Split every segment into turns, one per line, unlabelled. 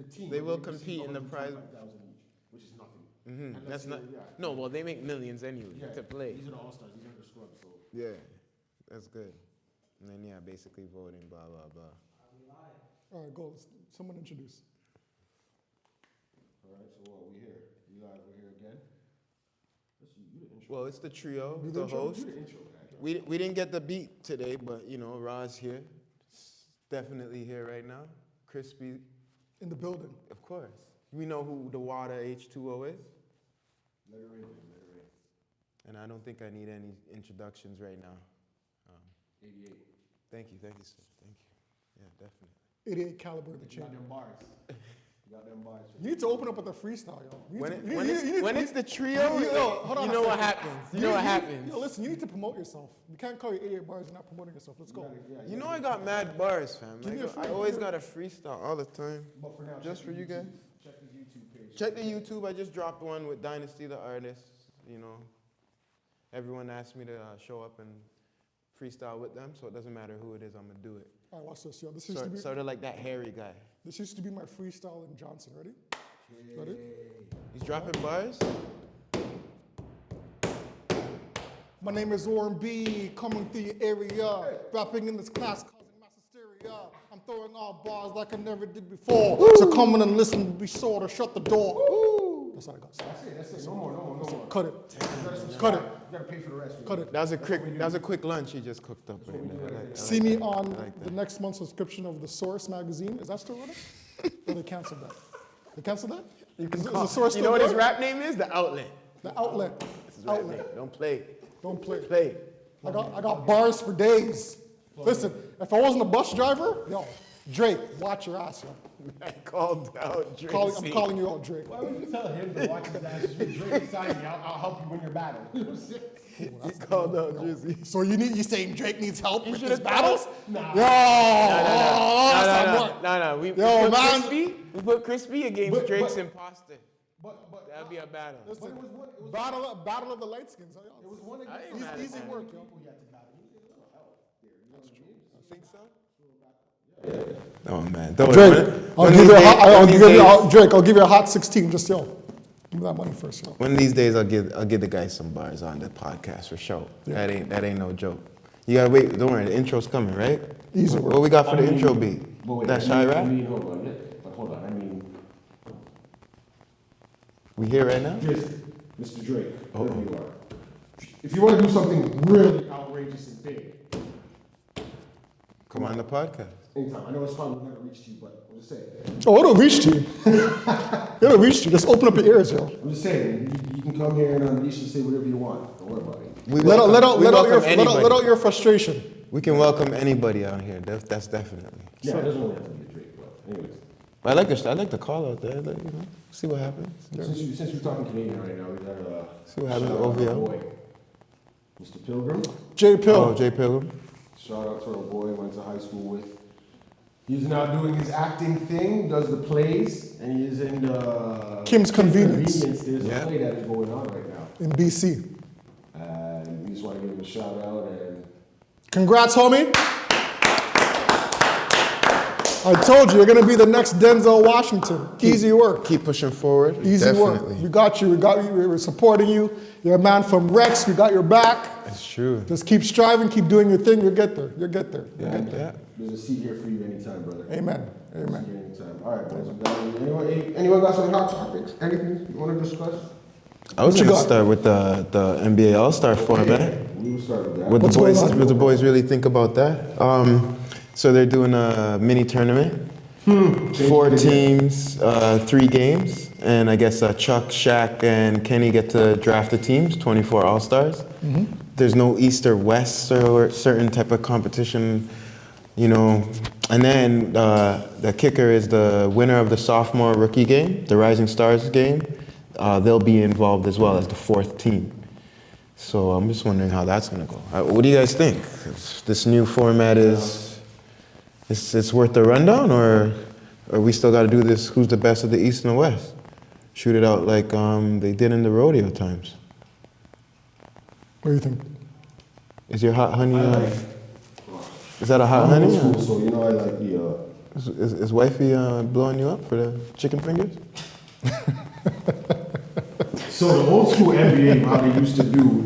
team.
They will compete in the prize.
5,000 each, which is nothing.
That's not. No, well, they make millions anyway to play.
These are the all-stars. These are the scrubs. So.
Yeah, that's good. And then yeah, basically voting, blah blah blah.
All right, go. Someone introduce.
All right, so we here. We live. We're here again. You the intro.
Well, it's the trio,
Do
the
the intro?
host.
You the intro guy.
We didn't get the beat today, but you know, Ra's here. Definitely here right now. Crispy,
In the building.
of course. We know who the water H2O is.
Let her in. Let her in.
And I don't think I need any introductions right now.
88.
Thank you, sir. Thank you. Yeah, definitely.
88 caliber of the
You
champ.
got them bars. You got them bars.
You need to open up with a freestyle, yo.
When it's the trio, you know what happens. You know what happens.
Yo, listen, you need to promote yourself. You can't call your 88 bars and not promoting yourself. Let's go.
You know I got mad bars, fam. Like, I always got a freestyle all the time.
But for now,
Just for you guys.
Check the YouTube page.
Check the YouTube. I just dropped one with Dynasty the Artist. You know, everyone asked me to show up and freestyle with them, so it doesn't matter who it is, I'm gonna do it.
All right, watch this, yo. This used to be
Sort of like that hairy guy.
my freestyle in Johnson. Ready? Ready?
He's dropping bars.
My name is Warren B, coming through your area, rapping in this class causing mass hysteria. I'm throwing out bars like I never did before. So come in and listen, be sure to shut the door. That's all I got.
That's it. No more.
Cut it.
You
Cut it.
gotta pay for the rest.
Cut it.
That was a quick lunch he just cooked up right there.
See me on the next month's subscription of The Source magazine. Is that still running? Or they canceled that? They canceled that? Is The Source
You
still
know what his
there?
rap name is? The Outlet.
The Outlet.
This is rap name.
Outlet.
Don't play.
Don't play.
Play.
I got bars for days. Listen, if I wasn't a bus driver, yo, Drake, watch your ass, yo.
I called out Drake.
I'm calling you out, Drake.
Why would you tell him to watch his ass? Just be Drake beside me. I'll help you win your battle. You know what I'm saying?
He called out Drizzy.
So you saying Drake needs help with his
should've
battles?
Nah.
No. We
Yo,
put
man.
Crispy. We put Crispy against
But-
Drake's
but-
imposter.
But
That'd be a battle.
Listen,
it was
battle of the light skins. Yo.
it was one
I ain't
against
mad at
Easy
that.
work, yo.
people you had to battle. There was a little help there. You know what I mean?
I think so. Oh man, don't
Drake,
worry.
Drake, I'll give you a hot 16. Just yo, give me that money first, yo.
One of these days, I'll give the guys some bars on the podcast for sure.
Yeah.
That ain't no joke. You gotta wait. Don't worry, the intro's coming, right?
Easy
What
work.
we got for the intro beat?
But wait,
That shy rap?
hold on. But hold on.
We here right now?
Mr. Drake, wherever you are. If you want to do something really outrageous and big,
Come on the podcast.
anytime. I know it's probably not reached you, but I'm just saying.
Oh, it'll reach you. It'll reach you. Just open up your ears, yo.
I'm just saying. You can come here and unleash and say whatever you want. Don't worry about it.
We
Let
welcome
out your frustration.
We can welcome anybody out here. That's definitely.
Yeah, it doesn't only have to be a Drake, but anyways.
But I like the call out there. Like, see what happens.
Since we're talking Canadian right now, we got
See what happens
shout
to
out to our
OVO.
boy, Mr. Pilgrim.
J Pill.
Oh, Jay Pilgrim.
Shout out to our boy, went to high school with. He's now doing his acting thing, does the plays, and he is in the
Kim's Convenience.
There's
Yeah.
a play that is going on right now.
In BC.
And we just want to give him a shout out and
Congrats, homie. I told you, you're going to be the next Denzel Washington. Easy work.
Keep pushing forward.
Easy
Definitely.
work. We got you. We're supporting you. You're a man from Rex. We got your back.
That's true.
Just keep striving, keep doing your thing. You'll get there. You'll get there.
Yeah.
there's a seat here for you anytime, brother.
Amen.
Seat
Amen.
here anytime. All right, boys. We got anyone got some hot topics? Anything you want to discuss?
I was
What you
gonna
got?
start with the NBA All-Star format.
We will start with that.
What
What's
the boys,
going on?
what the boys really think about that? So they're doing a mini tournament. 4 teams, 3 games, and I guess Chuck, Shaq, and Kenny get to draft the teams. 24 All-Stars. There's no East or West or certain type of competition, And then the kicker is the winner of the sophomore rookie game, the Rising Stars game. They'll be involved as well as the 4th team. So I'm just wondering how that's gonna go. What do you guys think? This new format it's worth the rundown, or we still got to do this? Who's the best of the East and the West? Shoot it out like they did in the rodeo times.
What do you think?
Is your hot honey?
I like-
Is that a hot
I'm
honey?
old school, so I like
Is wifey blowing you up for the chicken fingers?
So the old school NBA, how they used to do,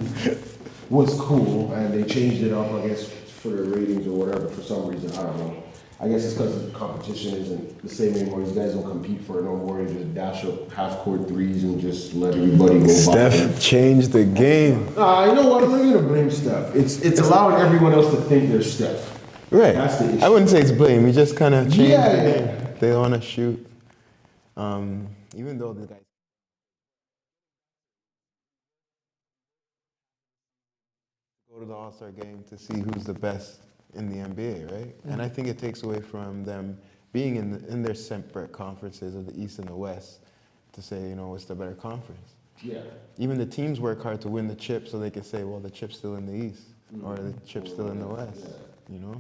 was cool, and they changed it up, I guess, for the ratings or whatever, for some reason, I don't know. I guess it's because the competition isn't the same anymore. You guys don't compete for it no more. You just dash up half-court threes and just let everybody go by.
Steph changed the game.
You know what? I'm not gonna blame Steph. It's allowing everyone else to think they're Steph.
Right.
That's the issue.
I wouldn't say it's blame. He just kind of changed
Yeah,
the
yeah.
game. They want to shoot. Even though the guys go to the All-Star game to see who's the best in the NBA, right? And I think it takes away from them being in their separate conferences of the East and the West to say, you know, what's the better conference.
Yeah.
Even the teams work hard to win the chip so they can say, well, the chip's still in the East or the chip's still in the West, you know?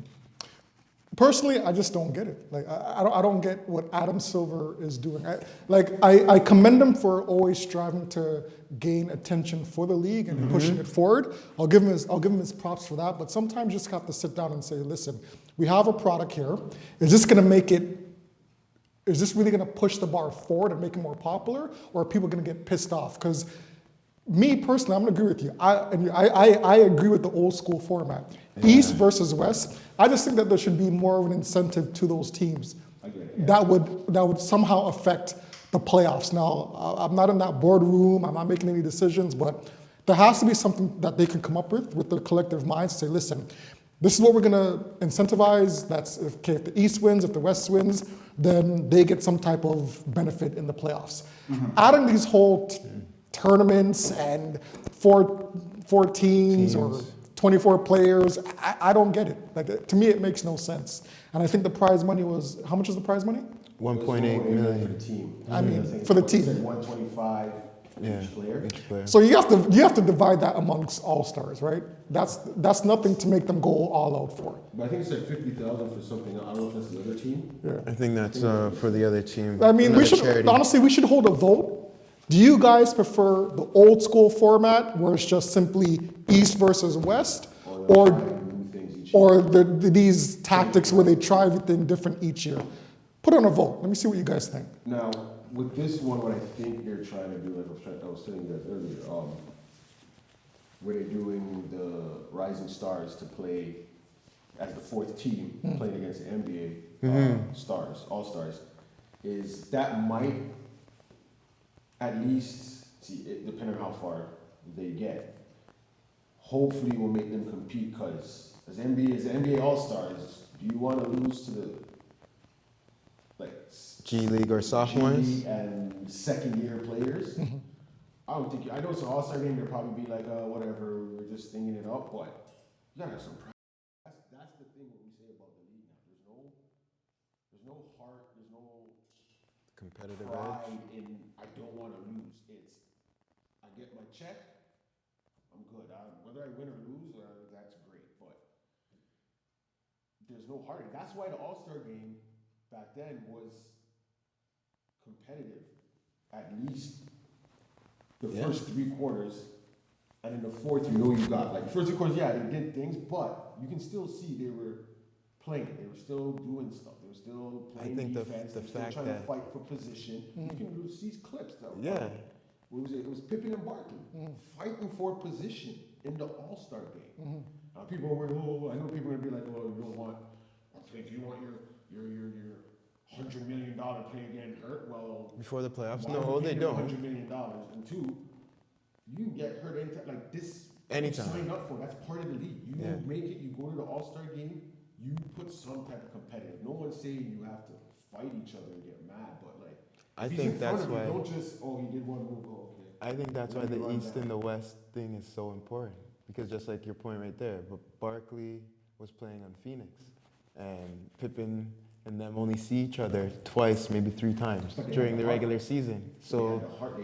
Personally, I just don't get it. Like, I don't get what Adam Silver is doing. I commend him for always striving to gain attention for the league and pushing it forward. I'll give him his props for that. But sometimes you just have to sit down and say, listen, we have a product here. Is this really going to push the bar forward and make it more popular, or are people going to get pissed off? Because me personally, I'm going to agree with you. I agree with the old school format. East versus West. I just think that there should be more of an incentive to those teams that would somehow affect the playoffs. Now, I'm not in that boardroom. I'm not making any decisions, but there has to be something that they can come up with their collective minds to say, listen, this is what we're going to incentivize. That's if the East wins, if the West wins, then they get some type of benefit in the playoffs. Adding these whole tournaments and four teams or 24 players, I don't get it. Like, to me, it makes no sense. And I think the prize money was, how much is the prize money?
1.8 million
for the team.
I mean, for the team.
125 each player.
Each player.
So you have to divide that amongst all stars, right? That's nothing to make them go all out for.
But I think it's like 50,000 for something. I don't know if that's the other team.
Yeah.
I think that's for the other team.
I mean,
Charity.
honestly, we should hold a vote. Do you guys prefer the old school format where it's just simply East versus West, or these tactics where they try everything different each year? Put on a vote. Let me see what you guys think.
Now, with this one, what I think they're trying to do, like I was telling you guys earlier, where they're doing the rising stars to play as the fourth team playing against the NBA stars, all stars, is that might at least, depending on how far they get, hopefully will make them compete, because as NBA All Stars, do you want to lose to the
G League or sophomores?
G League and second year players? I don't think I know it's an All Star game. They'll probably be like, whatever, we're just thinking it up, but you gotta have some pride. That's the thing that we say about the league now. There's no heart. There's no
Competitive
pride
edge.
in I don't want to lose. It's I get my check, I'm good. Whether I win or lose, that's great. But there's no heart. That's why the All Star game back then was competitive. At least the first 3 quarters, and in the fourth, you got like the first 3 quarters. Yeah, they did things, but you can still see they were playing. They were still doing stuff. They were still playing defense. They were still trying to fight for position. You can see clips though.
Yeah.
What was it? It was Pippen and Barkley fighting for position in the All-Star game. People were, I know people are gonna be like, oh, you don't want. Do you want your $100 million player getting hurt? Well,
Before the playoffs?
why
No,
would you
they
pay them
don't.
$100 million, and 2, you can get hurt anytime. Like this,
Anytime.
you sign up for. That's part of the league. You
Yeah.
make it. You go to the All-Star game. You put some type of competitive. No one's saying you have to fight each other and get mad, but like.
I
if he's
think
in front
that's
of you,
why.
Don't just he did one move. Oh, okay.
I think that's why
Let me
the
run
East
that.
and the West thing is so important. Because just like your point right there, but Barkley was playing on Phoenix, and Pippen and them only see each other twice, maybe 3 times
But they
during
have
the
the heart.
regular season.
They
So
had the heart. They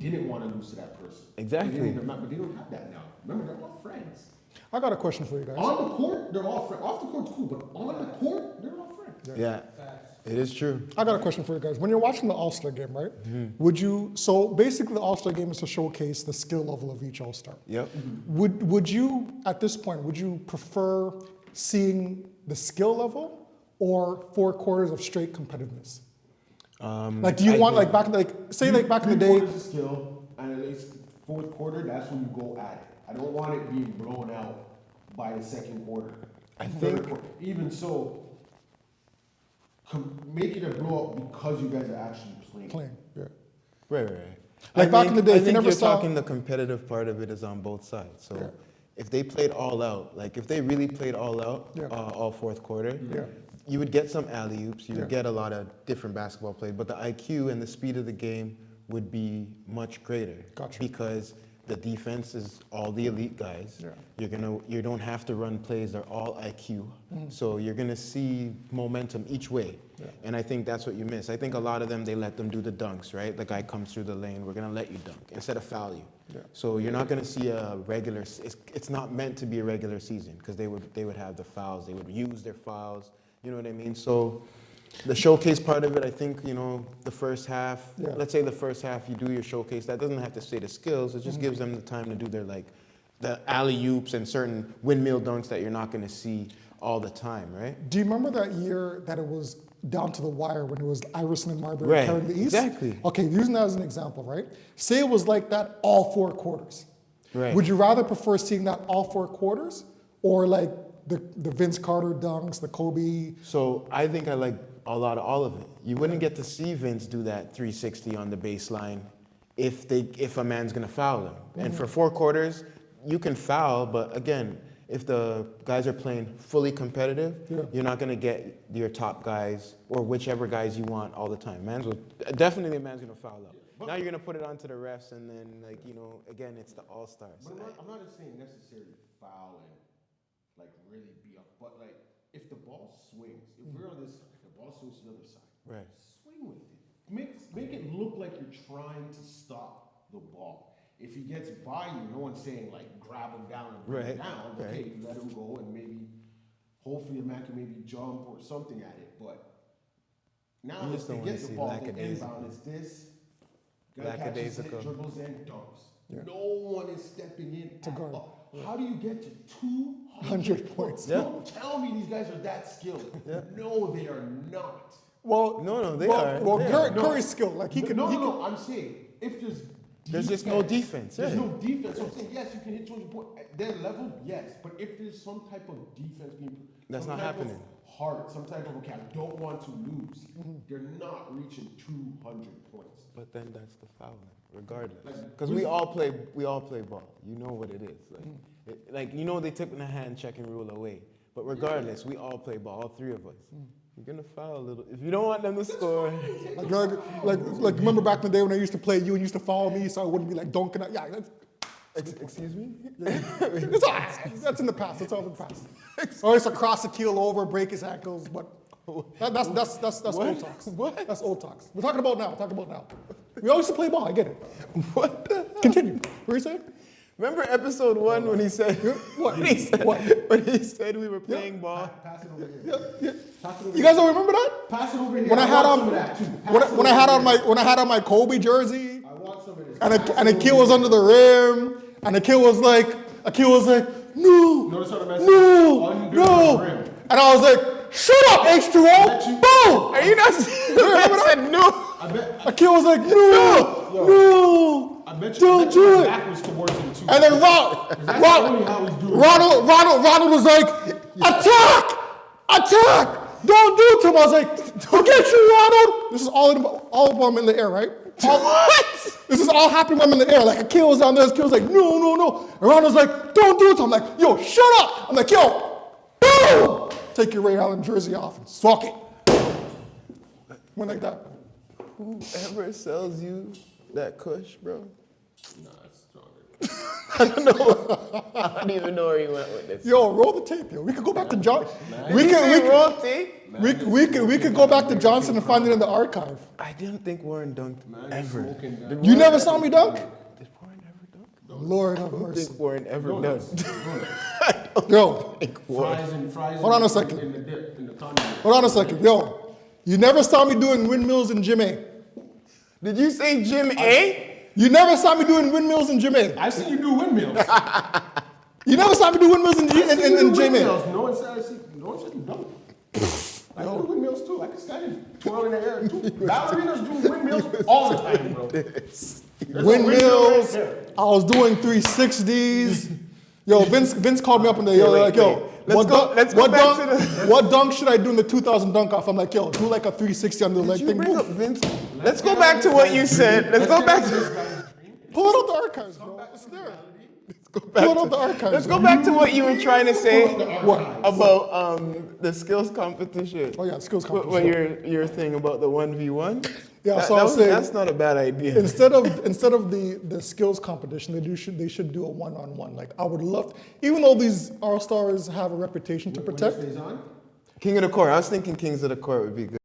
didn't want to lose to that person.
Exactly.
But they don't have that now. Remember, they're all friends.
I got a question for you guys.
On the court, they're all friends. Off the court's cool, but on the court, they're all friends.
yeah, it is true.
I got a question for you guys. When you're watching the All-Star game, right? So basically the All-Star game is to showcase the skill level of each All-Star.
Yep.
Would you, at this point, would you prefer seeing the skill level or 4 quarters of straight competitiveness? Like, do you want like back in back in the day?
3 quarters of skill, and at least 4th quarter, that's when you go at it. I don't want it being blown out by the 2nd quarter.
I think
Even so, make it a blow up because you guys are actually playing.
Yeah.
Right.
Like back in the day,
I
if you
think
never
you're
saw-
talking the competitive part of it is on both sides. So
Yeah.
if they played all out, like if they really played all out,
Yeah.
all 4th quarter,
Yeah.
you would get some alley-oops, you would
Yeah.
get a lot of different basketball play, but the IQ and the speed of the game would be much greater.
Gotcha.
Because the defense is all the elite guys.
Yeah.
You don't have to run plays, they're all IQ. So you're gonna see momentum each way.
Yeah.
And I think that's what you miss. I think a lot of them, they let them do the dunks, right? The guy comes through the lane, we're gonna let you dunk instead of foul you.
Yeah.
So you're not gonna see a regular, it's not meant to be a regular season because they would have the fouls, they would use their fouls, you know what I mean? So the showcase part of it, I think, the first half,
Yeah.
let's say the first half you do your showcase, that doesn't have to say the skills, it just
Mm-hmm.
gives them the time to do their the alley-oops and certain windmill dunks that you're not gonna see all the time, right?
Do you remember that year that it was down to the wire when it was Iverson and Marbury
Right,
carrying the East?
exactly.
Okay, using that as an example, right? Say it was like that all 4 quarters.
Right.
Would you rather prefer seeing that all 4 quarters or like the Vince Carter dunks, the Kobe?
So I think I like a lot of all of it. You wouldn't get to see Vince do that 360 on the baseline if a man's gonna foul him. And for 4 quarters, you can foul, but again, if the guys are playing fully competitive,
Yeah.
you're not gonna get your top guys or whichever guys you want all the time. Definitely a man's gonna foul up. Now you're gonna put it onto the refs, and then again, it's the all-stars.
But I'm not just saying necessarily foul and like really be up, but like if the ball swings, if we're on this side, the ball swings to the other side,
Right.
swing with it. Make it look like you're trying to stop the ball. If he gets by you, no one's saying like grab him down and bring him
Right,
down. But
right.
hey, you let him go and maybe, hopefully the man can maybe jump or something at it. But now
You
if
just
they
don't wanna
get the
see
ball, they
lackadaisical.
inbound. It's this guy catches it,
Lackadaisical.
dribbles in, dunks.
Yeah.
No one is stepping in
To
at
guard.
all. How do you get to
100 points.
Yeah.
Don't tell me these guys are that skilled. No, they are not.
Well,
No, they
well,
are.
Well,
They
Curry's skill, like he could.
No, I'm saying if
There's just no defense,
There's
yeah.
no defense. So I'm saying yes, you can hit 200 points at their level, yes. But if there's some type of defense being,
That's
some
not
type
happening.
Of heart, some type of okay, I don't want to lose. They're not reaching 200 points.
But then that's the fouling, regardless.
Like,
Because we all play ball. You know what it is. They took the hand checking rule away. But regardless, we all play ball, all 3 of us. You're gonna foul a little. If you don't want them to score,
Like remember back in the day when I used to play you and used to follow me, so I wouldn't be like dunking out. Yeah,
excuse me?
it's all right. That's in the past. That's all in the past. Or I used to cross the keel over, break his ankles, but that's old talks.
What?
That's old talks. We're talking about now. We always used to play ball. I get it.
What the hell?
Continue. What are you saying?
Remember episode 1 when he said
What?
when he said,
What?
when he said we were playing ball?
Pass it over here. Pass it over
You guys don't remember that?
Pass it over here.
When I had
want
on
some of that too.
when I had on my Kobe jersey,
I want some of this.
and the kid was under the rim, and the kid was like, no,
Notice how the message
no,
under
no,
the rim.
and I was like, shut up, H2O, boom.
Are you not serious? I said no.
I bet.
A kid was like, no,
I bet you.
don't do it.
Backwards towards him too.
And then
That's only how he's doing.
Ronald was like, attack, don't do it to him. I was like, forget you, Ronald. This is all of them in the air, right?
What?
This is all happening when I'm in the air. Like a kid was down there, this kid was like, no. And Ronald's like, don't do it to him. I'm like, yo, shut up. I'm like, yo, boom. Take your Ray Allen jersey off and suck it. Went like that.
Whoever sells you that kush, bro.
Nah, it's stronger.
I don't even know where you went with this.
Yo, roll the tape, yo. We could go back to John. We could go back to Johnson and find it in the archive.
I didn't think Warren dunked ever.
You never saw me dunk?
Did Warren ever dunk?
Lord have
I don't
mercy.
think Warren ever dunked.
Yo,
Fries.
Hold on a second.
In the dip, in the condiment.
hold on a second. Yo, you never saw me doing windmills in Gym A.
Did you say Jim A?
You never saw me doing windmills in Gym A.
I see you do windmills.
You never saw me do windmills in Gym A.
No one said you don't. I do windmills too. I can stand and twirl in the air too. Ballerinas do windmills all the time, bro. There's a windmill
Windmills.
right there.
I was doing 360s. Yo, Vince called me up in there. Yo,
wait,
like, yo,
wait. Let's go back to the.
what dunk should I do in the 2000 dunk off? I'm like, yo, do like a 360 on the leg
Did you
thing.
bring
Boom.
up Vince? Let's go back to what you said. Let's go back to.
Pull it out the archives, bro. It's there.
Go back
Pull it
to-
out the archives.
Let's go
bro.
back to what you were trying to say
What?
about the skills competition.
Oh, yeah, skills
What
competition.
your thing about the 1v1?
Yeah, so I was saying-
that's not a bad idea.
Instead of the skills competition, they should do a one-on-one. Like, I would love, even though these all-stars have a reputation to protect.
When it stays on,
King of the Court. I was thinking Kings of the Court would be good.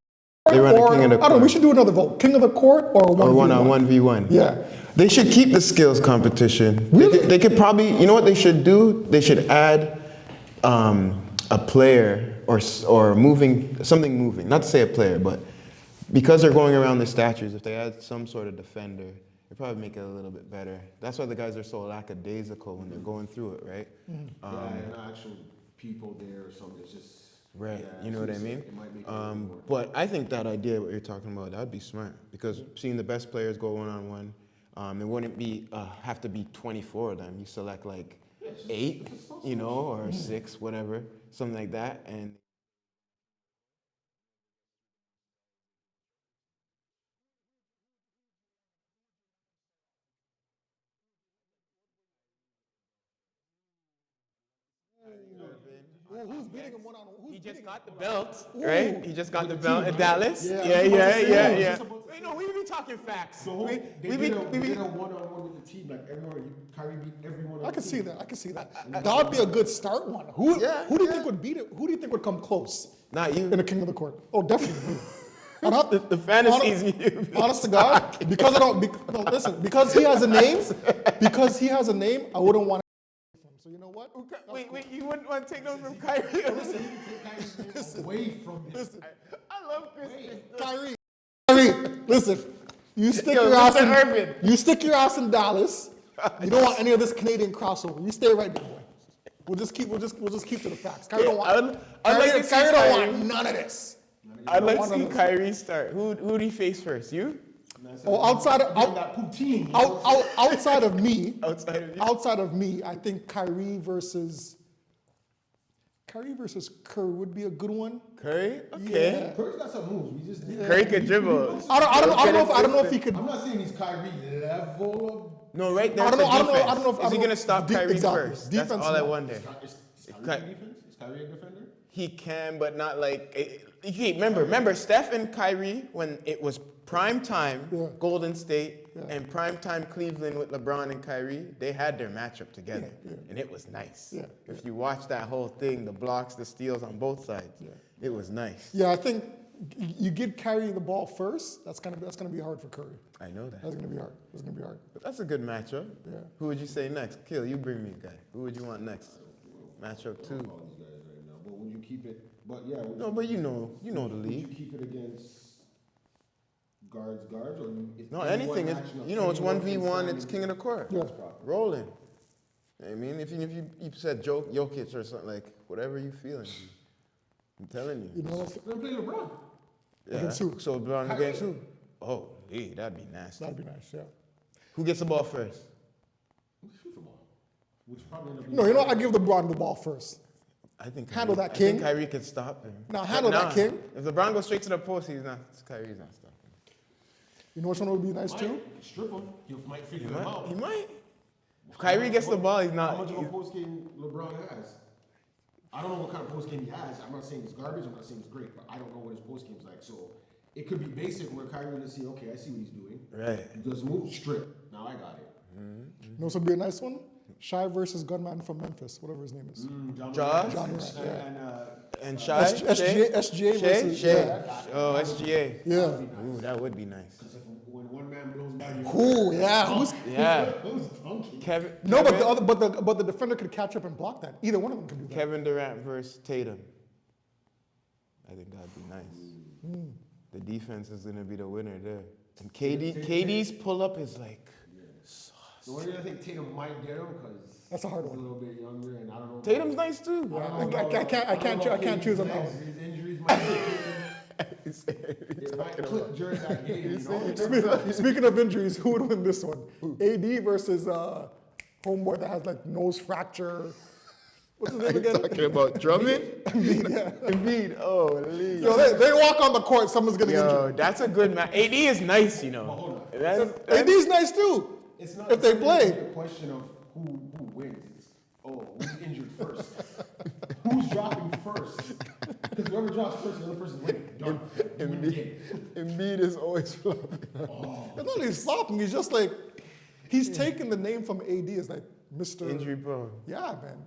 They run a King of the
I don't know, we
Court.
should do another vote. King of the court or
Or
1v1?
one-on-one v1.
Yeah.
They should keep the skills competition.
Really?
They could probably, you know what they should do? They should add a player or something moving. Not to say a player, but because they're going around the statues, if they add some sort of defender, it'd probably make it a little bit better. That's why the guys are so lackadaisical when they're going through it, right?
and actual people there or something. It's just
Right,
yeah,
you know
it's
what I
just-
mean?
it might make it a little more.
But I think that idea, what you're talking about, that'd be smart because seeing the best players go one-on-one, it wouldn't be have to be 24 of them. You select like 8, you know, or 6, whatever, something like that, and.
Who's beating him one-on-one?
He just got the belt, right? He just got the belt in Dallas.
Yeah,
Yeah,
I was about to say,
yeah,
I was
yeah.
just about to
Wait, no, we be talking facts.
The whole,
We
they
be-
did
we
a one-on-one with the team, like everyone. Kyrie beat everyone. On
I
the
can see
team.
that. I can see that. That would be a good start one. Who do you think would beat it? Who do you think would come close
Not you.
in the King of the Court? Oh, definitely. I'd have-
The fantasies you.
Honest to God, because I don't. No, listen, because he has a name. Because he has a name, I wouldn't want to him. So you know what?
Wait, you wouldn't want to take them from Kyrie?
Away from him.
I love Chris.
Kyrie, listen. You stick
Yo,
your ass
Mr.
in.
Irvin.
You stick your ass in Dallas. You don't want any of this Canadian crossover. You stay right there, boy. We'll just keep to the facts. Kyrie don't want.
I'd like to see
Kyrie don't
Kyrie.
want none of this.
I'd like to see Kyrie start. Who do you face first? You?
Oh, outside of
that poutine.
outside of me,
Outside of you?
outside of me, I think Kyrie versus Curry would be a good one.
Curry? Okay.
Curry's got some moves. We just
Curry can dribble.
I don't know if he could.
I'm not saying he's Kyrie level
No, right there.
I don't know. I don't know.
Is he gonna stop Kyrie
exactly.
first?
Defense,
That's all I
no.
wonder.
of. Is Kyrie a defense? Is Kyrie a defender?
He can, but not like. Remember, Steph and Kyrie when it was prime time,
Yeah.
Golden State, and prime time Cleveland with LeBron and Kyrie, they had their matchup together, and it was nice.
Yeah.
If you watch that whole thing, the blocks, the steals on both sides, it was nice.
Yeah, I think you give Kyrie the ball first. That's gonna be hard for Curry.
I know that.
That's gonna be hard. That's gonna be hard.
But that's a good matchup.
Yeah.
Who would you say next? Kill, you bring me a guy. Who would you want next? Matchup 2.
All these guys right now. But would you keep it? But yeah.
No, but you know the
Would you
league.
keep it against guards, or if
No,
anyone
anything. It's,
matching up,
you know, it's
anyone
1v1,
can
it's
sign
king of the court.
Yeah.
Rolling. I mean, if you said Jokic or something, like, whatever you feeling, I'm telling you.
You know,
Then play LeBron.
Yeah.
Against who?
So LeBron against who? Oh, hey, that'd be nasty.
that'd be nice. Yeah.
Who gets the ball first?
Shoot the ball. Which probably end up
No, you know, I give LeBron the ball first.
I think
Handle
Kyrie-
that,
I think
King.
Kyrie could stop him.
Now,
But
handle that,
nah,
King.
If LeBron goes straight to the post, Kyrie's not stopping.
You know which one would be nice too?
Strip him. You might figure
He
him
might.
out.
He might. If Kyrie gets the ball, he's
How
not.
much of a post game LeBron has? I don't know what kind of post game he has. I'm not saying it's garbage. I'm not saying it's great, but I don't know what his post game's like. So it could be basic where Kyrie will see, okay, I see what he's doing.
Right.
He does move, strip. Now I got it.
You know what would be a nice one? Shy versus Gunman from Memphis, whatever his name is.
Ja?
John Morant, yeah.
And Shy?
SGA versus
Shay? Oh, SGA.
Yeah.
Ooh, that would be nice.
When one man blows by you,
Ooh, yeah.
Yeah.
who's dunking?
Kevin.
No, but
Kevin-
the other, but the defender could catch up and block that. Either one of them could do that.
Kevin Durant versus Tatum. I think that'd be nice. The defense is gonna be the winner there. And KD's pull up is like sauce.
The one reason I think Tatum might get him because
That's a hard
he's
one.
a little bit younger, and I don't know.
Tatum's nice too.
I can't choose him now.
His injuries might kick in. It might clip during that game. You know?
Speaking of injuries, who would win this one? AD versus homeboy that has like nose fracture. What's his name again?
Talking about Drummond?
Yeah.
Embiid. Oh, Lee.
Yo, they walk on the court, someone's getting
Yo,
injured.
that's a good match. AD is nice, you know.
hold on.
AD's nice too.
It's not
if they
it's not
play.
even a question of who wins. It's who's injured first. Who's dropping first? Because whoever drops first, the other person's winning. Done. You win the game.
Embiid is always flopping.
It's not that he's flopping, he's just like, he's taking the name from AD as like Mr.
Injury prone.
Yeah, man.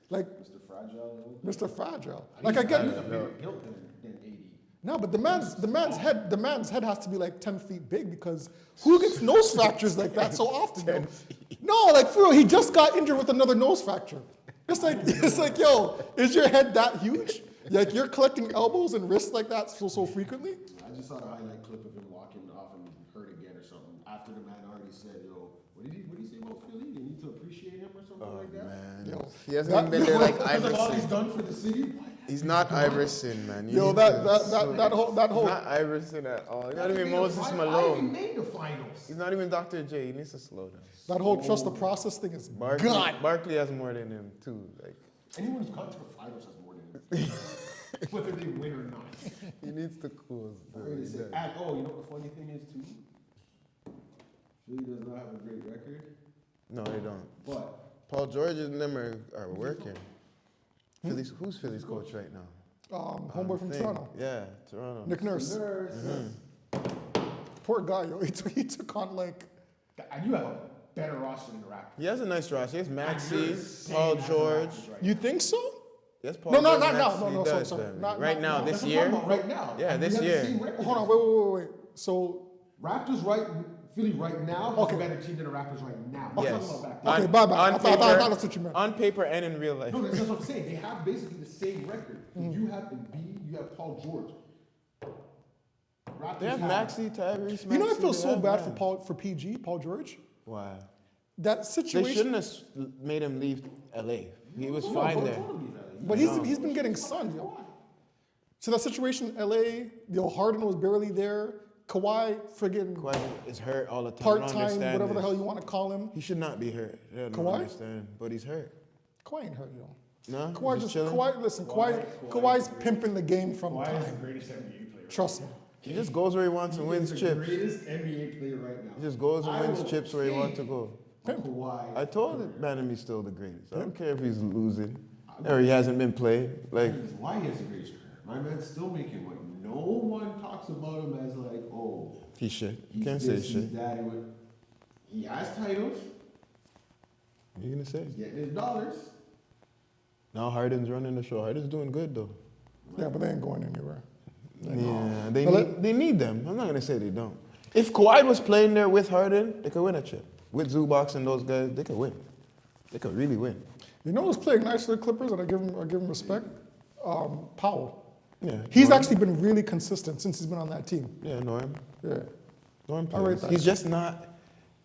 Like,
Mr. Fragile.
Mr. Fragile.
I
Like,
think
I get
he's a bigger built than AD.
No, but the man's head has to be like 10 feet big because who gets nose fractures like that so often?
10
yo?
feet.
No, like for real, he just got injured with another nose fracture. It's like, yo, is your head that huge? Like you're collecting elbows and wrists like that so frequently?
I just saw the highlight clip of him walking off and hurt again or something. After the man already said, "Yo, what did he say about Philly? They need to appreciate him or something like that."
Man.
Yo,
He hasn't even been there like
Because of all he's
Iverson.
done for the city. What?
He's not Iverson, man. You
Yo,
need
that
to-
whole
He's not Iverson at all. He's not even Moses
I even
Malone.
made the finals.
He's not even Dr. J. He needs to slow down.
that whole trust the process thing is God.
Barkley has more than him too. Like
Anyone who's gone to the finals has more than him. Whether they win or not.
he needs to cool.
I already said, and you know what the funny thing is too? Philly does not have a great record,
No, they don't.
but
Paul George and them are working. Who's Philly's coach right now?
Homeboy from
Thing.
Toronto,
Yeah, Toronto.
Nick Nurse. Poor guy, yo. He took on like,
and you have a better roster than the Raptors.
He has a nice roster. He has
And you're
Maxey,
saying
Paul
that the
George.
Raptors right
you think so?
Yes, Paul
No,
George.
not now.
Maxey
No,
does,
sorry.
fam.
Not
Right now,
now.
this
That's what I'm
year.
talking about right now.
Yeah,
And
this
we have the
year.
same record.
Hold on, wait. So,
Raptors right, Philly right now
Okay.
is a better team than the Raptors right now. I'm
Yes.
talking about back
Okay,
then.
bye-bye.
On
I thought
paper-
that's what you meant.
On paper and in real life.
No, that's what I'm saying. They have basically the same record. You have Embiid, you have Paul George. Raptors
They have Maxey, Tyrese,
You know, I
Maxey,
feel
they
so
have
bad
man.
for PG, Paul George.
Why?
That
They
situation.
shouldn't have made him leave LA. He was fine there.
But he's been getting sun, yo. So that situation in LA, Harden was barely there. Kawhi, friggin'
Kawhi is hurt all the time. I don't
part-time,
understand
whatever the
this.
hell you want to call him.
He should not be hurt. I don't
Kawhi?
understand, but he's hurt.
Kawhi ain't hurt, yo.
No,
Kawhi
he's
just
chilling.
Kawhi's pimping the game from
Kawhi is
time.
the greatest NBA player.
Trust me.
He just goes where he wants and wins
He's
chips.
the greatest NBA player right now.
He just goes and
I
wins
will
chips where he wants to
take
go.
Kawhi.
I told him he's still the greatest. I don't care if he's losing or he hasn't been played. Like
Why he has the greatest career? My man's still making money. No one talks about him as like, oh,
he should. You
he's
can't say
this, he's
shit.
that. He has titles.
What are you gonna say?
He's getting his dollars.
Now Harden's running the show. Harden's doing good though.
Yeah, but they ain't going anywhere.
Yeah, they
But
need them. I'm not gonna say they don't. If Kawhi was playing there with Harden, they could win a chip. With Zubac and those guys, they could win. They could really win.
You know who's playing nice for the Clippers, and I give him respect? Powell.
Yeah.
He's
Norm.
actually been really consistent since he's been on that team.
Yeah, Norm.
Yeah.
Norm
I rate
plays.
that.
He's just not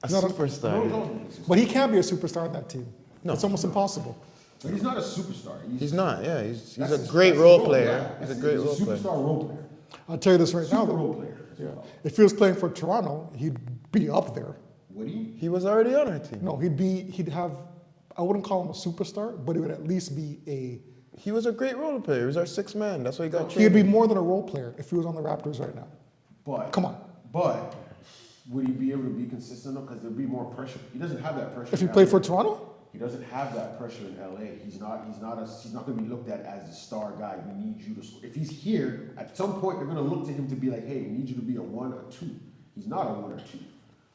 a
Not a-
superstar.
But he can't be a superstar on that team.
No.
It's almost impossible.
But he's not a superstar.
He's not. Yeah, he's
that's
a
his-
great
that's
role
his
player.
yeah.
He's a
That's
great
it.
role
He's a
player.
superstar role player.
I'll tell you this right now.
Super
though.
role player.
Yeah. If he was playing for Toronto, he'd be up there.
Would he?
He was already on our team.
No, he'd have, I wouldn't call him a superstar, but he would at least be
He was a great role player. He was our sixth man. That's why he got
he'd
traded.
be more than a role player if he was on the Raptors right now.
But
Come on.
But would he be able to be consistent? Because there'd be more pressure. He doesn't have that pressure.
If he
in
played
LA.
for Toronto?
He doesn't have that pressure in LA. He's not going to be looked at as the star guy. We need you to score. If he's here, at some point they're going to look to him to be like, hey, we need you to be a 1 or 2. He's not a 1 or 2.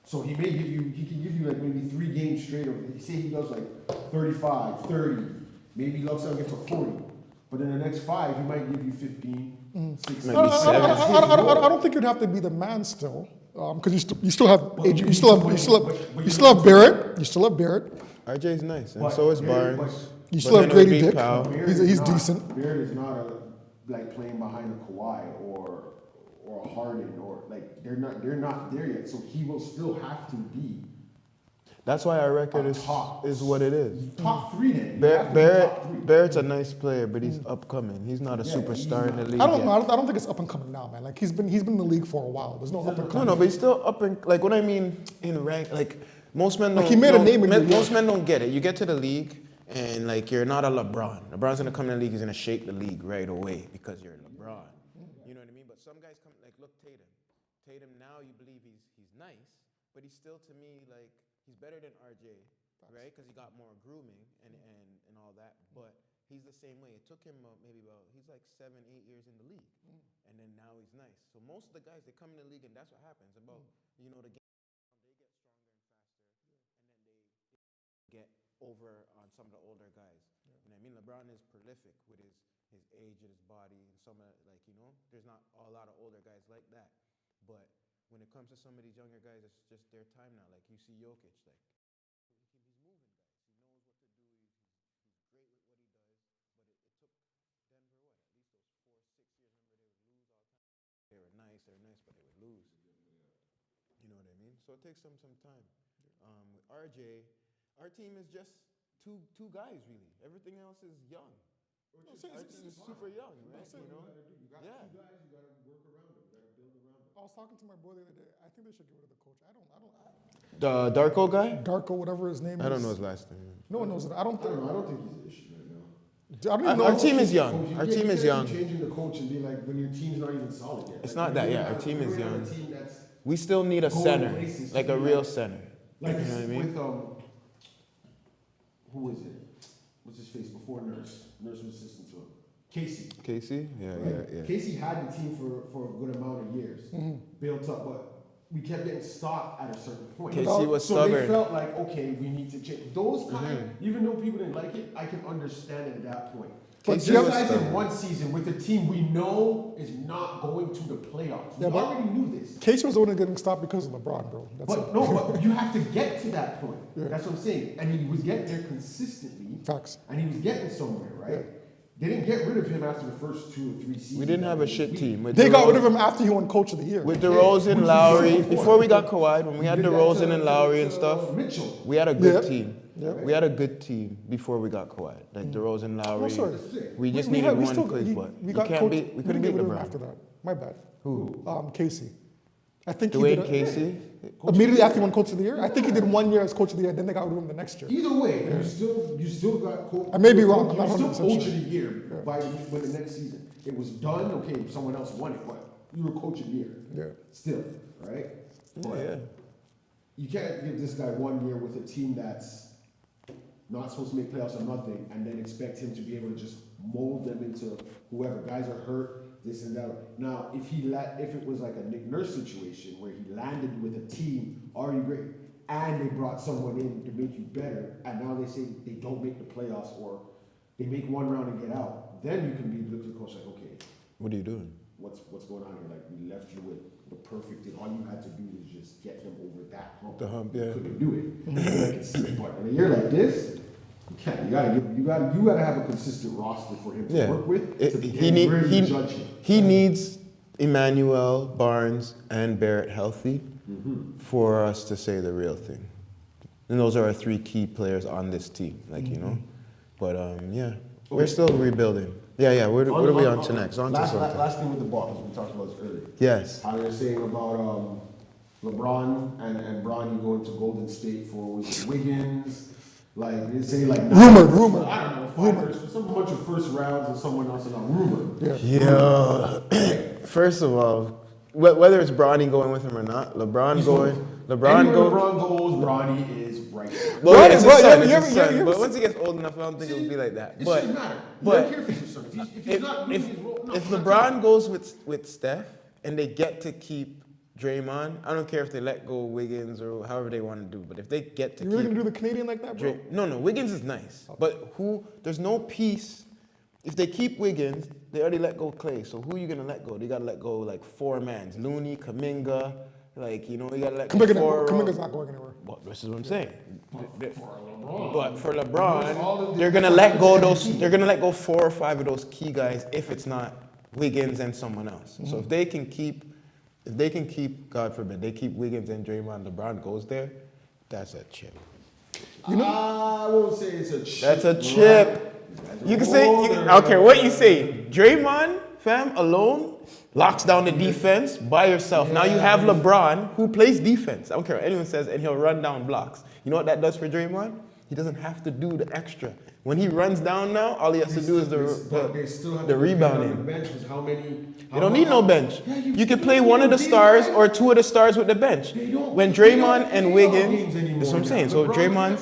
So he can give you like maybe 3 games straight of, say he does like 35, 30, maybe he looks out and gets a 40. But in the next 5, he might give you 15, 16.
Maybe seven.
I don't think you'd have to be the man still, because you still have AJ, you still have Barrett, you still have Barrett,
RJ's nice, and
But
so is
Barrett-
Barnes.
you
But
still have
then it'll
Grady
be
Dick.
Powell.
He's decent.
Barrett is not like playing behind a Kawhi or a Harden or like they're not there yet. So he will still have to be.
That's why our record
top.
is what it is.
Top three then. You have to be top three.
Barrett's a nice player, but he's upcoming. He's not a superstar in the league
I don't
yet.
know. I don't think it's up and coming now, man. Like he's been in the league for a while. There's no up and coming.
No, but he's still up and like what I mean in rank. Like most men don't.
Like he made a name in the
most men don't get it. You get to the league and like you're not a LeBron. LeBron's gonna come in the league. He's gonna shake the league right away because you're LeBron. You know what I mean? But some guys come like look Tatum. Tatum now you believe he's nice, but he's still to me like he's better than RJ, right? Because he got more grooming and all that. But he's the same way. It took him he's like 7, 8 years in the league, and then now he's nice. So most of the guys they come in the league and that's what happens. The game they get stronger and faster, and then they get over on some of the older guys. You know what I mean? LeBron is prolific with his age and his body, and some of there's not a lot of older guys like that. But when it comes to some of these younger guys, it's just their time now. Like you see Jokic, like he's moving guys. He knows what to do. He's great with what he does. But it took Denver at least those 4, 6 years. Remember they would lose all the time. They were nice, but they would lose. You know what I mean? So it takes them some time. With RJ, our team is just two guys really. Everything else is young. Our team is super young, right?
You got two guys, you got to work around them. You got to build around them.
I was talking to my boy the other day. I think they should get rid of the coach.
The Darko guy?
Darko, whatever his name is.
I don't know his last name.
No one knows it. I don't think
he's the issue right now.
I don't even know.
Our team is young. Our team is young.
Changing the coach and be like when your team's not even solid yet.
It's not that, yeah. Our team is young.
Team that's
We still need a center, like a real center.
like
you know what I mean?
with who is it? What's his face before Nurse? Nurse was assistant to him.
Casey? Yeah.
Casey had the team for a good amount of years, built up, but we kept getting stopped at a certain point.
Casey was
so
stubborn.
they felt like, okay, we need to change. Those kind, even though people didn't like it, I can understand it at that point. But
Casey
these
was
guys in
stubborn.
one season with a team we know is not going to the playoffs. We already knew this.
Casey was only getting stopped because of LeBron, bro. That's it.
But you have to get to that point. Yeah. That's what I'm saying. And he was getting there consistently.
Facts.
And he was getting somewhere, right? Yeah. They didn't get rid of him after the first 2 or 3 seasons.
We didn't have a shit team.
They got rid of him after he won Coach of the Year.
With DeRozan, Lowry, before we got Kawhi, when we had DeRozan and Lowry and stuff,
Mitchell.
we had a good team.
Yeah.
We had a good team before we got Kawhi. Like DeRozan, Lowry.
No, sorry.
We just
We
needed
had-
one
still-
quick,
he-
but
we got
we
Coach-
couldn't
we
beat
didn't get rid of him
LeBron.
after that. My bad.
Who?
Casey. I think
Dwayne
he did
Casey?
immediately after he won Coach of the Year. I think he did 1 year as Coach of the Year, then they got rid of him the next year.
Either way, you still got coach.
I may be wrong, I'm not
You still
100%
coach
sure.
of the year by when the next season. It was done, okay, someone else won it, but you were coach of the year.
Yeah.
Still, right? But
Yeah.
you can't give this guy 1 year with a team that's not supposed to make playoffs or nothing, and then expect him to be able to just mold them into whoever. Guys are hurt, this and that. Now, if it was like a Nick Nurse situation where he landed with a team already great, and they brought someone in to make you better, and now they say they don't make the playoffs or they make one round and get out, then you can be look at the coach like, okay,
What are you doing?
what's going on here? Like we left you with the perfect thing. All you had to do was just get him over that hump.
The hump,
You
yeah.
couldn't do it. I can see it. But in a year like this, you can't. You gotta have a consistent roster for him to work with. To judge him.
He needs Emmanuel, Barnes, and Barrett healthy for us to say the real thing. And those are our 3 key players on this team, But yeah, we're still rebuilding. Yeah. What are we on to next? On to something.
Last thing with the ball, because we talked about this earlier.
Yes.
How they're saying about LeBron and Bronny going to Golden State for Wiggins. Like they say, like
Rumor.
I don't know, some bunch of first rounds and someone else and a rumor.
Yeah. First of all, whether it's Bronny going with him or not, LeBron goes.
LeBron goes, Bronny is right there.
Well, it's his son,
you
it's his
ever-
son. But once he gets old enough, I don't think it would be like that.
It
But
shouldn't matter. You
but
don't care if he's your son. If he's not doing his role, no,
if
I'm not
LeBron goes with Steph and they get to keep Draymond, I don't care if they let go Wiggins or however they want to do. But if they get to
You really
keep
gonna do the Canadian like that, bro?
No, Wiggins is nice. But there's no peace. If they keep Wiggins, they already let go Clay. So who are you going to let go? They got to let go like 4 mans. Looney, Kaminga, you got to let go 4.
Kaminga's not going anywhere.
Well, this is what I'm saying. But for LeBron, they're going to let go They're going to let go 4 or 5 of those key guys if it's not Wiggins and someone else. So if they can keep, God forbid, they keep Wiggins and Draymond, LeBron goes there, that's a chip.
I won't say it's a chip.
That's a chip. You can say, okay, what you say? Draymond, fam, alone, locks down the defense by yourself. Now you have LeBron, who plays defense. I don't care what anyone says, and he'll run down blocks. You know what that does for Draymond? He doesn't have to do the extra. When he runs down now, all he has to do is the rebounding. You don't need no bench. You can play one of the stars or two of the stars with the bench. When Draymond and Wiggins, that's what I'm saying. So Draymond,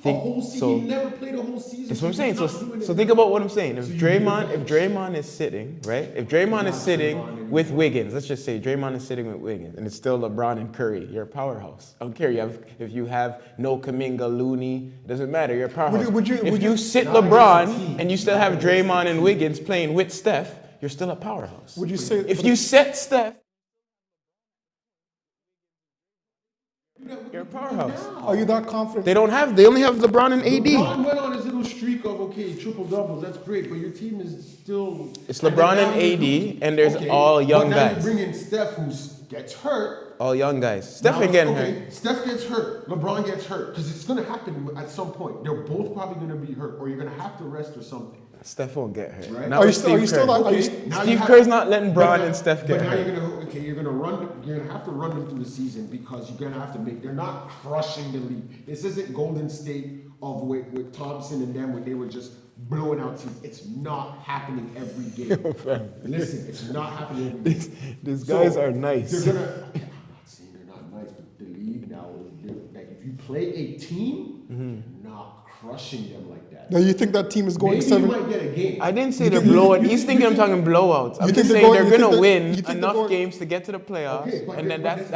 he never played a whole season.
that's what I'm saying. So think about what I'm saying. If Draymond is sitting, right? If Draymond is sitting with Wiggins, let's just say Draymond is sitting with Wiggins, and it's still LeBron and Curry. You're a powerhouse. I don't care. If you have no Kuminga, Looney, it doesn't matter. You're a powerhouse. If you sit LeBron and you still have Draymond and Wiggins playing with Steph, you're still a powerhouse.
Would you say
if you set Steph, you're a powerhouse.
Are you that confident?
They only have LeBron and AD.
LeBron went on his little streak of, triple doubles, that's great, but your team is still...
It's LeBron and AD, and there's all young
but now
guys.
you bring in Steph, who gets hurt.
All young guys. Steph ain't getting hurt.
Steph gets hurt, LeBron gets hurt, because it's going to happen at some point. They're both probably going to be hurt, or you're going to have to rest or something.
Steph won't get hurt.
Right?
Not with Steve Kerr. Steve Kerr's not letting Bron and Steph get hurt.
You're gonna have to run them through the season because you're gonna have to make. They're not crushing the league. This isn't Golden State with Thompson and them when they were just blowing out teams. It's not happening every game. Listen, it's not happening every game.
These guys are nice.
They're gonna. I'm not saying they're not nice, but the league now is different. Like if you play a team, not crushing them like that.
Now you think that team is going
Maybe
7?
you might get a game.
I didn't say they're blowing. He's thinking I'm talking blowouts. I'm just saying they're gonna win enough games to get to the playoffs, and then that's.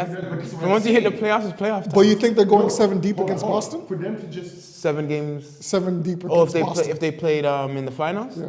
Once you hit the playoffs, it's playoff time.
But you think they're going 7 deep against Boston?
For them to just
7 games.
7 deep against Boston.
If they played in the finals.
Yeah.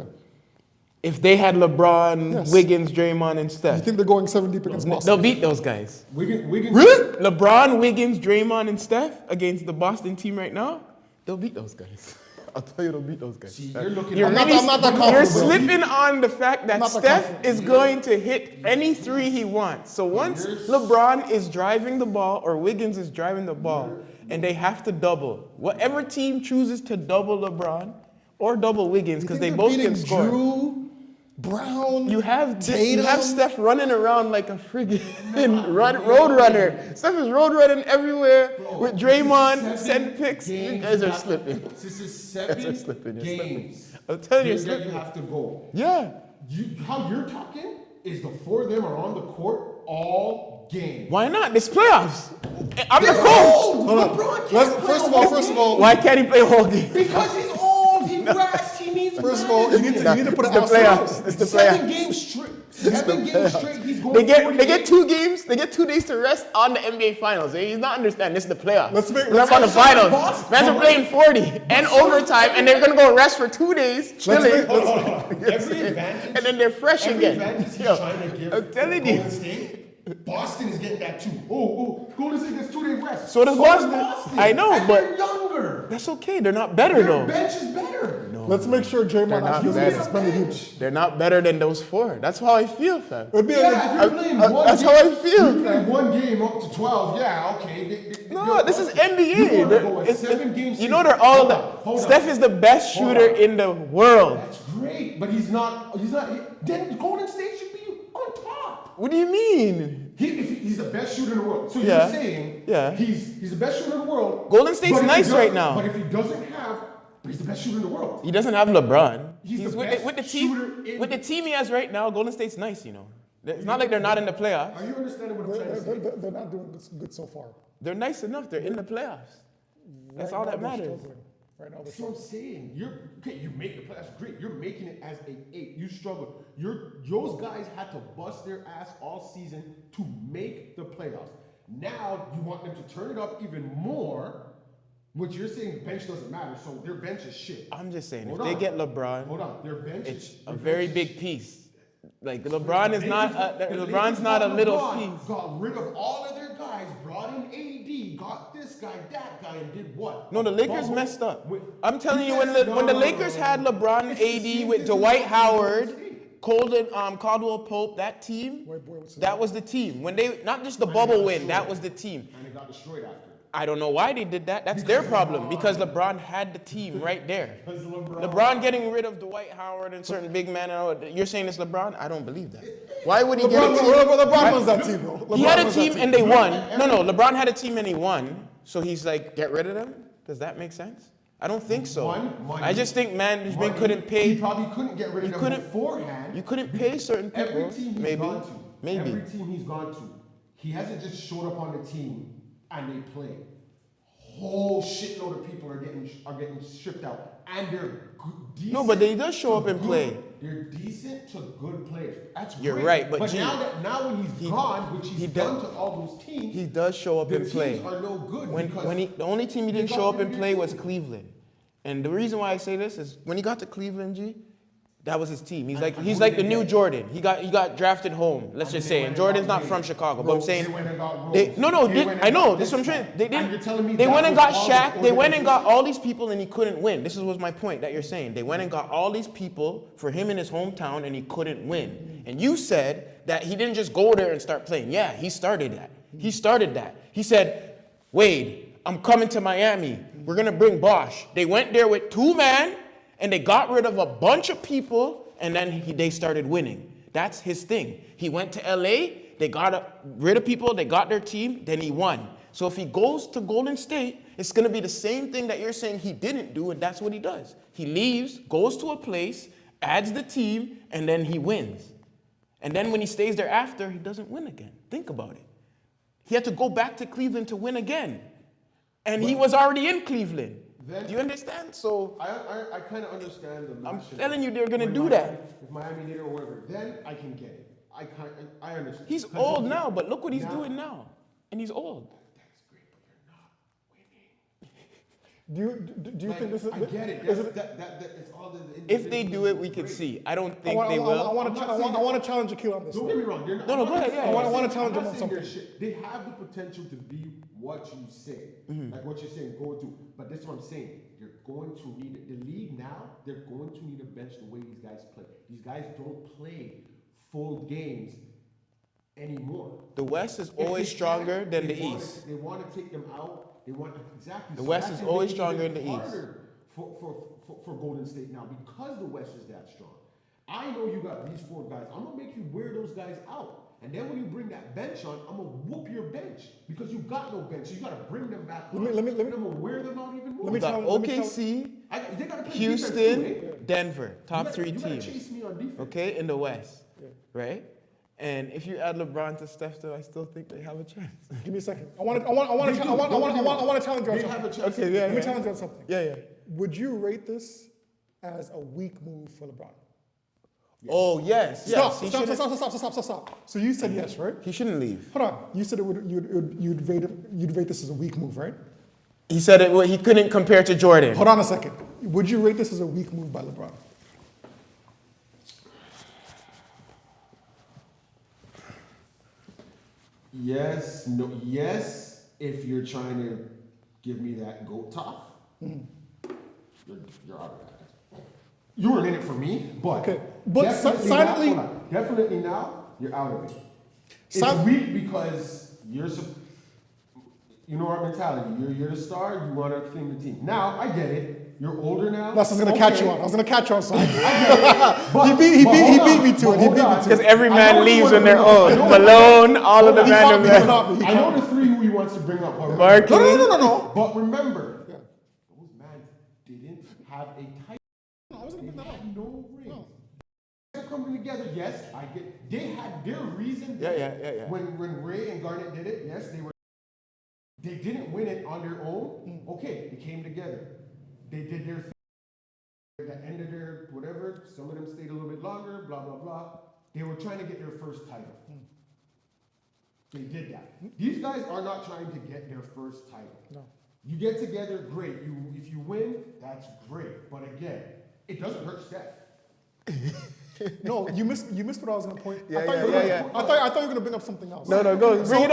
If they had LeBron,
Yes.
Wiggins, Draymond, and Steph,
You think they're going 7 deep against Boston?
they'll beat those guys.
Wiggins.
Really?
LeBron, Wiggins, Draymond, and Steph against the Boston team right now, they'll beat those guys. I'll tell you, they'll beat those guys.
See, you're looking.
You're
I'm not that confident.
You're slipping on the fact that
not that
Steph
confident.
is going to hit any 3 he wants. So once LeBron is driving the ball or Wiggins is driving the ball and they have to double, whatever team chooses to double LeBron or double Wiggins because they both can score.
Drew, Brown,
You have
Tatum.
Steph running around like a friggin' road runner. Steph is road running everywhere with Draymond, send picks. You guys are slipping.
This is
You guys are
7
slipping. You're
games.
slipping. I'm telling you, you're
that
slipping.
you have to go.
Yeah.
How you're talking is the 4 of them are on the court all game.
Why not? It's playoffs. I'm the coach.
LeBron can't
First of all,
Why can't he play a whole game?
because he's old. He rest. He needs.
First of all, you need to put it
It's the playoffs. It's the
7
playoffs.
games straight. 7 games straight. He's going.
They get 2 games. They get 2 days to rest on the NBA Finals. He's not understanding. This is the playoffs.
Let's
We're on the finals. Man's are playing 40 and overtime, and they're gonna go rest for 2 days, chilling,
Every advantage.
and then they're fresh
Every
again.
advantage he's
Yo,
trying to give
I'm telling you.
Golden State. Boston is getting that too. Golden State gets 2 days rest.
So does Boston. I know,
and
but
they're younger.
that's okay. They're not better
Their
though.
bench is better.
let's make sure Draymond
not
actually
bad.
gets suspended huge.
They're not better than those 4. That's how I feel, fam.
It'd be
Yeah, if you're playing one
That's
game,
how I feel.
You play one game up to 12. Yeah, okay.
No, this is
You
NBA.
wanna go a 7-game
You
season.
know they're all.
Hold on.
Steph is the best
Hold
shooter
on.
in the world.
That's great, but he's not. Then Golden State should be on top.
What do you mean?
He's the best shooter in the world. So
Yeah.
you're saying
Yeah.
he's the best shooter in the world.
Golden State's
but if he
nice
doesn't-
right now.
But if he doesn't have, he's the best shooter in the world.
He doesn't have LeBron.
He's the
with
best
with the team.
shooter in-
With the team he has right now, Golden State's nice. It's not like they're not in the playoffs.
Are you understanding what I'm trying to say?
They're not doing good so far.
They're nice enough. They're in the playoffs. That's all that matters.
Right now they're
That's what I'm
struggling.
saying. You make the playoffs great. You're making it as an 8. You struggle. Those guys had to bust their ass all season to make the playoffs. Now you want them to turn it up even more. What you're saying, bench doesn't matter. So their bench is shit.
I'm just saying,
Hold
if they
on.
get LeBron,
Hold on, their bench
it's
is
a
their
very
bench
big
is-
piece. Like LeBron is not.
The
LeBron's
Lakers
not a
got
little
LeBron,
piece.
Got rid of all of their guys, brought in AD, got this guy, that guy, and did what?
No, the Lakers
Bubble.
messed up.
Wait,
I'm telling you,
yes,
when the
no,
Lakers
no.
had LeBron and
It's the
AD
same
with
thing
Dwight
as
Howard,
Golden State.
Caldwell Pope, that team,
White boy, what's his
that
name?
was the team. When they not just the bubble win, that was the team.
And it got destroyed after.
I don't know why they did that. That's their problem because LeBron had the team right there. LeBron getting rid of Dwight Howard and certain big men. You're saying it's LeBron? I don't believe that. Why would he get a team?
LeBron runs that team, bro.
He had a team and they won. No, LeBron had a team and he won. So he's like, get rid of them? Does that make sense? I don't think so. I just think management couldn't pay.
He probably couldn't get rid of them beforehand.
You couldn't pay certain people.
Every team he's gone to.
Maybe.
Every team he's gone to. He hasn't just showed up on the team and they play. Whole shitload of people are getting stripped out, and they're decent.
No, but they does show up and play.
They're decent to good players. That's
You're
great.
right, but
now when he's gone, which he's done to all those teams,
he does show up and play.
The teams are no good
the only team he didn't show up and play was Cleveland, and the reason why I say this is when he got to Cleveland, that was his team. He's like the new Jordan. He got drafted home. Let's just say, and Jordan's not from Chicago, but I'm saying I know this is what I'm saying. They went and got Shaq. They went and got all these people, and he couldn't win. This was my point that you're saying. They went and got all these people for him in his hometown, and he couldn't win. And you said that he didn't just go there and start playing. Yeah, he started that. He said, Wade, I'm coming to Miami. We're gonna bring Bosch. They went there with 2 men. And they got rid of a bunch of people, and then they started winning. That's his thing. He went to LA, they got rid of people, they got their team, then he won. So if he goes to Golden State, it's going to be the same thing that you're saying he didn't do, and that's what he does. He leaves, goes to a place, adds the team, and then he wins. And then when he stays there after, he doesn't win again. Think about it. He had to go back to Cleveland to win again. And he was already in Cleveland. Do you understand? So
I kind of understand the
I'm telling you, they're gonna do that.
If Miami did it or whatever, then I can get it. I understand.
He's old now, but look what he's doing now, and he's old.
That's great, but you're not winning.
Do you think this is?
I get it. It's all the
If they do it, we could see. I don't think they will.
I want to challenge Akil on this.
Don't get me wrong.
No, go ahead. Yeah,
I want to challenge him on something.
They have the potential to be what you say, like what you're saying, going to. But this is what I'm saying. You're going to need it. The league now. They're going to need a bench the way these guys play. These guys don't play full games anymore.
The West is always stronger than the East.
They want to take them out. They want exactly.
The West is always stronger than the East.
For Golden State now because the West is that strong. I know you got these 4 guys. I'm gonna make you wear those guys out. And then when you bring that bench on, I'm gonna whoop your bench because you got no bench. So you gotta bring them back on.
Let me
I'm gonna wear them out even more.
We got OKC, Houston, Denver, top 3 teams.
Chase me on defense.
Okay, in the West, right? And if you add LeBron to Steph, though, I still think they have a chance.
Give me a second. I want to challenge you on
They have a
something.
chance.
Okay, yeah.
Let me challenge you on something.
Yeah.
Would you rate this as a weak move for LeBron?
Oh, yes.
Stop. So you said yes, right?
He shouldn't leave.
Hold on. You said you'd rate this as a weak move, right?
He said he couldn't compare to Jordan.
Hold on a second. Would you rate this as a weak move by LeBron?
Yes, no, yes, if you're trying to give me that goat top, you're out of that. You were in it for me, but definitely now, you're out of it. It's weak because you know our mentality. You're the star, you want to clean the team. Now, I get it. You're older now.
That's what I was going to catch you on. I was going to catch you on something. He beat me to it.
Because every man leaves on their own. Malone, all of the men.
I know the 3 who he wants to bring up.
Barkley.
No.
But remember, those men didn't have a title. They had no rings. They're coming together. Yes, I get. They had their reason.
Yeah.
When Ray and Garnett did it, yes, they didn't win it on their own. Okay, they came together. They did their thing. At the end of their whatever, some of them stayed a little bit longer, blah, blah, blah. They were trying to get their first title. They did that. These guys are not trying to get their first title.
No.
You get together, great. If you win, that's great. But again, it doesn't hurt Steph.
No, you missed what I was going to point.
Yeah.
I thought you were going to bring up something else.
No, go. Bring it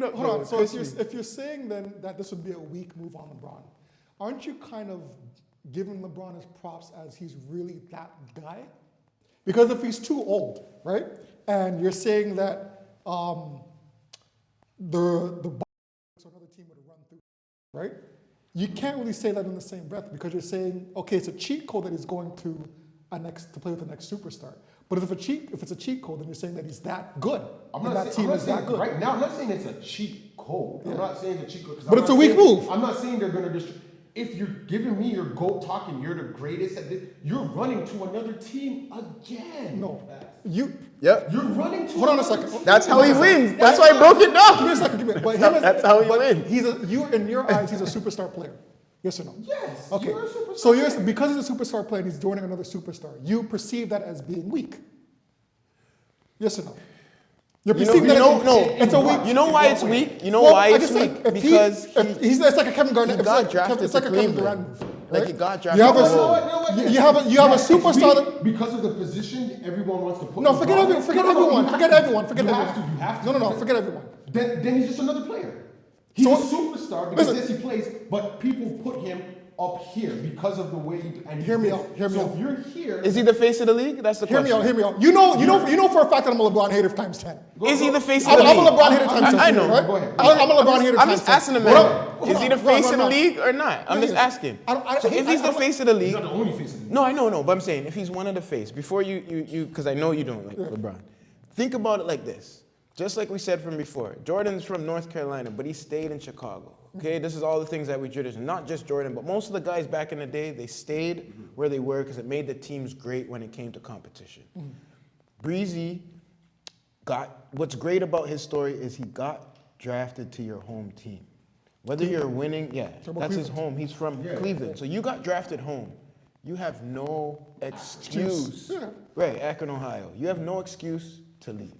up.
Hold on. So if you're saying then that this would be a weak move on LeBron, aren't you kind of giving LeBron his props as he's really that guy? Because if he's too old, right, and you're saying that the another team would run through right? You can't really say that in the same breath because you're saying, okay, it's a cheat code that he's going to play with the next superstar. But if it's a cheat code, then you're saying that he's that good.
I'm
and
not
that
saying,
team is that good.
right now, I'm not saying it's a cheat code. I'm not saying it's a cheat code.
But it's a weak move.
I'm not saying they're going to if you're giving me your GOAT talk and you're the greatest at this, you're running to another team again.
No.
Yep.
You're running to
Hold on a
another
second.
team.
That's how he wins. That's why I broke it down.
Give me a second.
That's how he wins.
In your eyes, he's a superstar player. Yes or no?
Yes.
Okay.
You're a superstar
So
player.
because he's a superstar player and he's joining another superstar, you perceive that as being weak. Yes or no? You're perceiving it's a weak.
You know why it's weak? You know
Well,
why
I
it's
just
weak?
said,
Because
it's like a Kevin Garnett.
he got drafted
It's like
to
a Kevin
Cleveland.
Durant move.
Like
right?
he got drafted.
You have
to
a,
Cleveland.
you have a
Yes,
superstar
it's
that.
weak because of the position everyone wants to put.
No,
him
forget
on.
everyone. Forget
No,
everyone.
you
Forget
have to.
everyone. Forget
You
everyone.
have to. You have to.
No. Forget everyone.
Then he's just another player. He's
So-
a superstar because
listen.
yes, he plays, but people put him up here because of the way he and
Hear me
this.
out, hear me
so
out.
if you're here,
Is he the face of the league? That's the
Hear
question.
me out. You know for a fact that I'm a LeBron hater times 10.
Is he the face of
I'm
the league?
a LeBron hater times 10.
I know.
Right?
Go ahead.
I'm a LeBron hater
I'm
times
just
10.
asking the
Hold
man.
on,
Is he the
hold
face
on,
of the
hold on.
league or not? I'm just asking. So if he's the face of the league,
he's not the only face of the league.
no, I know, but I'm saying if he's one of the face, before you, because I know you don't like LeBron. Think about it like this. Just like we said from before, Jordan's from North Carolina, but he stayed in Chicago. Okay, this is all the things that we tradition. Not just Jordan, but most of the guys back in the day, they stayed where they were because it made the teams great when it came to competition. Breezy what's great about his story is he got drafted to your home team. Whether you're winning, that's his home. He's from Cleveland. So you got drafted home. You have no excuse.
Yeah.
Right, Akron, Ohio. You have no excuse to leave.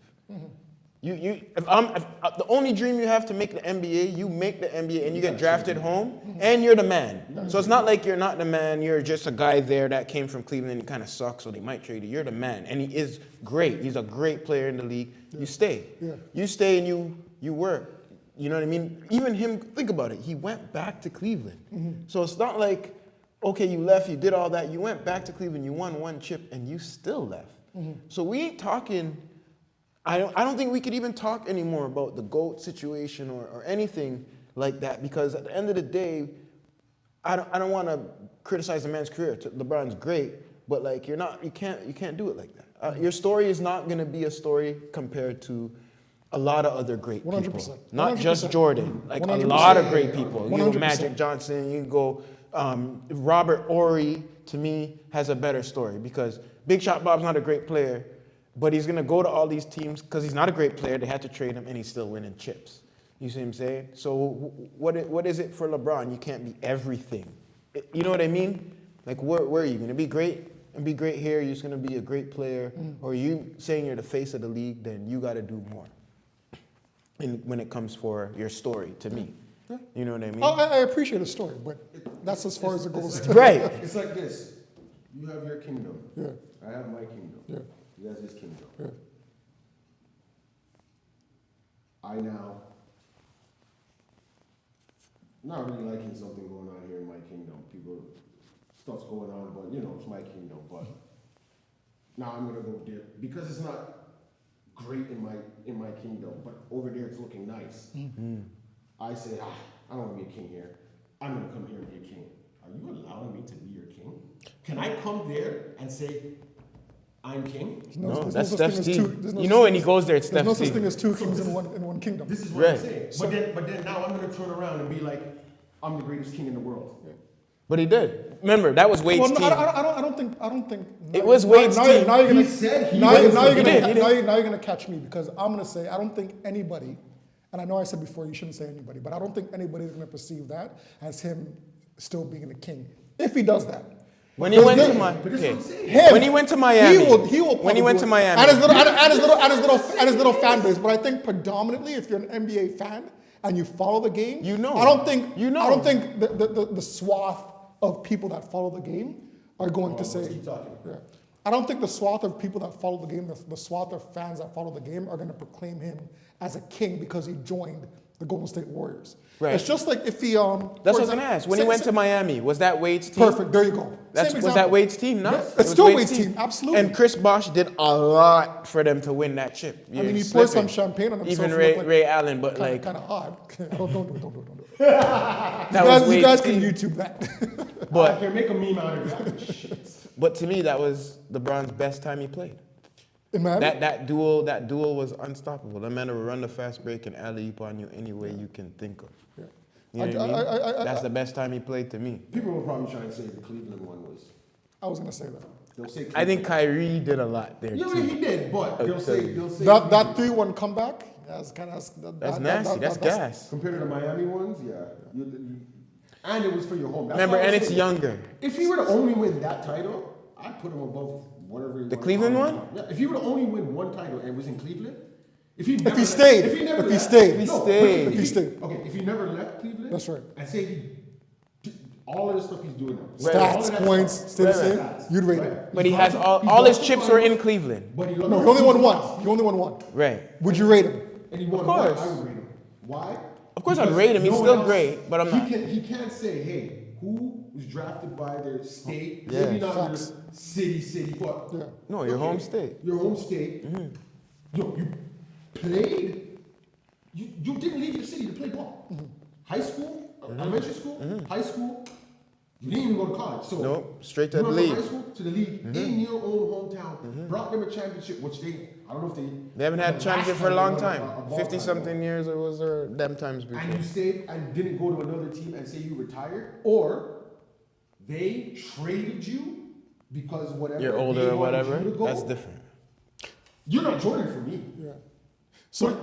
If the only dream you have to make the NBA, you make the NBA and you get drafted home and you're the man. So it's not like you're not the man, you're just a guy there that came from Cleveland and he kind of sucks, so they might trade you. You're the man. And he is great. He's a great player in the league. You stay.
Yeah.
You stay and you work. You know what I mean? Even him, think about it. He went back to Cleveland. So it's not like, okay, you left, you did all that, you went back to Cleveland, you won one chip, and you still left. So we ain't talking. I don't think we could even talk anymore about the GOAT situation or anything like that because at the end of the day, I don't want to criticize the man's career. LeBron's great, but like you can't do it like that. Your story is not going to be a story compared to a lot of other great people.
100%.
Not just Jordan, like
100%.
a lot of great people. You go
100%.
Magic Johnson, you go Robert Horry. To me, has a better story because Big Shot Bob's not a great player. But he's going to go to all these teams because he's not a great player. They had to trade him, and he's still winning chips. You see what I'm saying? So what is it for LeBron? You can't be everything. You know what I mean? Like, where are you going to be great and be great here? You're just going to be a great player. Or are you saying you're the face of the league? Then you got to do more when it comes for your story, to me. You know what I mean?
I appreciate the story, but that's as far as it goes.
Right.
It's like this. You have your kingdom.
Yeah.
I have my kingdom.
Yeah.
He has his kingdom.
Yeah.
I now not really liking something going on here in my kingdom. Stuff's going on, but it's my kingdom. But now I'm gonna go dip because it's not great in my kingdom, but over there it's looking nice. I said, I don't want to be a king here. I'm gonna come here and be a king. Are you allowing me to be your king? Can I come there and say, I'm king?
No,
There's
that's
such thing
Steph's
as
team.
there's no
You
such
know when
thing
he
as-
goes there, it's
There's no
Steph's
such thing
team.
as two kings in one kingdom.
This is what I'm
Right.
saying. But then now I'm gonna turn around and be like, I'm the greatest king in the world.
But he did. Remember, that was Wade's
Well, no,
team.
I don't think.
It was Wade's
now,
team.
Now you're gonna,
He said he
now,
was-
now you're
He
gonna,
did.
now you're gonna catch me because I'm gonna say I don't think anybody, and I know I said before you shouldn't say anybody, but I don't think anybody's gonna perceive that as him still being the king. If he does that.
When he went to when he went to Miami,
He will
when he went to Miami,
and his little fan base. But I think predominantly, if you're an NBA fan and you follow the game,
You know.
I don't think
You know.
I don't think the swath of people that follow the game are going to say.
keep talking.
Yeah. I don't think the swath of people that follow the game, the swath of fans that follow the game, are going to proclaim him as a king because he joined the Golden State Warriors.
Right.
It's just like if he
That's what I was gonna ask. When he went to Miami, was that Wade's team?
perfect. There you go. Same
Was
example.
that Wade's team? No,
Yes,
It
it's
was
still Wade's team, absolutely.
And Chris Bosh did a lot for them to win that chip.
I mean, he
You're
poured
slipping.
some champagne on himself.
Even
to
Ray,
look
Ray Allen, but
like,
like
kind of odd. Don't do it.
that was
You
Wade's
guys can
team.
YouTube that.
I
But
can make a meme out of that. Shit.
but to me, that was LeBron's best time he played.
In Miami?
That duel was unstoppable. That man would run the fast break and alley oop on you any way you can think of.
Yeah.
You know what I mean?
I-
That's the best time he played to me.
People will probably try and say the Cleveland one was.
I was gonna say that.
They'll say.
I think
Cleveland.
Kyrie did a lot there
Yeah,
too.
he did, but they'll say.
That 3-1 comeback. That's kind of.
That's nasty. That's gas.
Compared to the Miami ones, yeah. And it was for your home. That's
Remember,
why I
and
was
it's
saying,
younger.
If he were to only win that title, I'd put him above whatever.
The Cleveland one?
Yeah. If he were to only win one title and was in Cleveland, if he
he stayed.
if he never
If he
left-
stayed.
no,
If
he stayed.
Okay, if he never left Cleveland,
That's right.
And say he did all of the stuff he's doing now,
Right.
all of
Stats,
that
points,
stuff,
stay the
right,
same.
stats,
You'd rate
right?
him.
But he
He's
has
gone to-
all
he's
his
gone
chips
to
were in
finals,
Cleveland.
But he
No, he only won one. He only won one.
Right.
Would you rate him?
And he won
Of
one.
course.
I would rate him. Why?
Of course I'd
Because
rate him. He's
no one
still
else-
great, but I'm not.
He can't say, hey, who was drafted by their state?
Yeah.
Maybe not
Facts.
your city, but
Yeah.
No, your home state.
Your home state. Yo, you played. You didn't leave your city to play ball. High school, elementary school, high school. You didn't even go to college. So
Nope, straight to
you
the
went from
league.
high school to the league in your own hometown. Brought them a championship, which I don't know if they.
They haven't had
the
championship
last
for a
time
long
they won
time.
a ball
50
title.
something years it was them times before.
And you stayed and didn't go to another team and say you retired, or they traded you because whatever.
You're
they
older or
wanted
whatever.
you to go.
That's different.
You're not Jordan for me.
Yeah.
So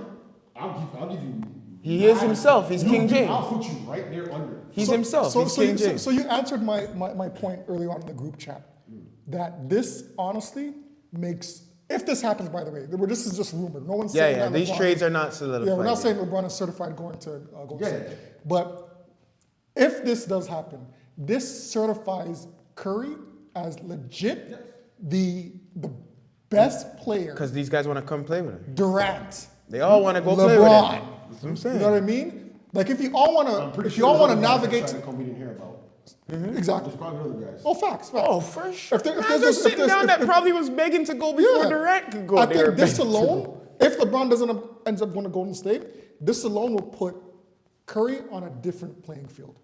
I'll give you.
He is himself. He's King James.
I'll put you right there under.
He's himself. He's
So
King James.
you answered my point earlier on in the group chat that this honestly makes, if this happens, by the way, this is just rumor. No one's saying that
These
LeBron-
trades are not solidified.
Yeah, we're not
yet.
saying LeBron is certified going to Golden
Yeah.
State. But if this does happen, this certifies Curry as legit the best player.
Because these guys want to come play with him.
Durant,
They all want to go play with
LeBron.
him. That's what I'm saying.
You know what I mean? Like if you all want
I'm
to,
pretty
if
sure
you all want to
there's other guys
navigate,
that try to come we didn't hear about.
exactly.
There's probably other guys.
Oh, facts.
Oh, for sure.
If there- if
Guys
there's
are
a- if
sitting
there's-
down
if-
that
if-
probably was begging to go before
Yeah.
Durant could go.
I
They were
think this
begging to
alone,
go.
if LeBron ends up going to Golden State, this alone will put Curry on a different playing field.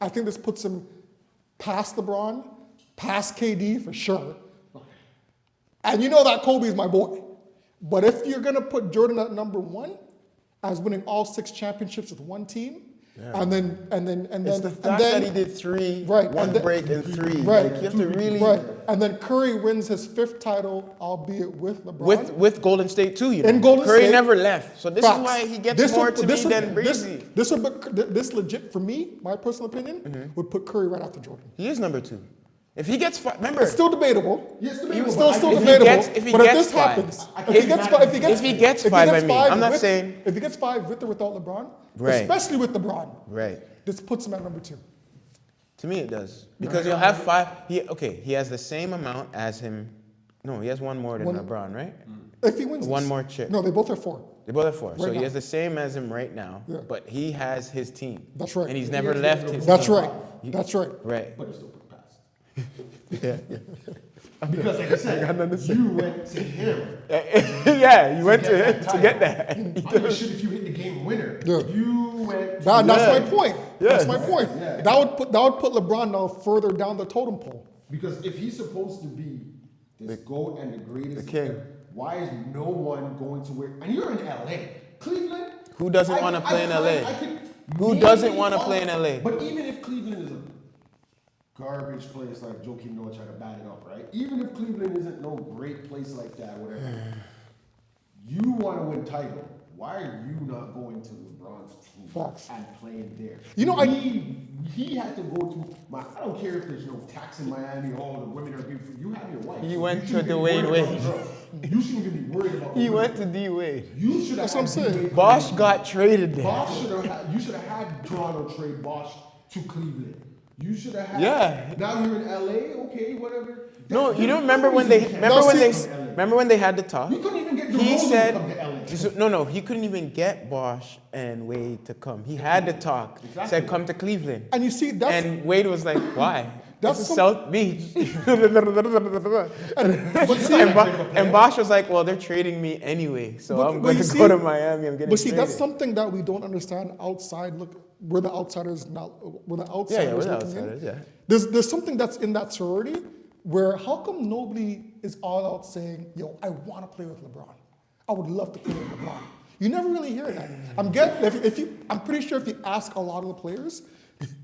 I think this puts him past LeBron, past KD for sure. And you know that Kobe's my boy. But if you're going to put Jordan at number one, as winning all 6 championships with one team, and then
It's the fact that he did 3,
Right,
one
and then-
break and 3.
Right.
Like, you have to really
right, and then Curry wins his 5th title, albeit with LeBron.
with Golden State too. You know,
In Golden
Curry
State,
never left, so this
Facts.
is why he gets
This
more
would-
to
this
me
would-
than Breezy.
This legit for me, my personal opinion, would put Curry right after Jordan.
He is number 2. If he gets 5, remember,
It's still debatable.
Yes,
Still
debatable,
debatable.
but I-
if he
but if
gets
this
5,
happens,
I
if
can't
he gets
imagine-
5,
if he gets 5, I mean, I'm not saying-
if he gets 5 with or without LeBron,
Right.
especially with LeBron,
right?
this puts him at number 2.
To me, it does because you'll have 5. He has the same amount as him. No, he has one more than
One-
LeBron, right?
If he wins,
One
this.
more chip.
No, they both have 4.
They both have 4, so
Right
he
now.
has the same as him right now.
Yeah.
But he has his team.
That's right.
And he's never left his.
That's
team.
right. That's right.
Right.
But it's still put past.
Yeah.
Because like I said, you went to him.
Yeah, you went to
get
him
that
to get
title.
that.
I don't give a shit if you hit the game winner.
Yeah.
You went. To
That's
Yeah.
my point. That's my point.
Yeah.
That would put LeBron now further down the totem pole.
Because if he's supposed to be this GOAT and the greatest,
the king.
why is no one going to where? And you're in LA, Cleveland.
Who doesn't wanna play in LA? Who doesn't wanna play in LA?
But even if Cleveland is a garbage place like Joakim Noah tried to bat it up, right? Even if Cleveland isn't no great place like that, whatever, you want to win title. Why are you not going to LeBron's team
Facts.
and playing there?
You know,
he had to go to my. I don't care if there's no tax in Miami. All the women are beautiful. You have your wife.
He
So
went
you
to
shouldn't be
Dwayne
worried about
Wade.
the girl. You shouldn't even be worried about.
He
the
went
women.
to D Wade.
You should have.
That's what I'm saying.
Bosch got traded there.
Bosch should have had. You should have had Toronto trade Bosch to Cleveland. You should have had.
Yeah.
Now you're in LA. Okay, whatever.
No,
That's
you don't
the
remember when
reason
they
you can't
remember when
come
they
to LA.
remember when they had the talk.
You couldn't even get
He
DeRozan
said
to come to LA.
no, he couldn't even get Bosch and Wade to come. He had to talk.
Exactly.
Said, come to Cleveland.
And you see, that's
And Wade was like, why?
That's
This is
some-
South Beach. and Bosch was like, well, they're trading me anyway, so
But-
I'm
but
going
you
to
see-
go to Miami. I'm getting
But see,
traded.
that's something that we don't understand outside. Look, we're the outsiders now. We're the
Yeah,
outsiders.
we're the
looking in.
outsiders, yeah.
There's something that's in that sorority where how come nobody is all out saying, "Yo, I want to play with LeBron. I would love to play with LeBron." You never really hear that. I'm pretty sure if you ask a lot of the players,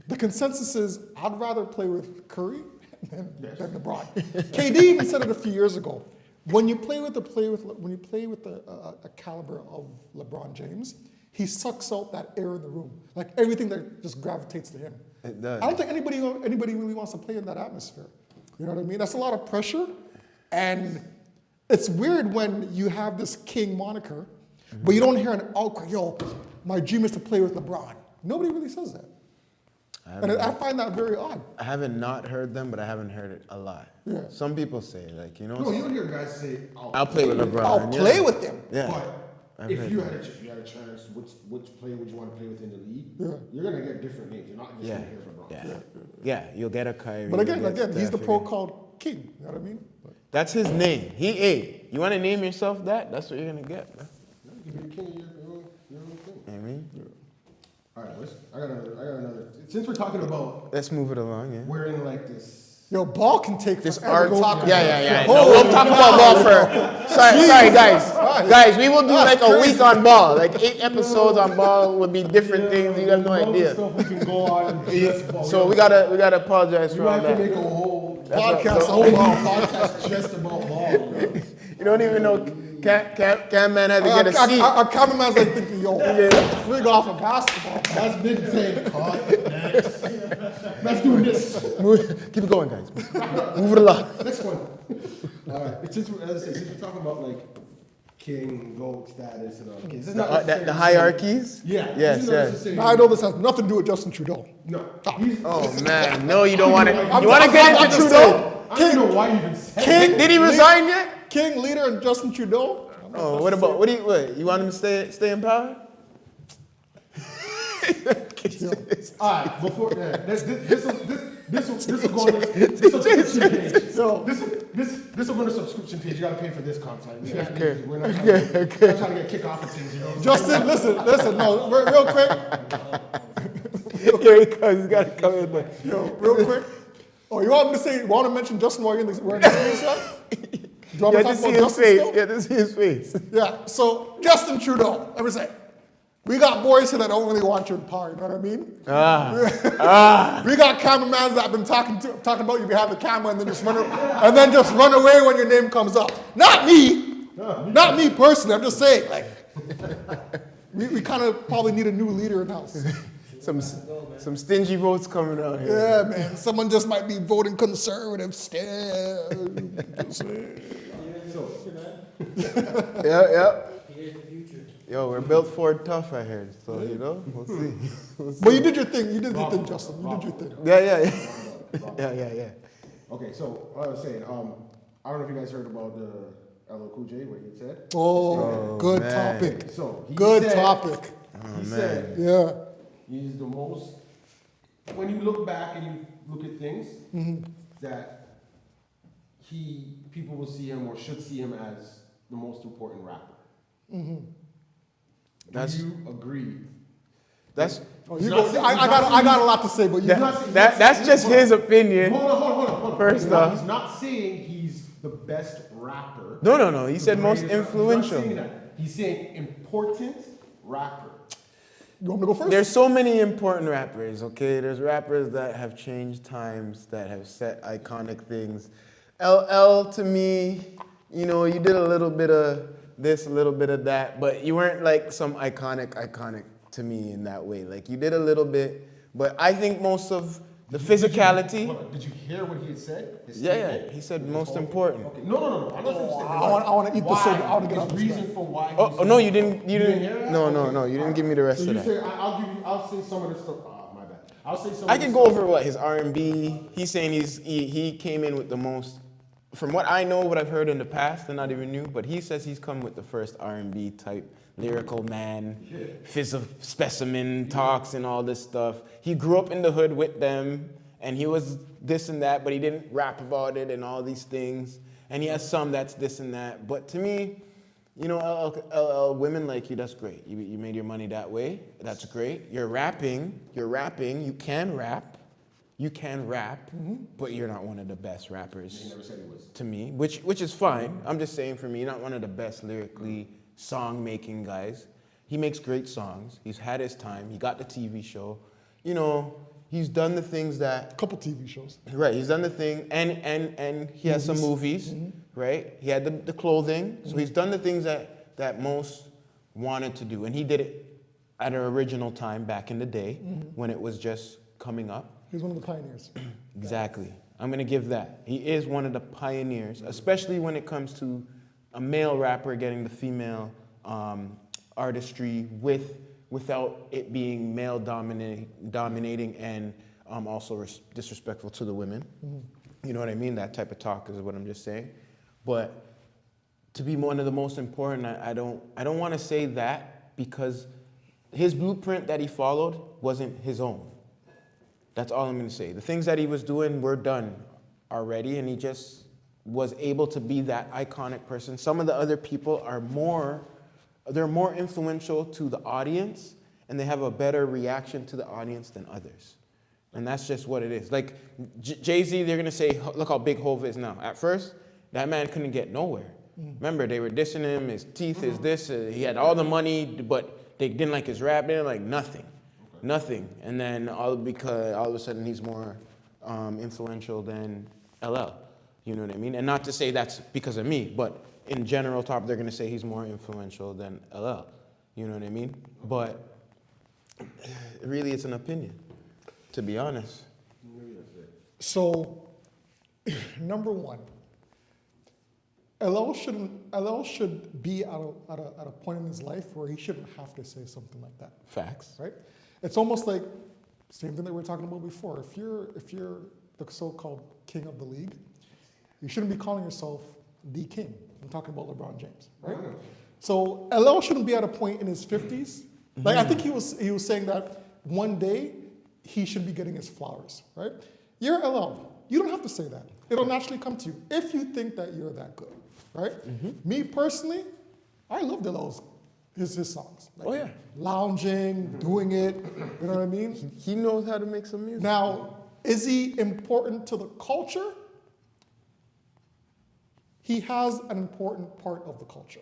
the consensus is, "I'd rather play with Curry than LeBron." KD even said it a few years ago. When you play with a caliber of LeBron James, he sucks out that air in the room, like everything that just gravitates to him.
It does.
I don't think anybody really wants to play in that atmosphere. You know what I mean? That's a lot of pressure, and it's weird when you have this king moniker, but you don't hear an outcry. Yo, my dream is to play with LeBron. Nobody really says that, and I find that very odd.
I haven't not heard them, but I haven't heard it a lot.
Yeah.
Some people say, like,
No, you don't hear guys say,
I'll play with LeBron.
I'll
yeah.
play with them.
Yeah.
But
I've
if
heard
you
that.
had a chance, which player would you want to play with in the league?
Yeah.
You're gonna get different names. You're not just
Yeah.
gonna hear LeBron.
Yeah, you'll get a Kyrie.
But again,
you'll get
he's the
Steph,
pro
you'll get-
called king. You know what I mean?
That's his name. You want to name yourself that? That's what you're going to get, man.
You can be the king of your own thing.
You know what I mean?
All right, I got another. Since we're talking about,
Let's move it along, yeah.
we're in like this.
Yo, ball can take
This
forever
art,
talking
yeah,
about.
yeah.
Oh,
No, we'll talk about ball for. Sorry, guys. Guys, we will do like a week on ball. Like 8 episodes on ball would be different things. You have no idea.
Stuff we can go on.
So we gotta apologize for
You
all
have to
that.
make a whole
Podcast,
podcast just about ball.
You don't even know. Cam man had to get a seat.
Our cameraman's like thinking, yo, frig off a basketball.
That's been saying, next. Let's do this.
Keep it going, guys. Move it along.
Next one. All right. Since we're talking about like king, goat status and all. Okay, this is not
The
necessarily-
hierarchies.
Yeah.
Yes,
this is not
yes.
necessarily-
Now I know this has nothing to do with Justin Trudeau.
No. He's,
Oh man, no, you don't want it.
I'm-
You want to
I'm-
get
I'm
into
just
Trudeau?
saying.
I don't know why you even said
King,
Did he resign yet?
King, leader, and Justin Trudeau.
Oh, what about what? You want him to stay in power?
All right, before that, this will go on this subscription page. So this will go on the subscription page. You got to pay for this content. We're not trying to get kick off of things, you know.
Justin, listen, no, real quick,
Here he comes. He's got to come in there.
real quick. Oh, you want me to say? You want to mention Justin while you're in the screenshot? Do you want me to
Yeah,
talk
to see
about
his
Justin
face.
still?
Yeah, to see his face.
Yeah. So Justin Trudeau. Let me say, we got boys here that don't really want you in power. You know what I mean? We got cameramans that have been talking about you behind the camera and then just run away when your name comes up. Not me. Not me personally. I'm just saying, like, we kind of probably need a new leader in house.
Some stingy votes coming out here.
Yeah, man. Someone just might be voting conservative still.
Yeah. Yo, we're built for it tough, I heard. So you know, we'll see.
But you did your thing. You did your thing, Justin. You did your thing.
Yeah.
Okay, so what I was saying, I don't know if you guys heard about the LL Cool J, what he had said.
Oh, good
man.
topic.
So he
Good
said,
topic.
He said
Yeah.
he's the most. When you look back and you look at things, that people will see him or should see him as the most important rapper. Do you agree?
That's
Oh, you go. I got a lot to say, but you.
that's just his opinion.
Hold on.
First off.
He's not saying he's the best rapper.
No. He said
the
most
greatest rapper.
influential.
He's not saying that. He's saying important rapper.
You want me to go first?
There's so many important rappers, okay? There's rappers that have changed times, that have set iconic things. LL, to me, you know, you did a little bit of this, a little bit of that, but you weren't like some iconic to me in that way. Like, you did a little bit, but I think most of the physicality.
Did you hear what he had said? His
Yeah.
statement?
He said most important.
Okay. No. I'm not saying
I want to eat this. I want to get out
His
this.
reason for why.
Oh no, you didn't.
You didn't hear that?
No.
Okay.
You didn't give me the rest
So
of
you
that.
say I'll say some of the stuff. Oh, my bad. I'll say some.
I can go over what his R&B. He's saying he came in with the most from what I know, what I've heard in the past, and not even new, but he says he's come with the first R&B type lyrical man, fizz of specimen talks and all this stuff. He grew up in the hood with them, and he was this and that, but he didn't rap about it and all these things. And he has some that's this and that. But to me, you know, women like you, that's great. You made your money that way. That's great. You're rapping. You can rap. But you're not one of the best rappers.
He never said he was.
To me, which is fine. I'm just saying, for me, you're not one of the best lyrically song-making guys. He makes great songs. He's had his time. He got the TV show. You know, he's done the things that...
A couple TV shows.
Right, he's done the thing, and he has some movies, right? He had the clothing. So he's done the things that most wanted to do. And he did it at an original time back in the day when it was just coming up.
He's one of the pioneers.
Exactly. I'm going to give that. He is one of the pioneers, especially when it comes to a male rapper getting the female artistry without it being male dominating and also disrespectful to the women. You know what I mean? That type of talk is what I'm just saying. But to be one of the most important, I don't want to say that, because his blueprint that he followed wasn't his own. That's all I'm going to say. The things that he was doing were done already, and he just was able to be that iconic person. Some of the other people are more influential to the audience, and they have a better reaction to the audience than others. And that's just what it is. Like Jay-Z, they're going to say, look how big Hov is now. At first, that man couldn't get nowhere. Remember, they were dissing him, his teeth is this, he had all the money, but they didn't like his rap, they didn't like nothing. Nothing. And then all of a sudden he's more influential than LL. You know what I mean? And not to say that's because of me, but in general they're going to say he's more influential than LL. You know what I mean? But really it's an opinion, to be honest.
So, number one, LL should be at a point in his life where he shouldn't have to say something like that.
Facts.
Right? It's almost like same thing that we were talking about before. If you're the so-called king of the league, you shouldn't be calling yourself the king. I'm talking about LeBron James, right? So LL shouldn't be at a point in his 50s. Like I think he was saying that one day he should be getting his flowers, right? You're LL. You don't have to say that. It'll naturally come to you if you think that you're that good, right? Me personally, I love his songs. Like,
Oh, yeah.
Lounging, doing it, you know what I mean?
He knows how to make some music.
Now, is he important to the culture? He has an important part of the culture.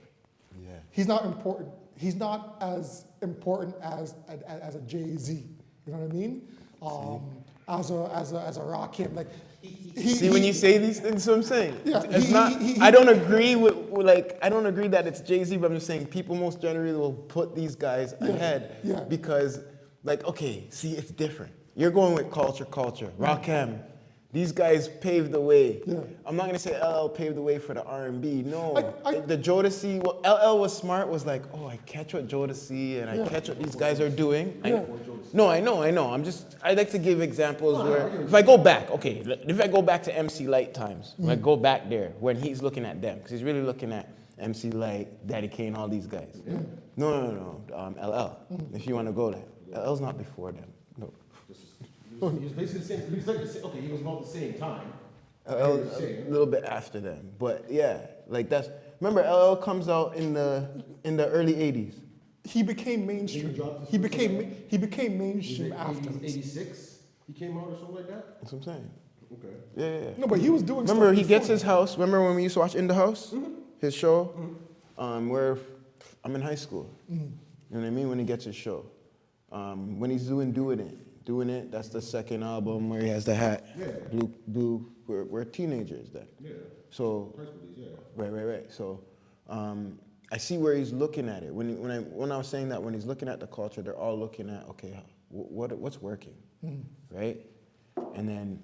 Yeah.
He's not important. He's not as important as a Jay-Z. You know what I mean? As a Rakim. Like,
when you say these things, what I'm saying.
Yeah,
It's not. I don't agree I don't agree that it's Jay-Z, but I'm just saying people most generally will put these guys ahead because, like, okay, see, it's different. You're going with culture. Rakim, these guys paved the way. Yeah. I'm not gonna say LL paved the way for the R&B. No, the Jodeci. Well, LL was smart. Was like, oh, I catch what Jodeci and I catch what these guys are doing. No, I know. I like to give examples where if I go back to MC Light times, I go back there when he's looking at them, because he's really looking at MC Light, Daddy Kane, all these guys. No. LL. If you want to go there, LL's not before them. No.
He was basically the same. He was like the same. Okay, he was about the same time.
LL a little bit after them, but yeah, like that's. Remember, LL comes out in the early '80s.
He became mainstream. He became mainstream after.
86. He came out or something like that.
That's what I'm saying.
Okay.
Yeah.
No, but he was doing.
Remember,
stuff
he gets
before.
his house. Remember when we used to watch In the House, his show, where I'm in high school. You know what I mean? When he gets his show, when he's doing it. That's the second album where he has the hat.
Yeah.
Blue. We're teenagers then.
Yeah.
So.
Yeah.
Right. So, I see where he's looking at it. When I was saying that, when he's looking at the culture, they're all looking at, okay, what's working, right? And then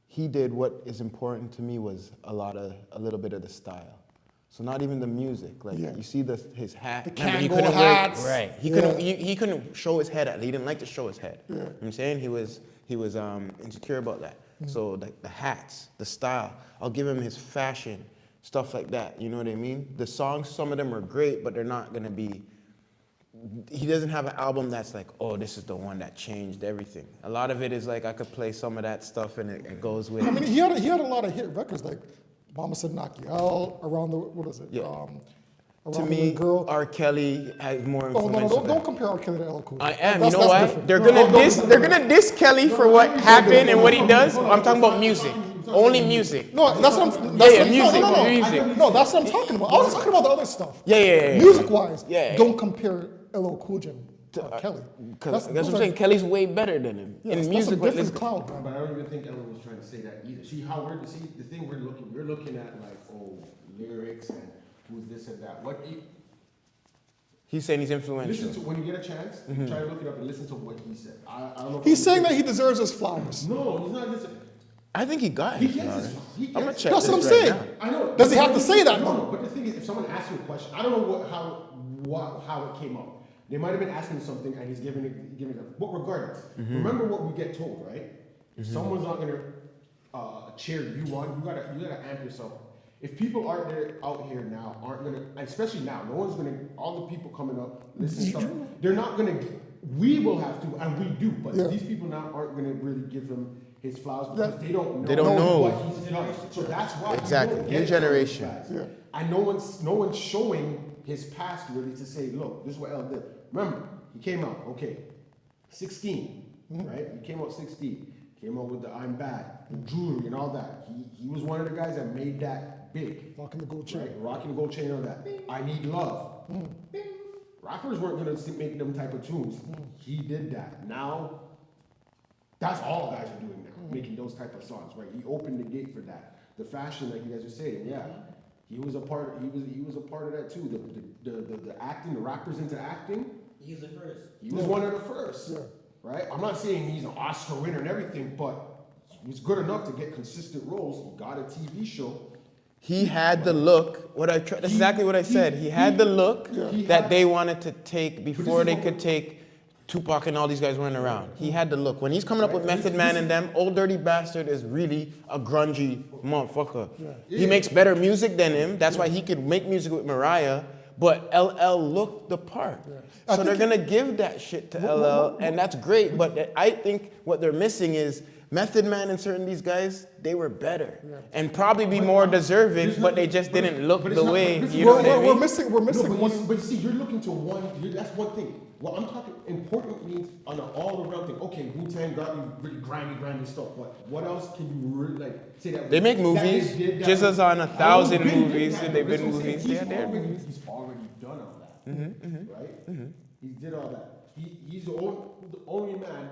he did what is important to me was a little bit of the style. So not even the music. Like you see his hat.
The
Remember, he
Kangol
couldn't
hats.
Right. He couldn't show his head. He didn't like to show his head. Yeah. You know what I'm saying? He was insecure about that. So like the hats, the style, I'll give him his fashion, stuff like that. You know what I mean? The songs, some of them are great, but they're not gonna be. He doesn't have an album that's like, oh, this is the one that changed everything. A lot of it is like I could play some of that stuff and it goes with.
I mean, he had a lot of hit records like Mama Said Knock You Out, Around the, what is it?
Yeah.
Around
To
the
me,
Girl.
R. Kelly has more
Oh,
influence.
don't compare R. Kelly to LL Cool J.
I am.
That's
You know why?
different.
They're gonna diss Kelly for what happened and what he does. I'm talking about music. Only music.
No, that's what I'm.
Music.
No, that's what I'm talking about. I was talking about the other stuff.
Yeah.
Music-wise,
Yeah.
don't compare LL Cool J to R. Kelly.
Because that's what I'm saying. Kelly's way better than him in music.
That's a different cloud, man.
But I don't even think Ellen was trying to say that either. See how see the thing we're looking at like, oh, lyrics and who's this and that.
He's saying he's influential.
Listen to when you get a chance, try to look it up and listen to what he said. I don't know. If
He's saying that he deserves his flowers.
No, he's not listening.
I think he got
He
his
gets
flowers.
his. He
I'm gonna
gets
check
That's
this
what I'm
right
saying.
now.
I know.
Does he have to say that?
No, but the thing is, if someone asks you a question, I don't know how it came up. They might have been asking something and he's giving it. But regardless, remember what we get told, right? If someone's not gonna cheer you on, you gotta amp yourself. If people out here now aren't gonna, especially now, no one's gonna. All the people coming up, listen stuff. They're not gonna. We will have to, and we do. But these people now aren't gonna really give him his flowers because they don't know.
They don't know
what he's done. So that's why
Exactly.
you don't
New
get
generation.
those guys. And no one's showing his past really to say, look, this is what L did. Remember, he came out, okay, 16, right? He came out 16. Came out with the I'm Bad, the jewelry and all that. He was one of the guys that made that big.
Rocking the gold chain.
Right? Rocking the gold chain and all that. I Need Love. Rappers weren't gonna make them type of tunes. He did that. Now, that's all guys are doing now, making those type of songs, right? He opened the gate for that. The fashion, like you guys were saying, yeah. He was a part of that too. The acting, the rappers into acting.
He was the first.
He was one of the first.
Yeah.
Right? I'm not saying he's an Oscar winner and everything, but he was good enough to get consistent roles. He got a TV show.
He had the look. That's exactly what I said. He had the look that they wanted to take before they could take Tupac and all these guys running around. He had the look. When he's coming up with Method Man and them, Old Dirty Bastard is really a grungy motherfucker. He makes better music than him. That's why he could make music with Mariah. But LL looked the part. So they're gonna give that shit to LL, and that's great. But I think what they're missing is Method Man and certain these guys, they were better and probably be more deserving, but they just didn't look the way. You know what I mean?
We're missing one.
But see, you're looking to one. That's one thing. What I'm talking important means on an all-around thing. Okay, Wu-Tang got you really grimy stuff, but what else can you really like say that?
They make movies. Just as on 1,000 movies, and they've been
That's what I'm
movies.
saying.
Yeah, they're
He's already done all that, right? He did all that. He's the only man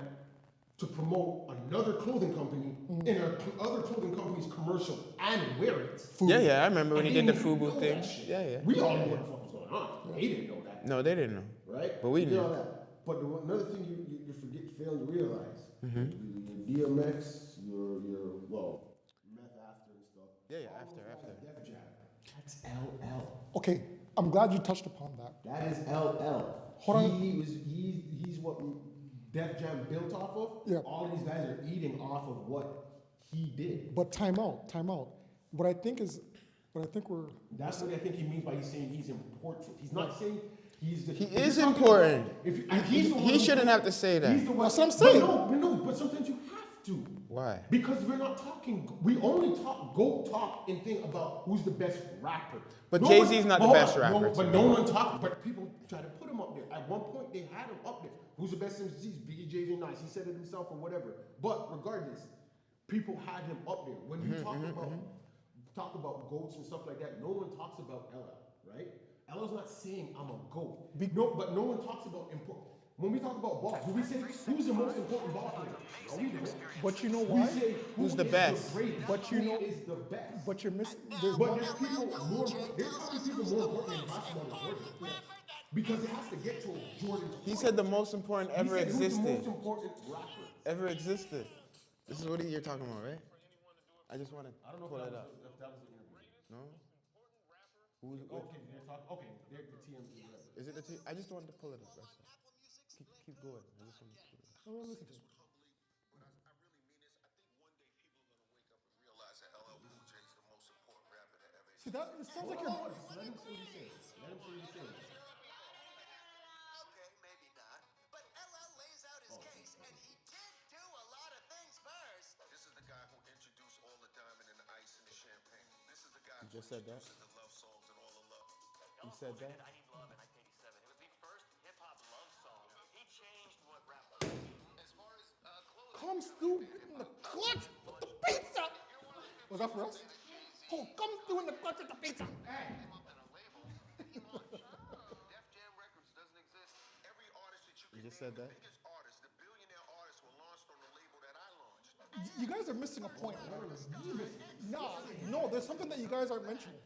to promote another clothing company in other clothing company's commercial and wear it.
Yeah, I remember when he did the
They didn't
FUBU
know
thing.
that shit.
Yeah.
We all know what the fuck was going on. They didn't know that.
No, they didn't know.
Right?
But we
He did
knew.
all that. But another thing you fail to realize, your DMX, your meth after and stuff.
Yeah, after.
Def Jam. That's LL.
Okay, I'm glad you touched upon that.
That is LL.
Hold on.
He's what Def Jam built off of.
Yeah.
All of these guys are eating off of what he did.
But time out. What I think we're.
That's what I think he means by he's saying he's important. He's not saying he's the.
He is important.
He's the one
He
who-
shouldn't have to say that.
He's the one.
That's what I'm saying.
But no, but sometimes you have to.
Why?
Because we're not talking. We only talk and think about who's the best rapper.
But
No
Jay-Z's
one-
not the
hold
best
on,
rapper
but
to
no
me.
one talked. But people try to put him up there. At one point, they had him up there. Who's the best MCs? Biggie, Jay-Z, Nice. He said it himself or whatever. But regardless, people had him up there. When you talk about goats and stuff like that, no one talks about LL, right? LL's not saying I'm a goat. But no one talks about important. When we talk about balls, do we say who's the most important ball player? No, we don't.
But you know
We
why?
say
Who's the
is
best?
greatest,
But you
who
know-
is the best.
But you're missing.
But there's people more. There's probably people more important than basketball than Jordan. Because it has to get to Jordan's
He
point.
said the most important ever
He said, who's the
existed.
most important rapper?
Ever existed. This is what you're talking about, right? I just want to pull it up.
If that was the interview.
No?
Okay, they're talking. Okay, they're the TMZ. Whatever.
Is it the I just wanted to pull it up. That's all. Keep going. I just wanted to pull it up.
That it sounds like you're.
Let him say what he says. Let him say what he says.
Okay, maybe not. But LL lays out his case, and he did do a lot of things first. This is the guy who introduced all the diamond and the ice and the champagne. This is the guy
You just said that?
the love songs and all the love.
You said that?
I Need Love in 1987. It was the first hip-hop love song. He changed what rap was.
As far as clothes,
Comes through in the clutch with the pizza. Was that for us? Oh, come through in the clutch with the pizza.
came up in a label, he launched. Def Jam Records doesn't exist. Every artist that you can
just
name,
said that?
the biggest artists, the billionaire artists were launched on the label that I launched.
You guys are missing a point. No, there's something that you guys aren't mentioning.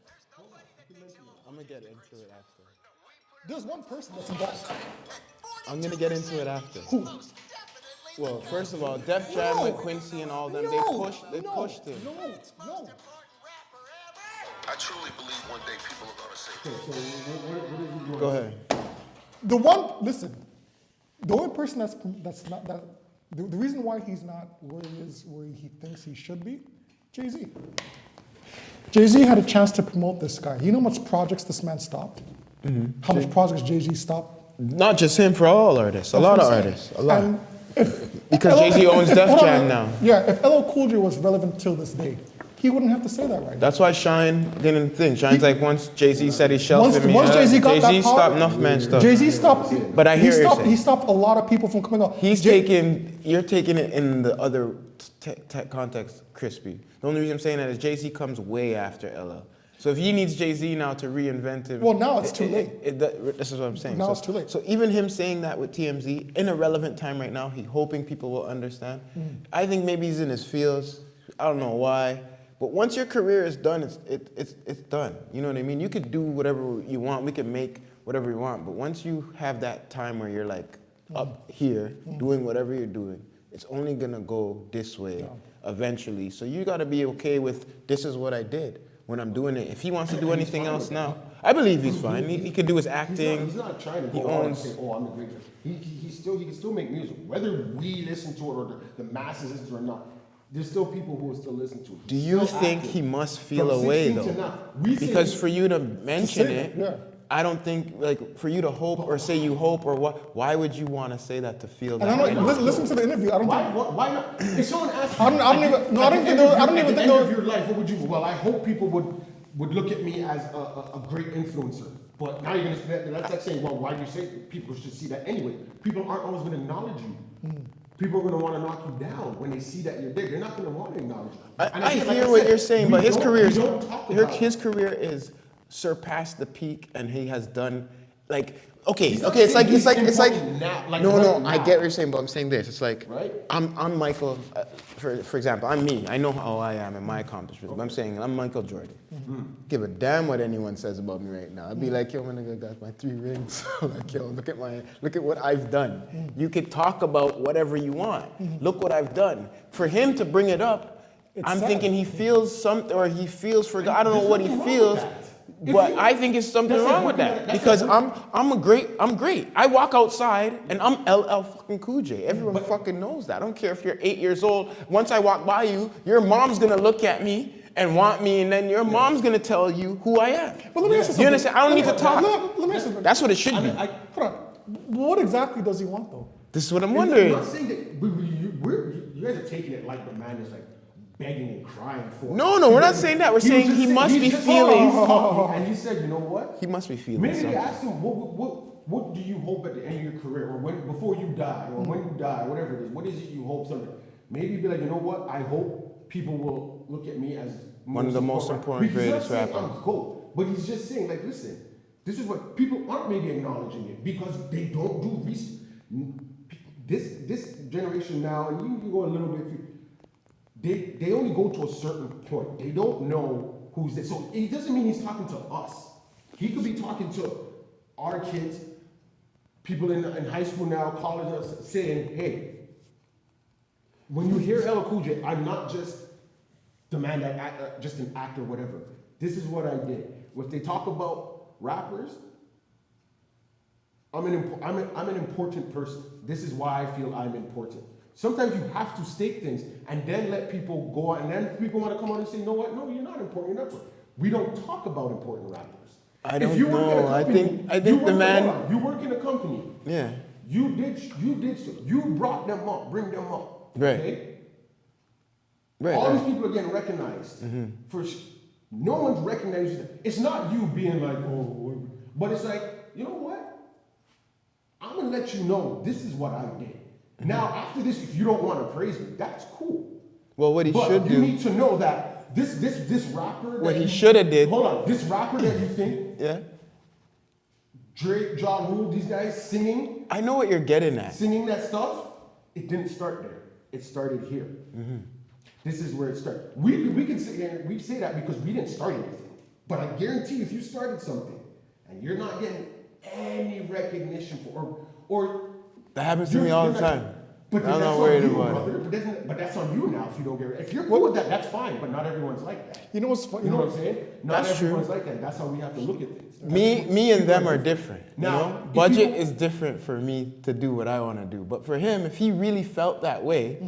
I'm gonna get into it after.
There's one person that's involved.
I'm gonna get into it after. Well, first of all, Def Jam with Quincy and all them, they pushed him.
No.
I truly believe one day people are gonna say,
So what is he doing?
Go ahead.
The only person that's not that. The reason why he's not where he is, where he thinks he should be, Jay-Z. Jay-Z had a chance to promote this guy. You know how much projects this man stopped? How much projects Jay-Z stopped?
Not just him, for all artists. A lot of artists. A lot.
And
Because Jay-Z owns Def Jam now.
Yeah, if LL Cool J was relevant till this day, he wouldn't have to say that right now.
That's why Shine didn't think. Shine's like, once Jay-Z said he shelved me,
Once Jay-Z got that
Jay-Z
power,
stopped enough man stuff.
Jay-Z stopped.
But I hear what you're saying.
He stopped a lot of people from coming up.
You're taking it in the other context, Crispy. The only reason I'm saying that is Jay-Z comes way after LL. So if he needs Jay-Z now to reinvent him.
Well, now it's too late.
This is what I'm saying.
Now it's too late.
So even him saying that with TMZ, in a relevant time right now, he hoping people will understand. I think maybe he's in his feels. I don't know why. But once your career is done, it's done. You know what I mean? You could do whatever you want. We could make whatever you want. But once you have that time where you're like up here doing whatever you're doing, it's only gonna go this way eventually. So you gotta be okay with this is what I did when I'm doing it. If he wants to do anything else now, I believe he's fine. He could do his acting.
He's not trying to go out and say, oh, I'm the greatest. He can still make music. Whether we listen to it or the masses listen to it or not, there's still people who will still listen to it.
Do you think he must feel a way though? Because for you to mention it, I don't think, like, for you to hope or say you hope or what, why would you want to say that to feel that?
And I'm like, listen to the interview. I don't think.
Why not? If someone asked
I don't even think
of your life, what would you? Well, I hope people would look at me as a great influencer. But now you're gonna. That's like saying, well, why do you say people should see that anyway? People aren't always gonna acknowledge you. People are gonna want to knock you down when they see that you're big. They're not gonna want to acknowledge you.
I hear what you're saying, but his career is surpassed the peak, and he has done like it's like I get what you're saying, but I'm saying this. It's like I'm Michael, for example, I'm me. I know how I am and my accomplishments. But I'm saying I'm Michael Jordan. Give a damn what anyone says about me right now. I'd be like, yo, my nigga got my 3 rings. Like, yo, look at what I've done. You could talk about whatever you want. Look what I've done. For him to bring it up, I'm thinking he feels something, or he feels I don't know what he feels. But I think it's something wrong with that because I'm great. I walk outside and I'm LL fucking Cool J. Everyone fucking knows that. I don't care if you're 8 years old. Once I walk by you, your mom's gonna look at me and want me, and then your mom's gonna tell you who I am.
But let me ask you something.
You understand? I don't need to talk.
Let me ask you something.
That's what it should be.
Hold on. What exactly does he want though?
This is what I'm wondering.
I'm not saying that you guys are taking it like the man is like begging and crying for.
No, we're not saying that. We're saying he must be feeling.
And he said, you know what?
He must be feeling
Maybe
something.
they asked him, what do you hope at the end of your career, or before you die, or when you die, whatever it is. What is it you hope something? Maybe be like, you know what? I hope people will look at me as
one of the most important, greatest rappers.
I'm cool, but he's just saying, like, listen, this is what people aren't maybe acknowledging it because they don't do research. This generation now, and you can go a little bit. They only go to a certain point. They don't know who's this. So it doesn't mean he's talking to us. He could be talking to our kids, people in high school now, college, saying, hey, when you hear LL Cool J, I'm not just the man that just an actor, whatever. This is what I did. If they talk about rappers, I'm an important person. This is why I feel I'm important. Sometimes you have to state things and then let people go out, and then people want to come on and say, you know what? No, you're not important. You're not important. We don't talk about important rappers.
I
If
don't
you work in a
know. I
company,
think
you
the
work-
man-
hold on, you work in a company.
Yeah.
You brought them up, bring them up.
Right.
Okay?
Right.
All
right.
these people are getting recognized. No one's recognizing them. It's not you being like, oh, but it's like, you know what? I'm gonna let you know this is what I did. Now, after this, if you don't want to praise me, that's cool.
Well, what he
But
should
you
do.
need to know that this rapper.
What
that
he
you-
shoulda did.
Hold on, this rapper that you think
Yeah.
Drake, Ja Rule, these guys singing
I know what you're getting at.
that stuff, it didn't start there. It started here. This is where it started. We can say, and we say that because we didn't start anything. But I guarantee if you started something and you're not getting any recognition for, or
That happens to me all the time.
But
I'm
that's
not
on
worried
you,
about
brother. But that's on you now if you don't get it. If you're cool with that, that's fine. But not everyone's like that.
You know what's funny?
You know what I'm saying? Not
That's true.
everyone's like that. That's how we have to look at things.
Me and them are different.
Now,
you know?
if
Budget
you-
is different for me to do what I want to do. But for him, if he really felt that way,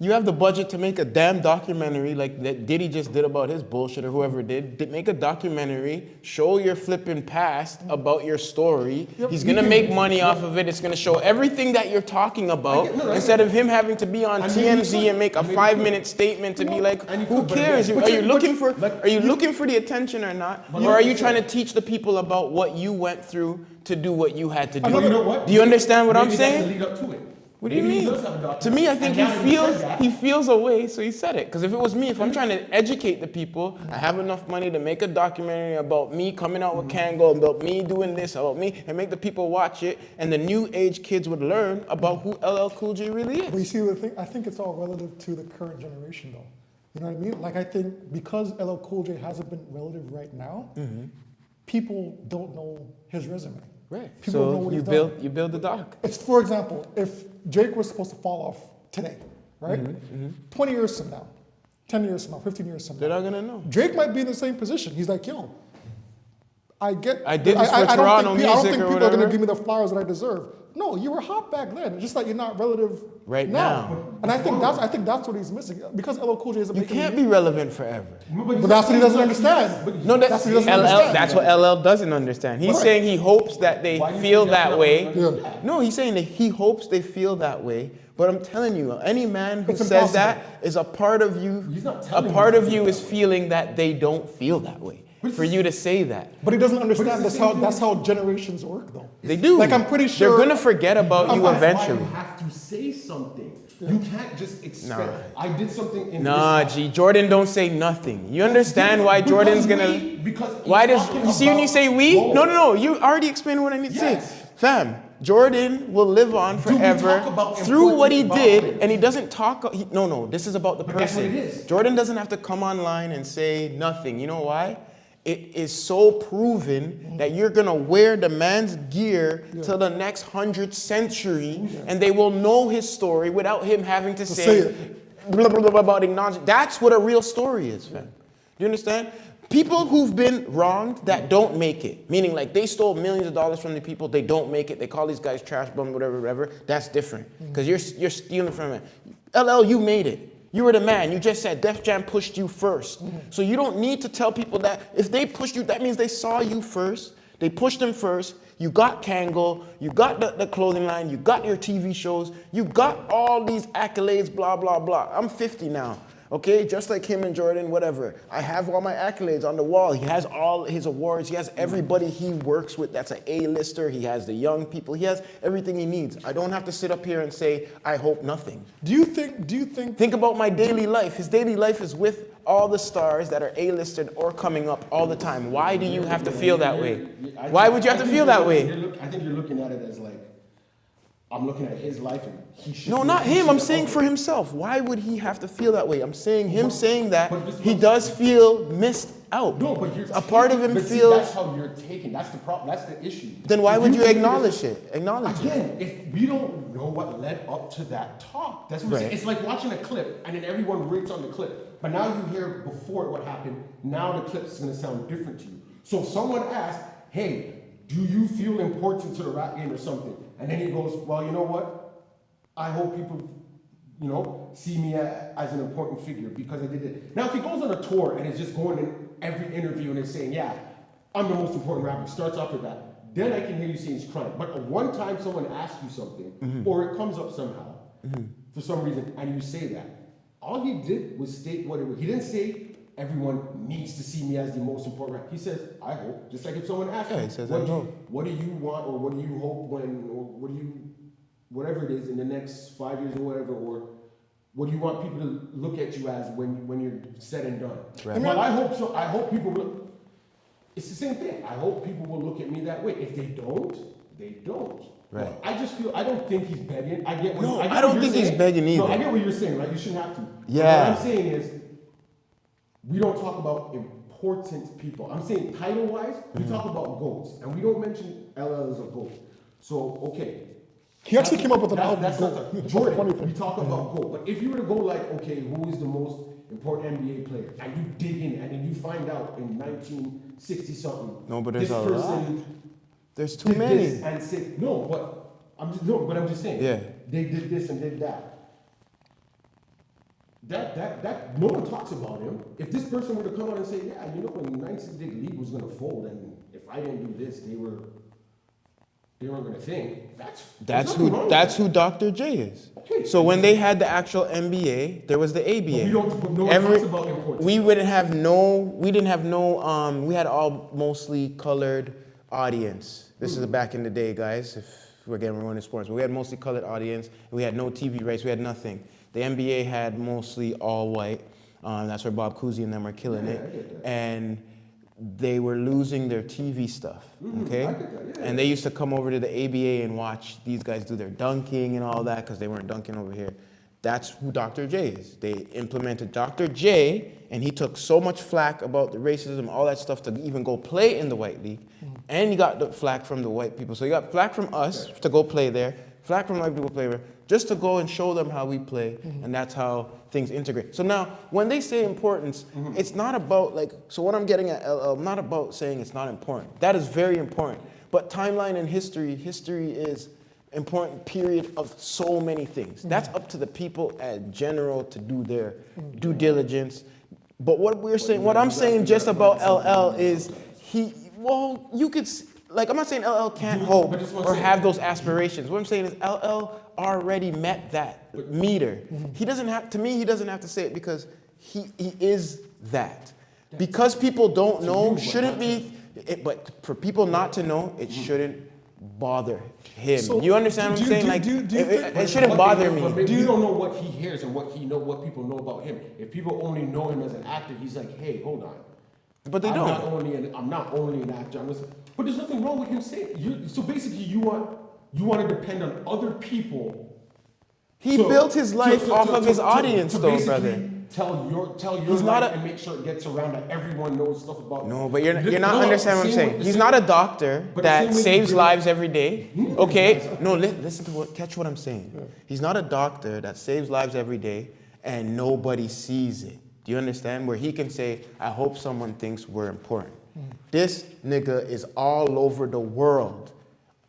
you have the budget to make a damn documentary like that Diddy just did about his bullshit or whoever did. Make a documentary, show your flipping past about your story. He's going to make money off of it. It's going to show everything that you're talking about instead of him having to be on
And maybe he
TMZ
could.
and make a
And maybe he
5-minute statement to be like,
And he
who
could, but
cares?
again-
Are you
but
looking
you-
for
like,
are you
you-
looking for the attention or not?
But
Or are you
like-
trying to teach the people about what you went through to do what you had to do?
Well, you know what?
Do you understand what I'm
Maybe that's
saying?
the lead up to it.
What do you
Maybe he
mean?
does have a
To
documentary.
me, I think
And now that said
he
that-
feels a way, so he said it. Because if it was me, if I'm trying to educate the people, I have enough money to make a documentary about me coming out with Kango, about me doing this, about me, and make the people watch it, and the new age kids would learn about who LL Cool J really
But you
is.
see, the thing, I think it's all relative to the current generation, though. You know what I mean? Like, I think because LL Cool J hasn't been relative right now, people don't know his resume.
Right.
People don't know
So
what
you
he's
build
done.
you build the doc.
It's, for example, if Drake was supposed to fall off today, right? 20 years from now, 10 years from now, 15 years from
They're
now,
not gonna know.
Drake might be in the same position. He's like, yo, I get.
I did this for
I don't
Toronto
think, I don't
music
think
or
people are going
whatever.
to give me the flowers that I deserve. No, you were hot back then. Just like you're not relative
Right now.
And I think that's what he's missing because LL Cool J isn't
You
making.
can't be relevant forever.
But that's what he doesn't understand.
No,
That's what he doesn't understand.
That's what LL doesn't understand. He's saying he hopes that they
Why do you
feel
think that's
that
not
way.
what he understands?
No, he's saying that he hopes they feel that way. But I'm telling you, any man who
It's
says
impossible.
that is a part of you.
He's not
A
telling
part
you
of
to
you
feel
is
that way.
feeling that they don't feel that way. For you to say that.
But he doesn't understand
the
that's
same
how
thing
that's
with-
how generations work, though.
They do.
Like, I'm pretty sure-
They're gonna forget about you
That's
eventually.
why you have to say something. You can't just expect.
Nah.
I did something in
Nah,
this.
G. Jordan don't say nothing. You understand why Jordan's gonna?
Because
Why
he's
does
talking
you see when you
about
say we?
roles.
No. You already explained what I need to
Yes.
say, fam. Jordan will live on
we
forever
talk about
through what he
important
did,
players?
and he doesn't talk. No. This is about the
But that's what
person.
it is.
Jordan doesn't have to come online and say nothing. You know why? It is so proven that you're gonna wear the man's gear till the next 100th century, and they will know his story without him having to
say
say
it.
blah, blah, blah, about acknowledging. That's what a real story is, fam. Do you understand? People who've been wronged that don't make it, meaning like they stole millions of dollars from the people, they don't make it, they call these guys trash bum, whatever, that's different. Because you're stealing from it. LL, you made it. You were the man. You just said Def Jam pushed you first. So you don't need to tell people that. If they pushed you, that means they saw you first. They pushed them first. You got Kango. You got the clothing line. You got your TV shows. You got all these accolades, blah, blah, blah. I'm 50 now. Okay, just like him and Jordan, whatever. I have all my accolades on the wall. He has all his awards. He has everybody he works with that's an A-lister. He has the young people. He has everything he needs. I don't have to sit up here and say, I hope nothing.
Do you think?
Think about my daily life. His daily life is with all the stars that are A-listed or coming up all the time. Why do you have to feel that way? Why would you have to feel that way?
I think you're looking at it as like, I'm looking at his life and he should.
No,
be-
not
he
him.
should
I'm
be
saying
up
for
there.
himself. Why would he have to feel that way? I'm saying him saying that
But this-
he does feel missed out.
No, but you're
A part of him
but see,
feels.
that's how you're taking. That's the problem. That's the issue.
Then why
If
would you
take
acknowledge it? Acknowledge it.
Again, if we don't know what led up to that talk, that's what I'm saying.
Right.
It's like watching a clip and then everyone rates on the clip. But now you hear before what happened, now the clip is gonna sound different to you. So if someone asks, hey, do you feel important to the rap game or something? And then he goes, well, you know what? I hope people, see me as an important figure because I did it. Now, if he goes on a tour and is just going and every interview and is saying, yeah, I'm the most important rapper. Starts off with that. Then I can hear you saying he's crying. But one time someone asks you something, or it comes up somehow, for some reason, and you say that, all he did was state what it was. He didn't say everyone needs to see me as the most important rapper. He says, I hope. Just like if someone asks
Yeah,
you,
he says,
what
I
do you,
hope.
what do you want, or what do you hope when, or what do you, whatever it is in the next 5 years or whatever, or what do you want people to look at you as when you're said and done?
Right.
Well, I hope so. I hope people will. It's the same thing. I hope people will look at me that way. If they don't, they don't.
Right.
Well, I just feel, I don't think he's begging. I get what
No,
I get
I
what
don't
you're
think he's
saying.
begging
No,
either.
I get what you're saying, right? You shouldn't have to. But
Yeah.
what I'm saying is, we don't talk about important people. I'm saying title-wise, we talk about GOATs, and we don't mention LL as a GOAT. So, okay.
He actually came up with an album.
That's
Go.
not the,
That's the funny
Jordan,
thing.
we talk about GOAT. But if you were to go like, okay, who is the most important NBA player? And you dig in, and then you find out in 1960-something,
No, but there's
this
a
person
lot. There's too
did
many.
this and said, no, but I'm just saying.
Yeah.
They did this and did that. That no one talks about him. If this person were to come out and say, yeah, you know, when the 1960 league was gonna fold, and if I didn't do this, they weren't gonna think.
That's who Dr. J is.
Okay.
So when they had the actual NBA, there was the ABA.
But no one talks about importance.
We didn't have no, we had all mostly colored audience. This is back in the day, guys, if we're in sports. But we had mostly colored audience, and we had no TV rights, we had nothing. The NBA had mostly all white. That's where Bob Cousy and them are killing
I
it.
get that.
And they were losing their TV stuff, okay?
I get that, yeah.
And they used to come over to the ABA and watch these guys do their dunking and all that because they weren't dunking over here. That's who Dr. J is. They implemented Dr. J, and he took so much flack about the racism, all that stuff, to even go play in the white league. And he got the flack from the white people. So he got flack from us to go play there, flack from white people to play there, just to go and show them how we play, and that's how things integrate. So now, when they say importance, it's not about like, so what I'm getting at, LL, not about saying it's not important. That is very important. But timeline and history is important period of so many things. That's up to the people in general to do their due diligence. But what I'm saying just about LL is you could, like, I'm not saying LL can't hope
but this is what I'm
or
saying.
have those aspirations. What I'm saying is LL already met that meter. He doesn't have to say it because he is that. Because people don't know, shouldn't be, but for people not to know, it shouldn't bother him.
So,
You understand what I'm saying? Like, it shouldn't bother me.
But you don't know what he hears and what people know about him. If people only know him as an actor, he's like, hey, hold on.
But they
I'm
don't.
not only an actor. But there's nothing wrong with him saying. So basically, you want to depend on other people.
He built his life off of his audience, though,
basically
brother.
Tell your
He's not
life
a-
and make sure it gets around that everyone knows stuff about.
No, but you're not
No,
understanding what I'm
same
saying.
way-
He's
same-
not a doctor
but the
that
same way you
saves
do-
lives every day. Okay? No, listen to catch what I'm saying. He's not a doctor that saves lives every day and nobody sees it. Do you understand? Where he can say, I hope someone thinks we're important. This nigga is all over the world.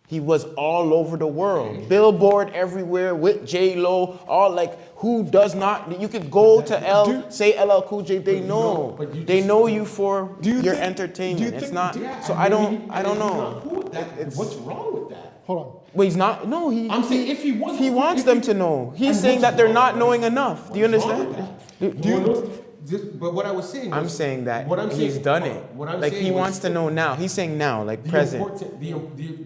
He was all over the world. Billboard everywhere with J-Lo, all like, who does not, you could go to say LL Cool J, they know. They know you for your entertainment. It's not, so I don't know.
What's wrong with that?
Hold on.
Well, he's not, no,
I'm saying if he wasn't,
he wants them to know. He's
And
saying
what's
that they're
wrong
not
with
knowing
that?
enough. Do you
What's wrong
understand?
with that? But what I was saying
I'm
was,
saying that
what I'm
he's
saying-
done it.
What I'm
Like
saying
he
was-
wants to know now. He's saying now, like
The
present.
important,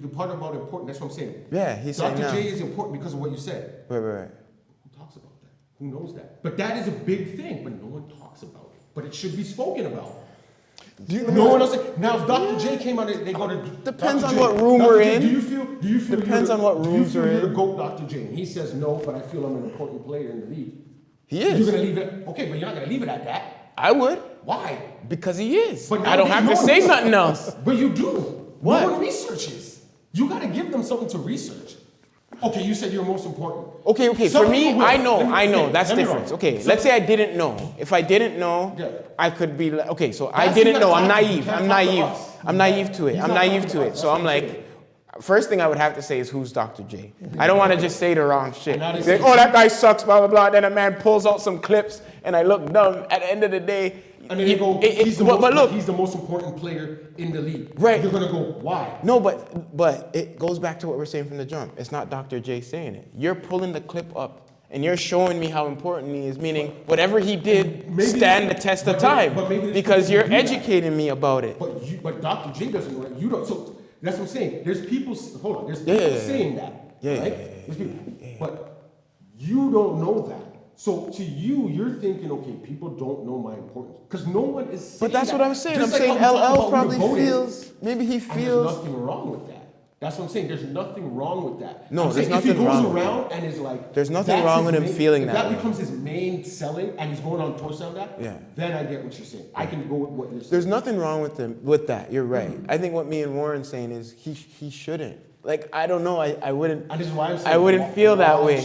the part about important, that's what I'm saying.
Yeah, he's saying
Dr.
now.
J is important because of what you said.
Right.
Who talks about that? Who knows that? But that is a big thing, but no one talks about it. But it should be spoken about. No one else. Now, if Dr. J came out, they go to.
Depends
Dr.
on
J,
what room
Dr.
we're
J,
in.
Do you feel?
Depends on what rooms we're
you're
in.
the GOAT, Dr. J? And he says no, but I feel I'm an important player in the league.
He
You're
is.
gonna leave it. Okay, but you're not gonna leave it at that.
I would,
Why?
because he is.
But
I don't have to
nowadays,
say
no one
nothing else.
But you do.
What?
No one researches. You gotta give them something to research. Okay, you said you're most important.
Okay,
Some
for me,
people will.
I know,
Okay,
that's
let me
different.
know.
Okay,
So-
let's say I didn't know. If I didn't know,
Yeah.
I could be like, okay, so I
That's- you
didn't know, I'm
gotta talk- you
naive,
can't
I'm
talk to
naive.
us.
I'm naive to it,
He's
I'm
not
naive
talking
to
to
it.
us,
So
that's
I'm
what I'm
like,
saying.
first thing I would have to say is who's Dr. J? I don't want to just say the wrong shit.
And now they
Say,
say-
oh, that guy sucks, blah, blah, blah. Then a man pulls out some clips and I look dumb. At the end of the day,
And then you go, he's the
but look,
he's the most important player in the league.
Right.
You're gonna go, why?
no, but it goes back to what we're saying from the jump. It's not Dr. J saying it. You're pulling the clip up and you're showing me how important he is, meaning whatever he did
Maybe-
stand the test of
but
time
maybe
because you're
do that.
educating me about it.
But Dr. J doesn't know that. You don't. So that's what I'm saying. There's people. Hold on. There's
Yeah,
people
yeah, yeah.
saying that.
Yeah, yeah,
right?
yeah, yeah,
There's people, but you don't know that. So to you, you're thinking, okay, people don't know my importance because no one is. Saying
But that's
that.
what I'm saying.
Just
I'm
like
saying
how we talk
LL
about
probably
who the vote is,
feels, maybe he
and
feels.
there's nothing wrong with that. That's what I'm saying. There's nothing wrong with that.
No,
I'm
there's
saying if he
nothing
goes
wrong with
around and is like,
There's nothing
that's
wrong
his
with him
main-
feeling
if
that way.
becomes his main selling and he's going on tour sound that,
Yeah.
then I get what you're saying. I can go with what you're saying.
There's nothing wrong with him with that. You're right. I think what me and Warren's saying is he shouldn't. Like I don't know. I wouldn't.
And this is why I'm saying
I wouldn't feel that way.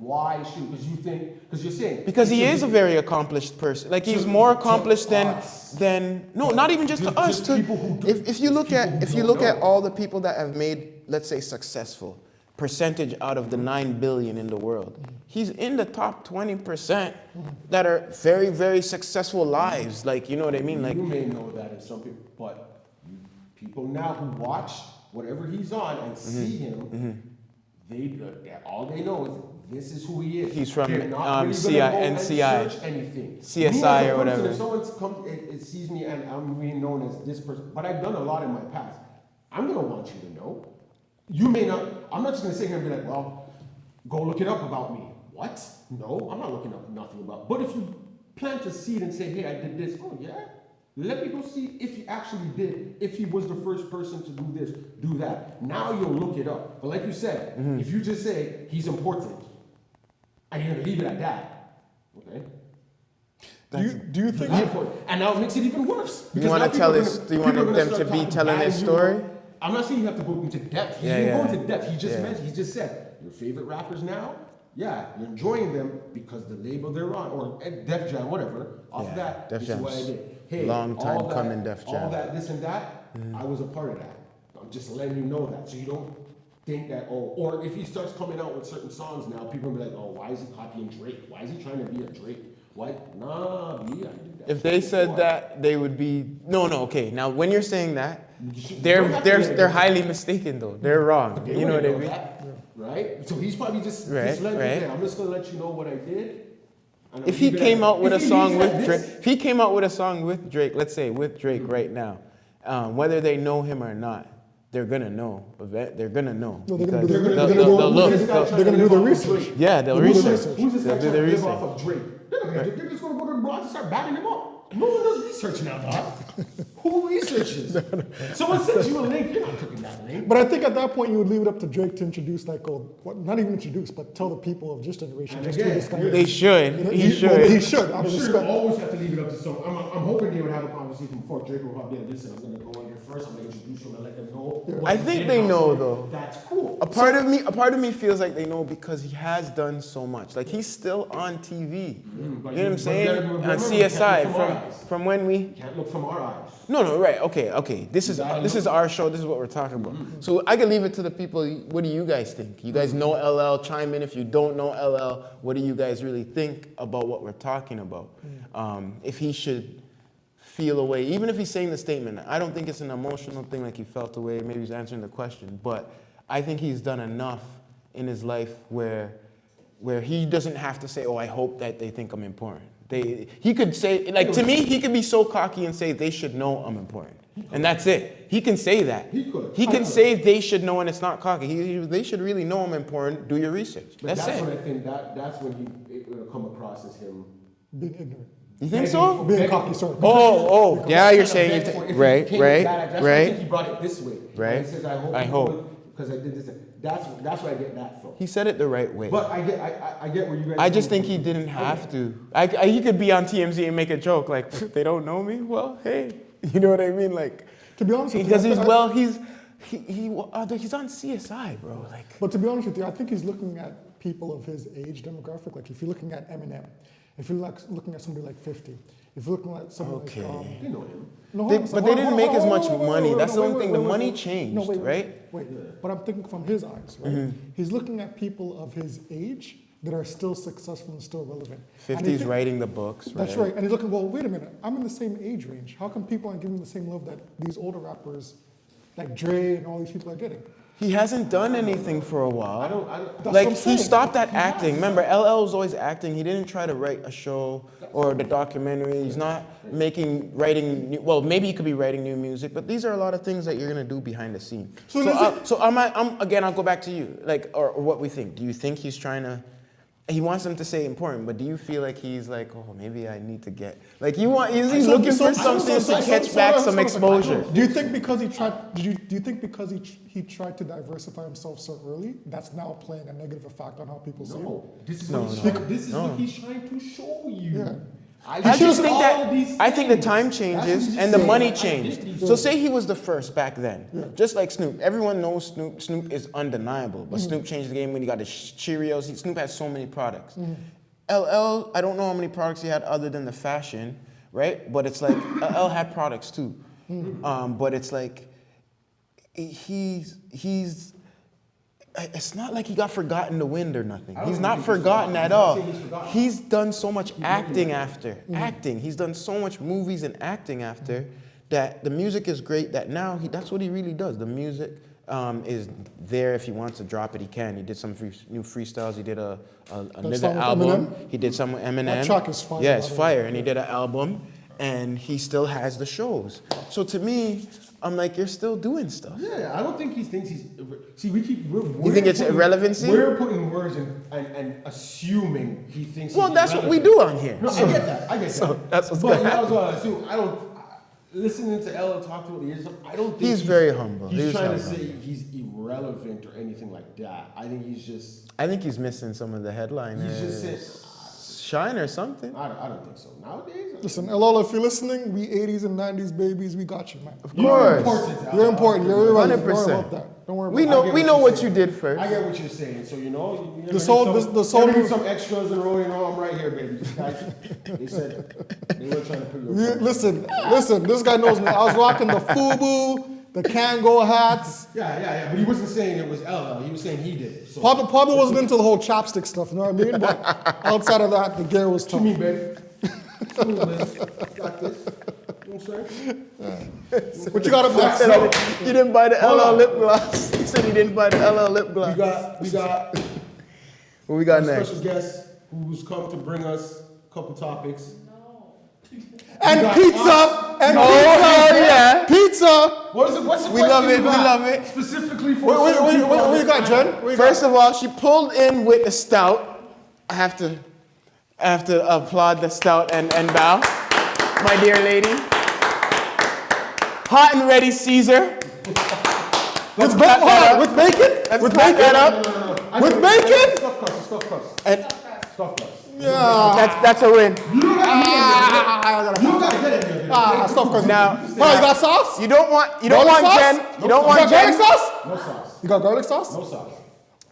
Why should? Because you think, because you're saying.
Because he
it's
is a very accomplished person. Like he's more accomplished than no, not even just to us.
Just
To
people who do-
if you look
people
at
who
if you
don't
look at
know.
all the people that have made, let's say, successful percentage out of the 9 billion in the world, he's in the top 20% that are very very successful lives. Like you know what I mean? Like
You may know that in some people, but people now who watch whatever he's on and see him, they all they know is this is who he is.
He's from,
They're not really
CI
gonna go and
NCI.
search anything.
CSI
Me as a
or whatever.
If someone comes and sees me and I'm being known as this person, but I've done a lot in my past, I'm gonna want you to know. You may not. I'm not just gonna sit here and be like, well, go look it up about me. What? No, I'm not looking up nothing about. But if you plant a seed and say, hey, I did this. Oh yeah. Let me go see if he actually did, if he was the first person to do this, do that. Now you'll look it up. But like you said, if you just say he's important, and you're gonna leave it at that, okay?
Do you think?
He's important. And now it makes it even worse.
You
Because
wanna
now people
tell
are
us-
gonna-
do you want
people are gonna
them
start
to be
talking
telling
bad
his
and you
story?
know, I'm not saying you have to go into depth. He
Yeah,
didn't
yeah.
go into depth. He just
Yeah.
mentioned, he just said, your favorite rappers now, yeah, you're enjoying them because the label they're on, or Def Jam, whatever. Off
Yeah,
that,
Def
this is what I
Jam's
did. Hey,
long time
all that-
coming, Def Jam.
All that, this and that, I was a part of that. I'm just letting you know that, so you don't think that, oh, or if he starts coming out with certain songs now, people will be like, oh, why is he copying Drake? Why is he trying to be a Drake? Why? Nah, B, I did that.
if they said that, they would be no. Okay, now when you're saying that,
You
they're
don't have to let it
they're
go.
highly mistaken though. They're wrong.
They
You know what I
wouldn't
mean?
that, right? So he's probably just
Right,
letting
right.
you know, I'm just gonna let you know what I did. and
If
I'll
he
leave it
came
at-
out with a
if he
song
leaves it
with
at
Drake,
this,
if he came out with a song with Drake, let's say with Drake right now, whether they know him or not, they're gonna know. They're gonna know.
No, they're gonna
because
do their-
they'll-
they're gonna
they'll-
go-
they'll look.
Who's this guy
They'll-
trying
they're gonna
to
do their
live off of
research.
Drake?
Yeah, they'll
They'll do their
research.
research.
Who's this guy
They'll do
trying
their
to live
research.
off of Drake? They're just gonna go to the blog and start batting him up. No one does research now, dog. Who researches? Someone sends you a link, you're not clicking that link.
But I think at that point you would leave it up to Drake to introduce, like, not even introduce, but tell the people of this generation
And
just
again,
who this guy
They
is.
should.
You know,
He
He
should.
should, out
You
of
should
respect.
always have to leave it up to someone. I'm hoping they would have a conversation before Drake will probably listen. I'm gonna go on here first. I'm gonna introduce you and let them know. what
I
he
think
did
they
and
know,
how-
though.
That's cool.
A part of me feels like they know because he has done so much. Like he's still on TV.
but
You know what I'm
but
saying?
remember,
On
we can't
CSI
look from our eyes.
from when we.
Can't look from our eyes.
No, right. Okay. This is our show. This is what we're talking about. So I can leave it to the people. What do you guys think? You guys know LL? Chime in if you don't know LL. What do you guys really think about what we're talking about? If he should feel away, even if he's saying the statement, I don't think it's an emotional thing like he felt away. Maybe he's answering the question, but I think he's done enough in his life where he doesn't have to say, "Oh, I hope that they think I'm important." He could say, like to me, he could be so cocky and say they should know I'm important, and that's it. He can say that.
He could.
He can say they should know, and it's not cocky. They should really know I'm important. Do your research.
But
That's
that's
it.
when I think that's when it will come across as him.
Being ignorant.
You think so?
Being cocky, sorry.
Oh, yeah. You're saying
If
it.
it came
Right,
to that, that's why I think he
right.
brought it this way.
Right.
He says,
I hope.
because I did this. That's where I get that from.
He said it the right way.
But I get where you guys.
I just think he didn't have to. He could be on TMZ and make a joke like, they don't know me. Well, hey, you know what I mean? Like,
To be honest with you,
because he's on CSI, bro. Like,
But to be honest with you, I think he's looking at people of his age demographic. Like if you're looking at Eminem, if you're looking at somebody like 50, if you're looking at somebody
Okay.
like
They know him.
no,
They-
hold on,
but they
hold on,
didn't
hold
make
on,
as
hold
much
on, wait,
money.
wait,
That's
wait,
the only
wait,
thing.
wait,
The money
wait.
changed,
No, wait,
right?
Wait, but I'm thinking from his eyes, right? He's looking at people of his age that are still successful and still relevant. And
50s
they think-
writing the books, right?
That's right. And he's looking, well, wait a minute. I'm in the same age range. How come people aren't giving me the same love that these older rappers, like Dre and all these people are getting?
He hasn't done anything for a while.
That's what
Like,
I'm
he
saying.
stopped at acting. Remember, LL was always acting. He didn't try to write a show or the documentary. He's not writing new, well, maybe he could be writing new music, but these are a lot of things that you're gonna do behind the scene.
So
Again, I'll go back to you, like, or what we think. Do you think he's trying to, he wants them to say important, but do you feel like he's like, oh, maybe I need to get, like, he's looking for something to catch back some exposure?
Do you think because he tried? Do you think because he tried to diversify himself so early, that's now playing a negative effect on how people see him?
No, this is what he's trying to show you.
Yeah.
I just think the time
That's
changes
what
and the
he's
money
saying.
changed. So say he was the first back then, just like Snoop. Everyone knows Snoop. Snoop is undeniable, but Snoop changed the game when he got the Cheerios. Snoop has so many products. LL, I don't know how many products he had other than the fashion, right? But it's like LL had products too. But it's like he's. It's not like he got forgotten in the wind or nothing. He's not forgotten at all. He's done so much acting after. Acting. He's done so much movies and acting after that the music is great that now that's what he really does. The music is there. If he wants to drop it, he can. He did some new freestyles. He did another
song with
album.
Eminem?
He did some with Eminem.
That track is fire,
Yeah, it's
by the way.
fire. And he did an album. And he still has the shows. So to me, I'm like, you're still doing stuff.
Yeah, I don't think he thinks he's. See, we're
You think it's irrelevancy?
We're putting words in and assuming he thinks.
Well,
he's
that's what we
irrelevant.
do on here.
No, I get that. I get
so
that.
that's what's
but
gonna
I
happen.
was gonna assume. I don't. Listening to Ella talk to him, I don't think
He's very humble.
He's
He's
trying to
humble.
say he's irrelevant or anything like that. I think he's just.
I think he's missing some of the
He's
headliners.
just saying.
Shine or something.
I don't think so. Nowadays.
Listen, LL, if you're listening, we 80s and 90s babies, we got you, man.
Of
You're
course.
important.
You're important. You're right. Don't worry
100%.
about that. Don't worry about
We
that.
know
get
we
what
know
you're
what
saying.
you did first.
I get what you're saying. So
The soul-
need some extras and roll. I'm right here, baby. These guys, they said they were trying to put you.
Listen, this guy knows me. I was rocking the FUBU, the Kango hats.
Yeah. But he wasn't saying it was LL. He was saying he did it. So.
Probably wasn't into the whole chapstick stuff, you know what I mean? But outside of that, the gear was
To
tough.
me, baby. Smooth, man. Got this. You know what I'm saying?
What you got up next?
You didn't buy the
Hold
LL
on.
lip gloss. He said he didn't buy the LL lip gloss.
We got
What we got
a
next?
special guest who's come to bring us a couple topics.
And
got
pizza! And
Oh
pizza!
yeah.
Pizza!
What's the
We
question
love it,
you
we
got
love it.
Specifically for
What
certain people on
you
this
got,
panel?
Jen? What you
First of all, she pulled in with the stout. I have to applaud the stout and bow, my dear lady. Hot and ready Caesar.
With bacon?
Let's
With
clap
bacon?
that up.
With bacon?
Stuff crust.
And
Stuff crust.
Yeah.
that's a win.
You don't gotta get it there.
Stuff crust.
Now,
Oh, you got sauce?
you don't want
Garlic sauce?
Jen. You don't
You
want
got garlic
Jen.
sauce?
No sauce.
You got garlic sauce?
No sauce.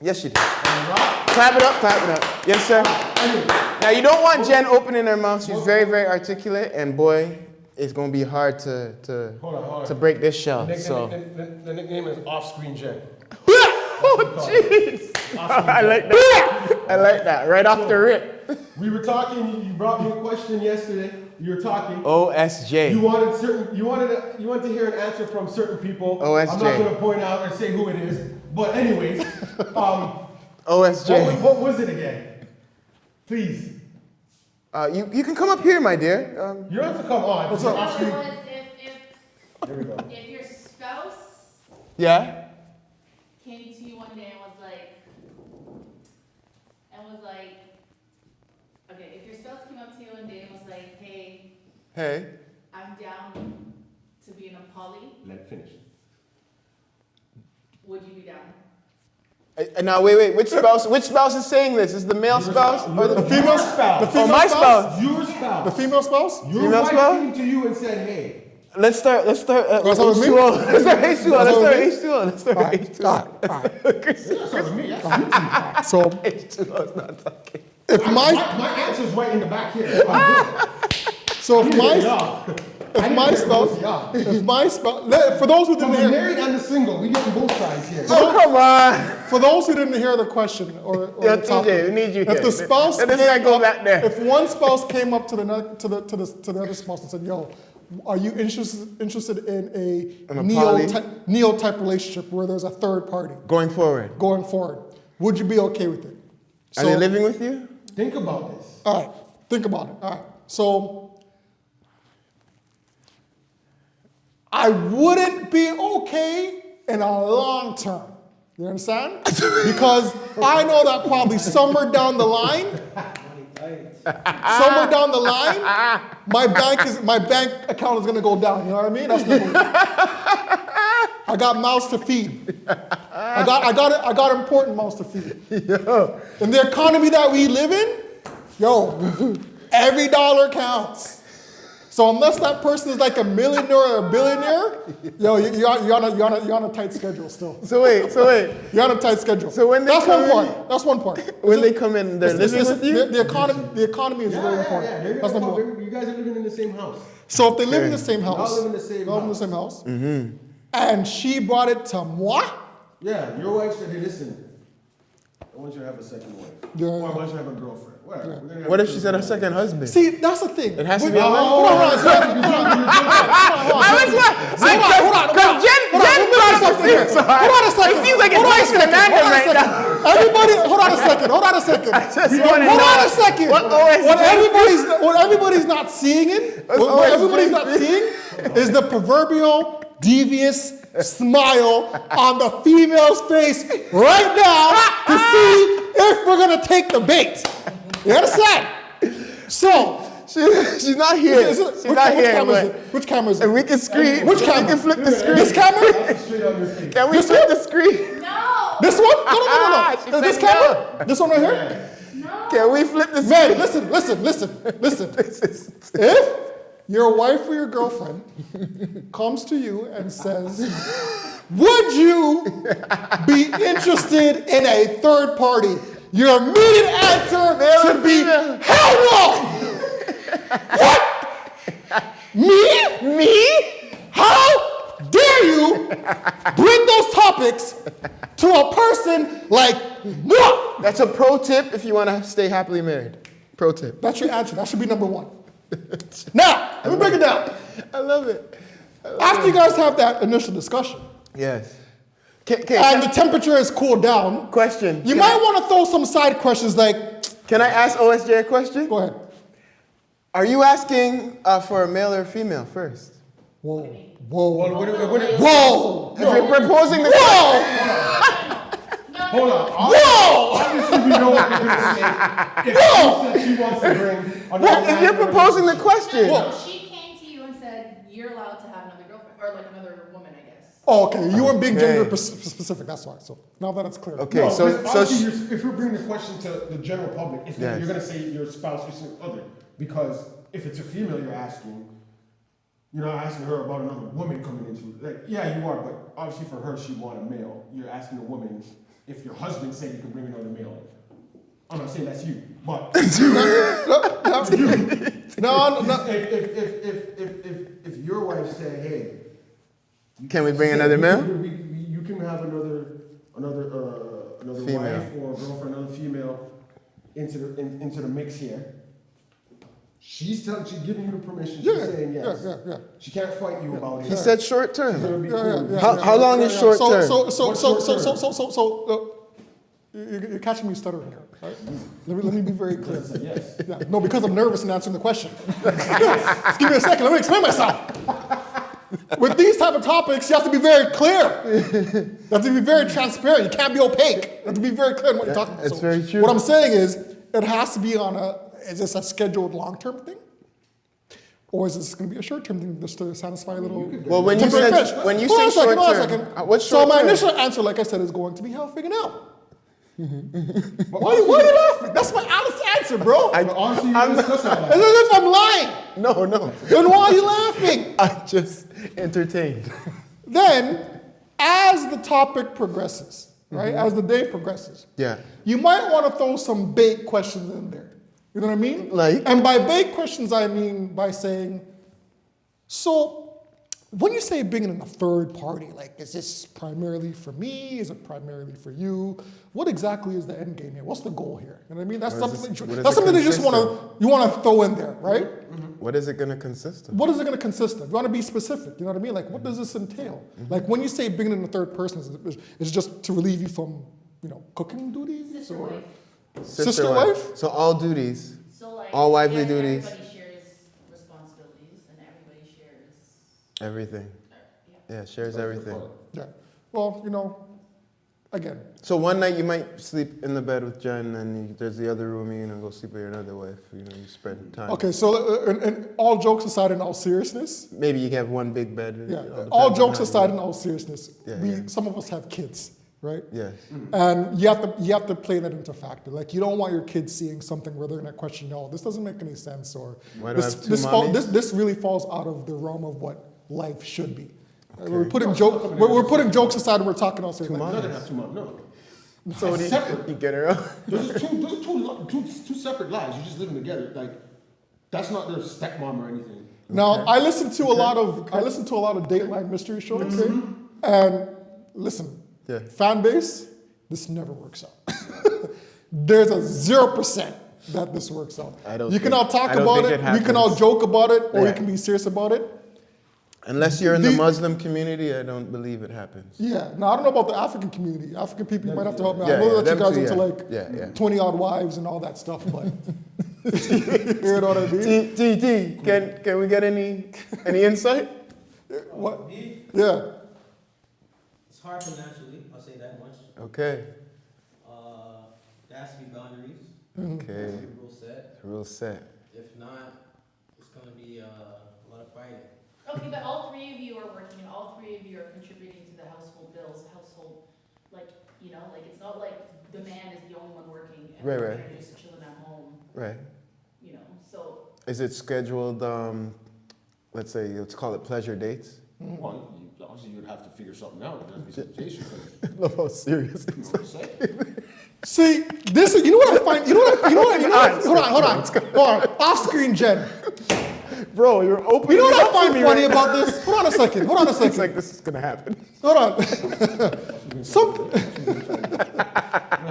Yes, you do. Clap it up. Yes, sir.
Anyway,
Now you don't want Jen opening her mouth. She's very, very articulate, and boy, it's gonna be hard to
Hold on.
break this shell.
the
So.
nickname is Off-Screen Jen.
Oh, jeez. I like that. Right off the rip.
We were talking. You brought me a question yesterday. You were talking.
OSJ.
You wanted to hear an answer from certain people.
OSJ.
I'm not going to point out or say who it is. But anyways,
OSJ.
what was it again? Please.
You can come up here, my dear.
You don't have to come on.
What's up?
Off-screen.
If
There we go.
if your spouse
Yeah.
came to you one day and was like, okay, if your spouse came up to you one day and was like, hey,
Hey.
I'm down to be in a poly,
Let it finish.
would you be down?
Now wait. Which spouse is saying this? Is the male spouse or the
female
spouse?
Oh, my spouse.
Your spouse.
The female spouse?
Your
female
wife
spouse?
came to you and said, hey.
Let's start.
Wanna start with me?
H2O. Let's start H2O.
Alright,
Let's start H2O.
alright.
That's not with me. That's you two.
So,
H2O is not talking.
if my
My answer's right in the back here. I'm good.
so if my
Yeah.
if my spouse, for those who
From
didn't
the
hear,
married and the single, we getting both sides here.
Oh, come on.
for those who didn't hear the question or
Yo,
the topic,
TJ, we need you
if
here.
the spouse
Let this guy
came
go
up-
back there.
if one spouse came up to the other spouse and said, "Yo, are you interested in
In
a
a poly?
neo type relationship where there's a third party
Going forward.
going forward? Would you be okay with it?"
Are they living with you?
Think about this.
All right, think about it. All right, so I wouldn't be okay in a long term. You understand? Because I know that probably somewhere down the line, my bank account is gonna go down. You know what I mean? That's number one. I got mouths to feed. I got important mouths to feed.
Yo.
In the economy that we live in, yo, every dollar counts. So unless that person is like a millionaire or a billionaire, yo, you're on a tight schedule still.
So wait.
You're on a tight schedule.
So when they
that's
come
one
in-
part. That's one part.
When they come in, they're living with you?
The economy is very important.
They're
That's
gonna
number
come,
one.
you guys are living in the same house.
So if they live in the same house,
Y'all live in the same
y'all live in the
house.
same house, and she brought it to moi,
Yeah, your wife said, hey, listen, I want you to have a second wife.
Yeah.
Or I want you to have a girlfriend. Whatever.
Yeah.
We're gonna have
What
a
if she said her second husband?
see, that's the thing.
It has to
Wait,
be a man?
hold on, hold on, hold on, hold on,
Because Jen brought up a thing, so
hold on a second.
It seems like it's nice for the man right now.
Everybody, hold on a second. Hold on a second.
just wanna
Hold on
know
a second.
what OSJ
What everybody's not seeing it, what everybody's not seeing is the proverbial devious smile on the female's face right now to see if we're gonna take the bait. You understand? So.
She's not here. She's not here.
Which camera is it?
And we can screen.
Which
We
camera?
can flip the screen.
This camera?
straight on your face.
Can we
This
flip
one?
the screen?
No!
This one? No.
She
This
said
camera? This one right here?
No!
Can we flip the
Man,
screen?
listen. If your wife or your girlfriend comes to you and says, would you be interested in a third party? Your immediate answer should be, hell no! What? Me? How dare you bring those topics to a person like moi?
That's a pro tip if you want to stay happily married. Pro tip.
That's your answer. That should be number one. Now, let me break it down.
I love it.
After you guys have that initial discussion,
Yes.
and the temperature has cooled down,
Question.
you might want to throw some side questions like,
Can I ask OSJ a question?
go ahead.
Are you asking for a male or female first?
Whoa.
If you're proposing the
Hold on.
Whoa!
Obviously, we know what you're gonna say. If she said she wants to bring another
if you're proposing the question.
No, she came to you and said, you're allowed to have another girlfriend, or like another woman, I guess.
Oh, okay. You weren't being gender
Okay.
specific. That's why. So now that it's clear.
Okay,
No,
so
obviously if you're bringing the question to the general public, it's
Yes.
you're gonna say your spouse or some other. Because if it's a female you're asking, you're not asking her about another woman coming into it. Like, yeah, you are, but obviously for her she want a male. You're asking a woman if your husband said you can bring another male in. I'm not saying that's you, but
No.
if your wife said, hey,
Can we bring another male?
You can have another
Female.
wife or girlfriend, another female into the mix here. She's giving you the permission. She's saying yes.
Yeah.
She can't fight you about it.
he said short
She's gonna
term.
be cool.
How long is short term?
You're catching me stuttering here, right? Let me be very clear.
Yes.
Yeah, no, because I'm nervous in answering the question. Just give me a second. Let me explain myself. With these type of topics, you have to be very clear. You have to be very transparent. You can't be opaque. You have to be very clear in what you're talking about.
That's very true.
What I'm saying is, it has to be is this a scheduled long-term thing? Or is this going to be a short-term thing just to satisfy a little...
Well, when you
temporary
said
fetish?
when you
Hold on
say
a second,
short
hold on a
term,
second.
what's
So
short
my
term?
initial answer, like I said, is going to be hell figuring out. Why are you laughing? That's my honest answer, bro.
Honestly, you didn't discuss that
It's as if I'm lying.
No.
Then why are you laughing?
I'm just entertained.
Then, as the topic progresses, right, as the day progresses,
Yeah.
you might want to throw some bait questions in there. You know what I mean?
Like?
And by bait questions, I mean by saying, So when you say bringing in a third party, like, is this primarily for me? Is it primarily for you? What exactly is the end game here? What's the goal here? You know what I mean? That's
What is
something.
this- what is
That's
it
something that you just
consist
want to throw in there, right?
What is it going to consist of?
What is it going to consist of? You want to be specific. You know what I mean? Like, what does this entail? Like, when you say bringing in a third person, is it just to relieve you from, cooking duties
Sister
or
wife.
sister wife?
So all duties.
So like,
All wifely
yes,
duties.
everybody shares responsibilities and everybody shares,
Everything.
yeah.
Yeah, shares everything.
Yeah. Well, again,
So one night you might sleep in the bed with Jen, and there's the other room, you go sleep with your another wife. You spend time.
okay. So, and all jokes aside, in all seriousness,
Maybe you have one big bed.
yeah.
depends
All
on
jokes
how you
aside,
do
in
it.
all seriousness,
Yeah.
some of us have kids, right?
Yes.
And you have to play that into factor. Like, you don't want your kids seeing something where they're gonna question, no, this doesn't make any sense, or
Why do I
this
have two
this,
mommies?
this really falls out of the realm of what life should be. We're putting jokes aside, and we're talking all serious.
You're
Like,
not gonna have two moms, no.
So
It's separate.
you get her out.
There's two separate lives. You're just living together. Like, that's not their stepmom or anything.
now, I listen to a lot of Dateline mystery shows, and listen,
Yeah.
fan base, this never works out. There's a 0% that this works out.
I don't
You can
think-
all talk
I don't
about
think
it,
it
we can all
happens.
joke about it, or
Yeah.
you can be serious about it.
Unless you're in the
The-
Muslim community, I don't believe it happens.
Yeah. Now, I don't know about the African community. African people, you might have to help me.
Yeah,
I know
yeah,
that you
them
guys
too,
into
yeah.
like
Yeah, yeah.
20 odd wives and all that stuff, but you know what I mean?
T, can we get any insight?
What?
Me,
Yeah.
it's hard financially, I'll say that much.
Okay.
There has to be boundaries,
Okay.
rule set.
Rule set.
If not, it's gonna be a lot of fighting.
Okay, but all three of you are working and all three of you are contributing to the household bills, like, it's not like the man is the only one working and
Right,
the
right.
women are just chilling at home,
Right.
so.
Is it scheduled? Let's say let's call it pleasure dates.
Well, obviously you'd have to figure something out. There'd be some temptation.
Love how serious it is.
See, this is, you know what I find, hold on, off-screen Jen.
Bro, you're open.
You know what I find funny about this? Hold on a second,
It's like this is gonna happen.
hold on.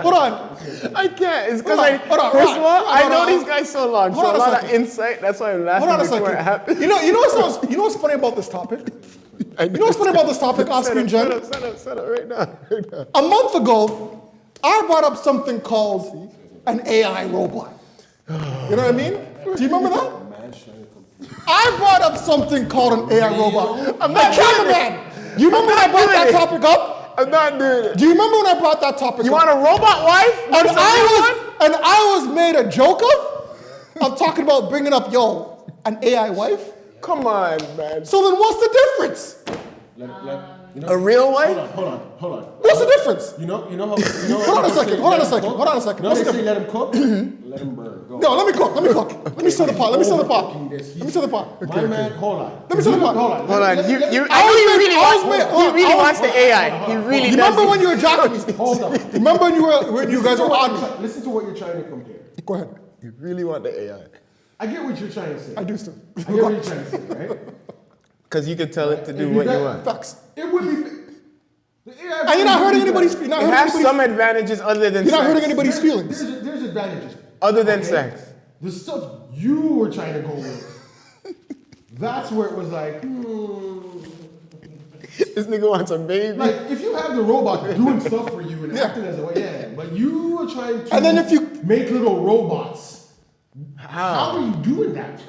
Hold on.
I can't. It's because
Hold on, hold on,
first
hold
of
on,
all,
hold
I
on,
know
hold on.
these guys so long,
Hold
so
on
a
a
lot of
second.
insight. That's why I'm laughing
Hold on a
before it
second.
happens.
You know what's funny about this topic? You know what's funny about this topic, off-screen Jen?
Set up right now. Right now.
A month ago, I brought up something called an AI robot. You know what I mean? Do you remember that? I brought up something called an AI robot. I'm not cameraman. You remember when I brought that topic up?
I'm not doing it.
Do you remember when I brought that topic
You
up?
want a robot wife?
And I was made a joke of talking about bringing up, an AI wife.
Come on, man.
So then what's the difference?
A real wife?
Hold on.
What's the difference?
You know how.
Hold on a second. Hold on a second. Hold on a second.
No,
What's
they
the
say
difference?
let him cook. Let him burn. Go.
No, let me cook. Let me stir the pot. Let me stir the pot. Let me stir the pot.
My man, hold on.
Let me stir the pot.
Hold on.
Hold on.
I was made-
He really
I was-
wants the AI. He really does.
Remember when you were jacking me?
Hold on.
Remember when you guys were on me?
Listen to what you're trying to compare.
Go ahead.
You really want the AI.
I get what you're trying to say.
I do still.
I get what you're trying to say, right?
Because you can tell it to do
If you
what you
got-
want.
Facts.
It would be. The AI
And you're not hurting anybody's. You're not
It
hurting
has
anybody's,
some advantages other than
you're not
sex.
hurting anybody's feelings.
There's advantages.
Other than
Okay?
sex.
The stuff you were trying to go with. That's where it was like,
This nigga wants a baby.
like if you have the robot doing stuff for you and acting as a way, but you were trying to
And then if you-
make little robots.
How?
How are you doing that?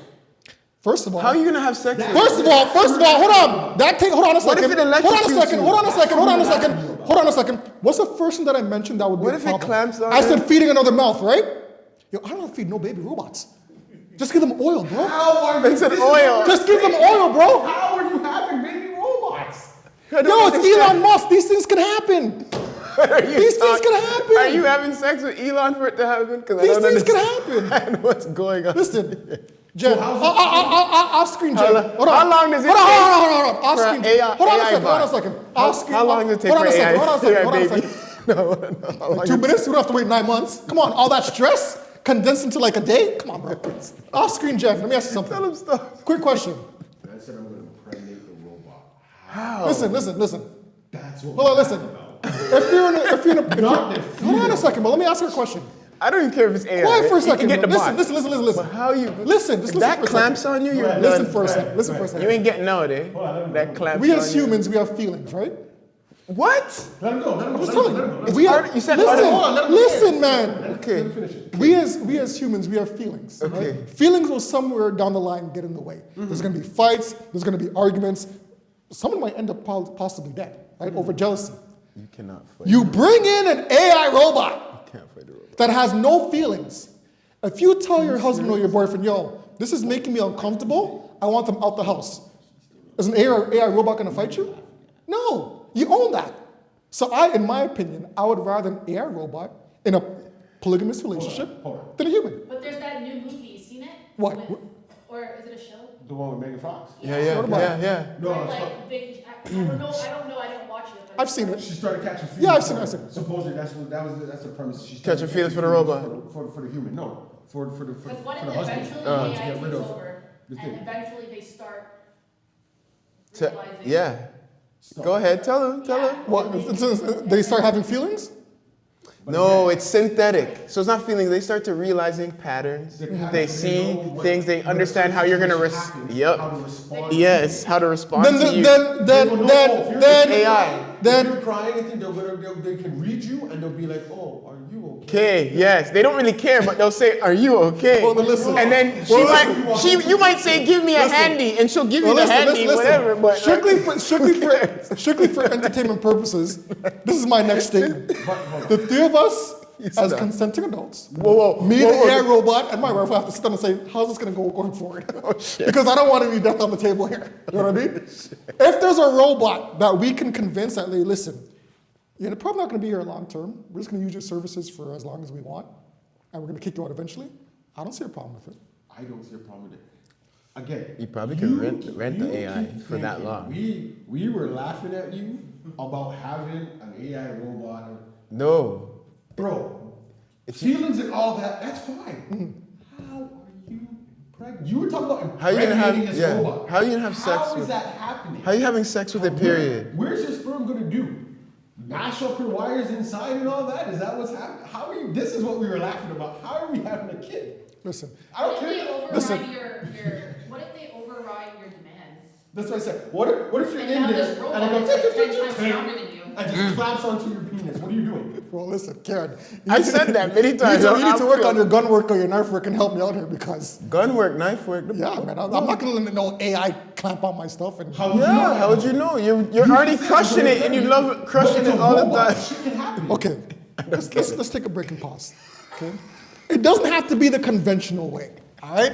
First of all.
How are you gonna have sex with
First of all, hold on. Hold on a
What
second.
if it
Hold on a
electrocutes
second.
you?
Hold on a second. What's the first thing that I mentioned that would be
What
a
if it
problem?
clamps on
I
it?
said feeding another mouth, right? I don't want to feed no baby robots. Just give them oil, bro.
How are you?
It's an
this is
oil.
what-
Just give them oil, bro.
How are you having baby robots?
Yo, it's Elon Musk. These things can happen. These things can happen.
Are you having sex with Elon for it to happen? Because
These things can happen.
happen. What's going on?
Listen, Jen,
how's it-
off screen, Jen. Hold on.
How long does it
Hold on,
take
hold on. Off
for
screen.
an AI
Hold on a second.
bot?
Hold on a second. Off screen.
How long does it take
Hold on
for
a second.
AI?
Hold on a second. Hold on a
baby?
second.
No. How long
Like 2
is-
minutes? We don't have to wait 9 months. Come on, all that stress condensed into like a day? Come on, bro. Off screen, Jen. Let me ask you
Tell
something.
him stuff.
Quick question.
I said I'm gonna
How?
Listen.
That's what
Hold on,
we're
listen.
talking about.
Hold on a second, but let me ask her a question.
I don't even care if it's AI.
Quiet for a
You can
second.
get the
Listen.
bot. But how you?
Listen,
If
just listen
that
for a
clamps
second.
on you, you're
Listen
done.
for a second. Listen for a second.
You ain't getting out, eh? That clamps
We
on
as
you.
humans, we have feelings, right?
What?
Let him go. Let him go.
I'm just
Let
telling
him
you.
go. Let him go.
We
art- you said
listen, man.
Okay.
Let him finish it.
We as humans, we have feelings.
Okay.
Right? Feelings will somewhere down the line get in the way. There's going to be fights. There's going to be arguments. Someone might end up possibly dead, right, over jealousy.
You cannot fight.
You bring in an AI robot
You can't fight a robot.
that has no feelings. If you tell your husband or your boyfriend, yo, this is making me uncomfortable, I want them out the house. Is an AI robot going to fight you? No, you own that. So in my opinion, I would rather an AI robot in a polygamous relationship than a human.
But there's that new movie, you seen it?
What?
Or is it a show?
The one with Megan Fox.
Yeah.
What about
No,
Where,
it's
like,
not.
big, I don't know, I don't watch it. But
I've seen it.
She started catching feelings.
Yeah, I've seen it.
Supposedly that's the premise. She
Catching
started
feelings for the robot.
For the human. No, for the
Because what if
husband.
eventually
To
AI
get
takes
rid of
over,
the
and
thing.
eventually they start
To-
realizing.
yeah. Go ahead. Tell him.
What? They start having feelings?
No, it's synthetic. So it's not feelings. They start to realizing patterns. They see things. They understand how you're gonna
respond.
Yes, how to respond
Then
to you. AI.
If you're crying and they can read you and they'll be like, oh, are you okay?
Okay, yes. They don't really care, but they'll say, "Are you okay?"
Well, then listen.
And then you might say, "Give me a handy," and she'll give you the handy, whatever. But
strictly for entertainment purposes, this is my next statement. The three of us, as consenting adults, me, the AI robot, and my wife will have to sit down and say, how's this going to go going forward? Because I don't want to be death on the table here. You know what I mean? If there's a robot that we can convince that, hey, listen, you're probably not going to be here long term. We're just going to use your services for as long as we want, and we're going to kick you out eventually. I don't see a problem with it.
I don't see a problem with it. Again,
you probably can rent the AI for that long.
We were laughing at you about having an AI robot.
No.
Bro, feelings and all that, that's fine. How are you pregnant? You were talking about
How you gonna have
impregnating this robot.
How you gonna have sex
How
with
is that happening?
How you having sex with it, period?
Where's your sperm gonna do? Mash up your wires inside and all that? Is that what's happening? How are you? This is what we were laughing about. How are we having a kid?
Listen.
I don't
What if they
care.
override
Listen.
what if they override your demands?
That's what I said. What if you're
And
in
now
there
this
and
robot
it goes
is like 10 times stronger than you.
and just clamps onto your penis? What are you doing?
Well, listen, Karen.
I've said that many times.
You need to work on your gun work or your knife work and help me out here because,
gun work, knife work.
yeah, man, I'm not going to let no AI clamp on my stuff. And
How would you know?
How would you know? You're already crushing it, and you love crushing it all the time.
Shit can happen.
Okay, let's take a break and pause. Okay, it doesn't have to be the conventional way. All right,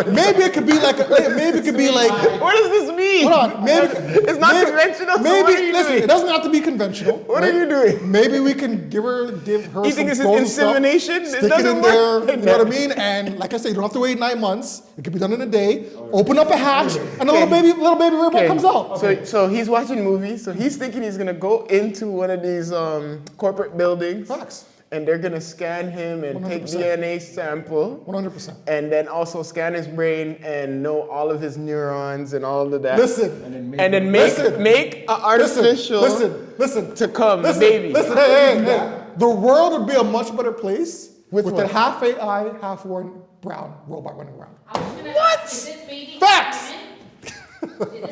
maybe it could be like
What does this mean?
hold on, maybe
It's not conventional. So
Maybe
what are you
listen,
doing?
it doesn't have to be conventional.
What are you doing?
Maybe we can give her
You
some
think this is
frozen stuff,
insemination? It
stick it
doesn't
in
work
there.
like
You know what I
that.
mean? And like I said, you don't have to wait 9 months. It can be done in a day. Open up a hatch, and a little baby robot comes out.
So he's watching movies. So he's thinking he's gonna go into one of these corporate buildings.
Facts.
And they're gonna scan him and take
100%.
DNA sample.
100%.
And then also scan his brain and know all of his neurons and all of that.
Listen.
And then make an artificial
Listen.
to come,
Listen.
baby.
Listen. Hey. The world would be a much better place with a
what?
half AI, half brown robot running around.
I was gonna
What?
ask, is this baby
Facts.
half human? Is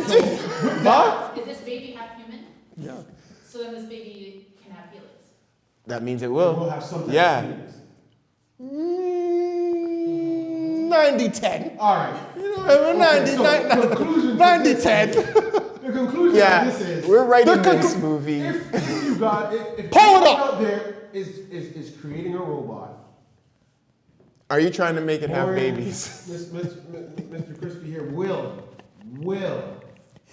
this baby half human?
Huh?
Is this baby half human?
Yeah.
So then this baby can have feelings.
That means it will.
We'll have some type of
Yeah.
feelings.
90-10.
All right.
You know, 90-10.
The conclusion
Yeah.
of this is
We're writing this movie.
if you got if
Pull it
someone
up.
out there is creating a robot.
Are you trying to make it have
or
babies?
Mr. Crispy here will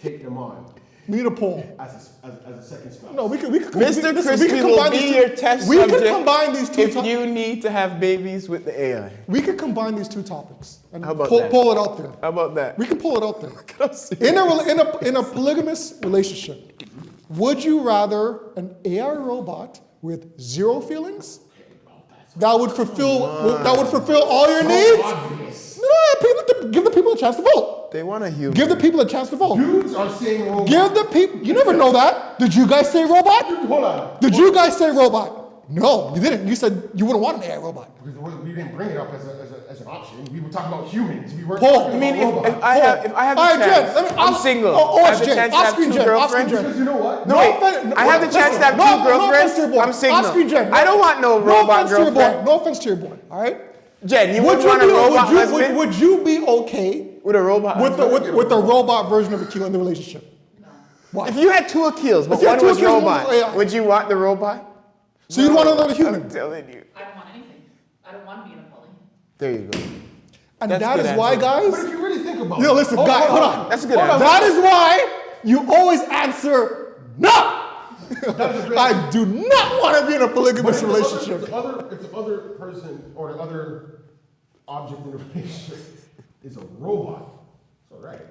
take them on
We need a poll.
as a second spouse.
No, we could.
Mr.
we
Crispy
could
will
combine
be
these
your
two-
test
We
subject
could combine these two.
if you need to have babies with the AI.
We could combine these two topics and
How about
pull
that?
it out there.
How about that?
We can pull it out there.
serious.
In a polygamous relationship, would you rather an AI robot with zero feelings that would fulfill all your needs?
Obvious.
No, give the people a chance to vote.
They want a human.
Give the people a chance to vote.
Dudes are saying robot.
Give the people. You never know that. Did you guys say robot?
Hold on.
Did you guys say robot? No, you didn't. You said you wouldn't want an AI robot.
We didn't bring it up as an option. We were talking about humans. We weren't
Paul,
talking
I mean,
about
if
robots.
I have the
All right,
chance,
Jen,
I'm single.
Oh,
I have the
Jen.
chance to have
Asking
two
Jen.
girlfriends.
Because you know what?
No,
No
wait.
offense-
I have the chance to have two
no
girlfriends.
offense to your boy.
I'm single.
Asking Jen.
I don't want no robot
offense to your boy.
girlfriend.
No offense to your boy. All right.
Jen, you would want a robot husband
would you be okay
with a robot
with
husband?
the robot version of Akil in the relationship? Why?
If you had two Akils, but
If you had
one
two
was
Akils, one
robot,
was AI.
would you want the robot?
So you'd want another human.
I'm telling you.
I don't want anything. I don't want to be in a poly.
There you go.
And
That's
that
good
is why,
answer.
guys.
But if you really think about it.
Yo, listen, guys, hold on.
That's a good
Hold on.
answer.
That is why you always answer no. I do not want to be in a polygamous relationship.
If the other person or the other object in the relationship is a robot, it's all right.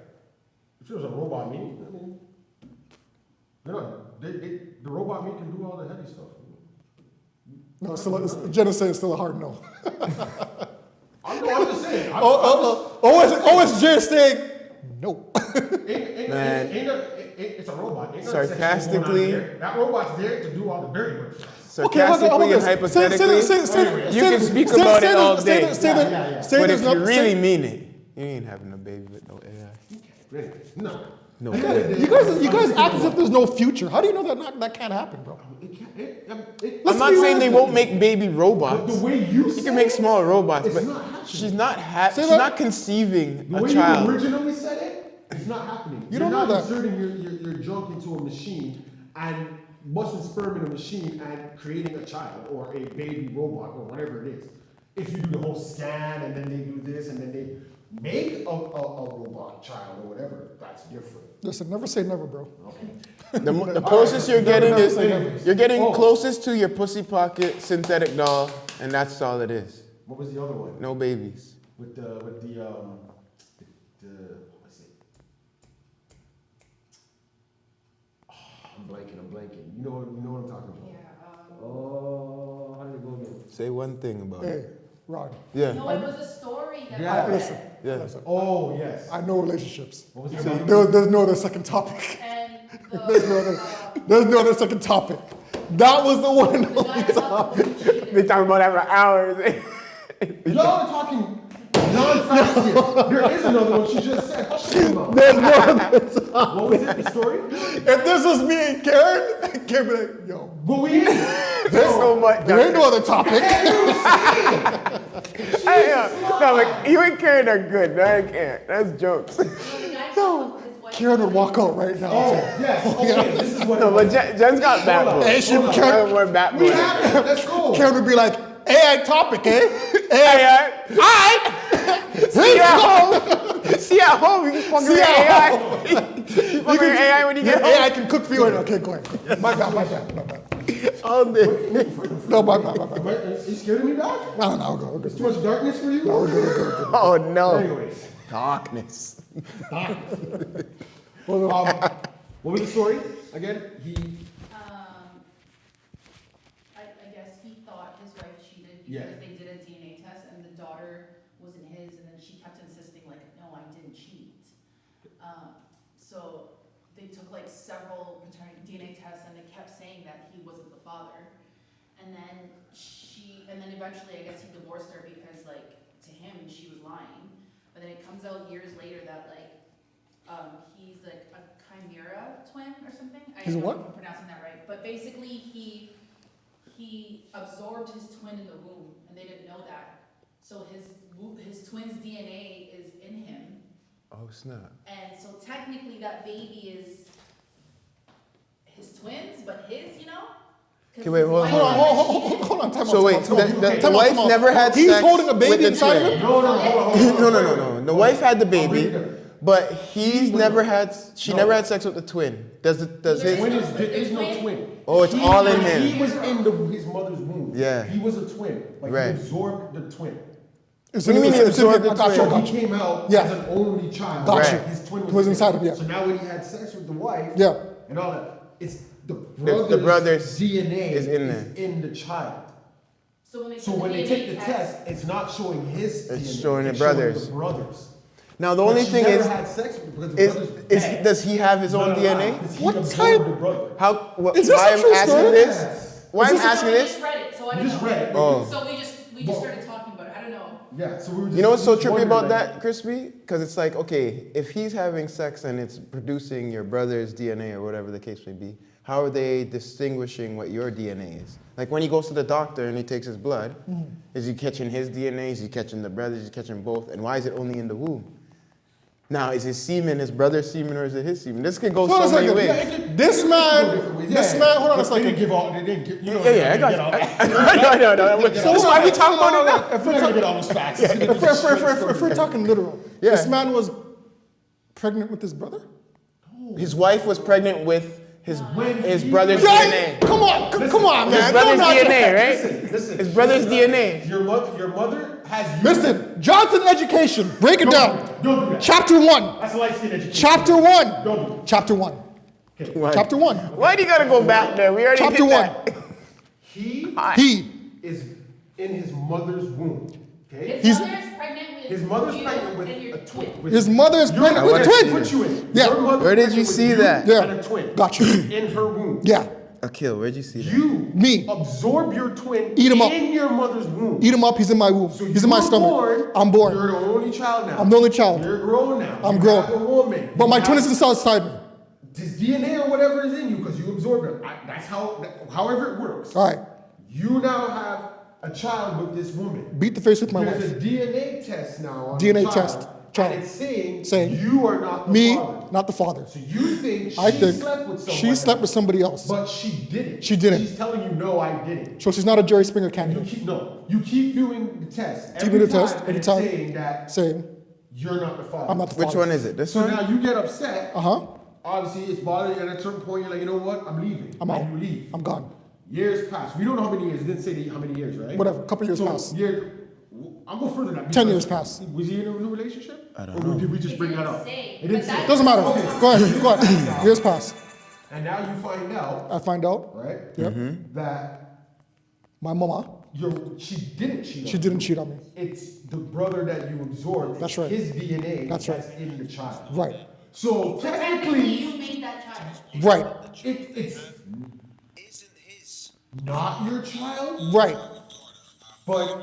If it was a robot me, I mean, you know, the robot me can do all the heavy stuff.
No, Jenna saying it's still a hard no.
I'm just saying.
OSJ saying no.
Man.
It's a robot. Ain't no
Sarcastically-
sexual going on there. That robot's there to do all the dirty work.
Sarcastically and hypothetically, you can speak about it all day. But if you really mean it, you ain't having a baby with no AI.
Really? No.
No
You
way.
guys act as if there's no future. How do you know that can't happen, bro?
I'm not saying they won't make baby robots.
The way you
You can make small robots,
it's
but
not happening.
she's
that.
not conceiving
The
a
way
child.
you originally said it, it's not happening.
You don't know
You're not
that.
inserting your junk into a machine and busting sperm in a machine and creating a child or a baby robot or whatever it is. If you do the whole scan and then they do this and then they make a robot child or whatever, that's different.
Listen, never say never, bro.
The closest you're getting is
anyways.
you're getting
Oh.
closest to your pussy pocket synthetic doll, and that's all it is.
What was the other one?
No babies.
With the what's it? I'm blanking. You know what I'm talking about.
Yeah.
Oh, how did it go again?
Say one thing about
Hey,
it.
Rod.
Yeah.
No, it was a story that
Yeah.
I
Listen,
read.
Yeah.
listen.
Oh yes.
I know relationships.
What was
So
it?
there's no other second topic.
And
There's no other second topic. That was the one.
the guy thought that he cheated.
They talking about that for hours.
Y'all are talking non-facts here. There is another one she just said. What's she about?
There's no other topic.
What was it? The story?
If this was me and Karen, Karen would be like, yo,
But we ain't.
There's so much.
there ain't no other topic.
No, like you and Karen are good. No, I can't. That's jokes.
The guy thought his wife
Karen would walk out right now.
Oh yes. Okay. This is what.
No, but Jen's got backbone.
Hey, she-
Hold on.
Karen-
More backbone.
We have it. Let's go.
Karen would be like, AI topic, eh?
AI.
Alright.
See at home. See at home. You can fuck
See
your
at
AI.
home.
You fuck your AI when you
Your
get home.
AI can cook for you. Okay, go ahead. My bad.
All day.
No, my bad.
Are you scared of me, dog?
No, I'll go.
Too much darkness for you?
Oh no.
Anyways.
Darkness.
What was the story? Again,
I guess he thought his wife cheated because
Yeah.
they did a DNA test and the daughter wasn't his, and then she kept insisting like, no, I didn't cheat. So they took like several paternity DNA tests and they kept saying that he wasn't the father. And then eventually I guess he divorced her because like to him she was lying. But then it comes out years later that like he's like a chimera twin or something. I
He's a
don't know
what?
if I'm pronouncing that right. But basically he absorbed his twin in the womb and they didn't know that. So his twin's DNA is in him.
Oh snap.
And so technically that baby is his twins, but his, you know? 'Cause
Okay, wait,
his
hold
wife
on.
cheated.
Hold on, time out.
So wait, the wife never had
He's
sex
holding a
with
baby
the
inside
twin.
him?
no.
No. The wife had the baby,
break it down.
but she never had sex with the twin. Does
There's
his?
Twin there is no twin.
Oh, it's all in him.
He was in his mother's womb.
Yeah.
He was a twin. Like
Right.
he absorbed the twin.
What
do you mean he absorbed the twin?
So he came out
Yeah.
as an only child.
Got
you.
His twin
Was inside him, yeah.
So now when he had sex with the wife,
Yeah.
and all that, it's the
brother's
brother's DNA
is in there.
in the child.
So when they,
So when they take the test, it's not showing his
It's
DNA,
showing the
it's
brothers.
the brothers.
Now the only thing
never
is,
had sex with because the brother's dead.
does he have his own DNA?
What
What
type-
type? The brother.
How?
Is this
why
a
I'm
true
asking
story?
this?
Yes.
Why I'm
Is this a-
asking
We
this?
just read it, so I
You
don't
just
know.
read it.
Oh.
So we just started talking about it. I don't know.
Yeah. So we were just.
You know what's so
we just
trippy
wondered,
about
like,
that, Crispy? Because it's like, okay, if he's having sex and it's producing your brother's DNA or whatever the case may be, how are they distinguishing what your DNA is? Like when he goes to the doctor and he takes his blood, is he catching his DNA? Is he catching the brother's? Is he catching both? And why is it only in the womb? Now, is his semen his brother's semen or is it his semen? This could go
Hold on
so
a
many
second.
ways.
This man, hold on a
They didn't
second.
give all. They didn't give. You know.
Yeah, I got you. No. That's why we talking about it now.
We're not gonna get all those facts.
If we're talking literal,
Yeah.
this man was pregnant with his brother?
His wife was pregnant with his
he-
brother's
Yeah,
DNA.
come on,
His
man.
brother's
Don't
DNA, right?
Listen.
His brother's DNA.
Your mother has you.
Listen, Johnson education. Break it down.
Don't do that.
Chapter 1.
That's a life skin education.
Chapter 1.
Don't do that.
Chapter 1.
Why?
Chapter 1.
Why do you gotta go back there? We already
Chapter
hit
1.
that.
He is in his mother's womb. Okay.
His mother's pregnant with
His mother's
you
pregnant with
and your
a twin. with-
His mother is
Your
pregnant with a
mother
twin.
put you in.
Yeah.
Your mother
Where did
pregnant
you
with
see
you
that?
Yeah.
And a twin.
Got you.
In her womb.
Yeah.
Akil, where'd you see that?
You
Me.
absorb your twin
Eat him up.
in your mother's womb.
Eat him up. He's in my womb.
So
He's in my
you're
stomach.
born,
I'm born.
You're the only child now.
I'm the only child.
You're grown now.
I'm
You
grown.
have a woman.
But my
You
twin
have
is inside me.
his DNA or whatever is in you because you absorbed it. That's how. However it works.
All right.
You now have a child with this woman.
Beat the face with my
There's
wife.
a DNA test now on
DNA
the child,
test. Child.
and it's saying,
Saying,
you are not the
Me,
father.
not the father.
So you think
I
she
think
slept with someone
she slept with
else,
somebody else.
but she didn't.
She didn't.
She's telling you, no, I didn't.
So she's not a Jerry Springer
You
candidate.
keep doing the test.
Keep doing the test
and
every
it's
time.
saying that
Saying,
you're not the father.
I'm not the
Which
father.
one is it? This
So
one?
now you get upset.
Uh-huh.
Obviously, it's bothering you. And at a certain point, you're like, you know what? I'm leaving.
I'm out.
And you leave.
I'm gone.
Years pass. We don't know how many years. It didn't say how many years, right?
Whatever, couple years pass.
I'll go further than that.
10
because-
years pass.
Was he in a new relationship?
I don't
or
know.
did we just
It
bring that
didn't
up?
say,
It didn't
but
say.
that-
Doesn't matter. Go ahead. Years pass.
And now you find out,
I find out
right?
Yep.
That
my mama,
she didn't cheat on
she
you.
didn't cheat on me.
It's the brother that you absorbed.
That's right.
His DNA
That's right.
in the child.
Right.
So
Technically,
technically,
you made that child.
Right.
it's not your child,
Right.
but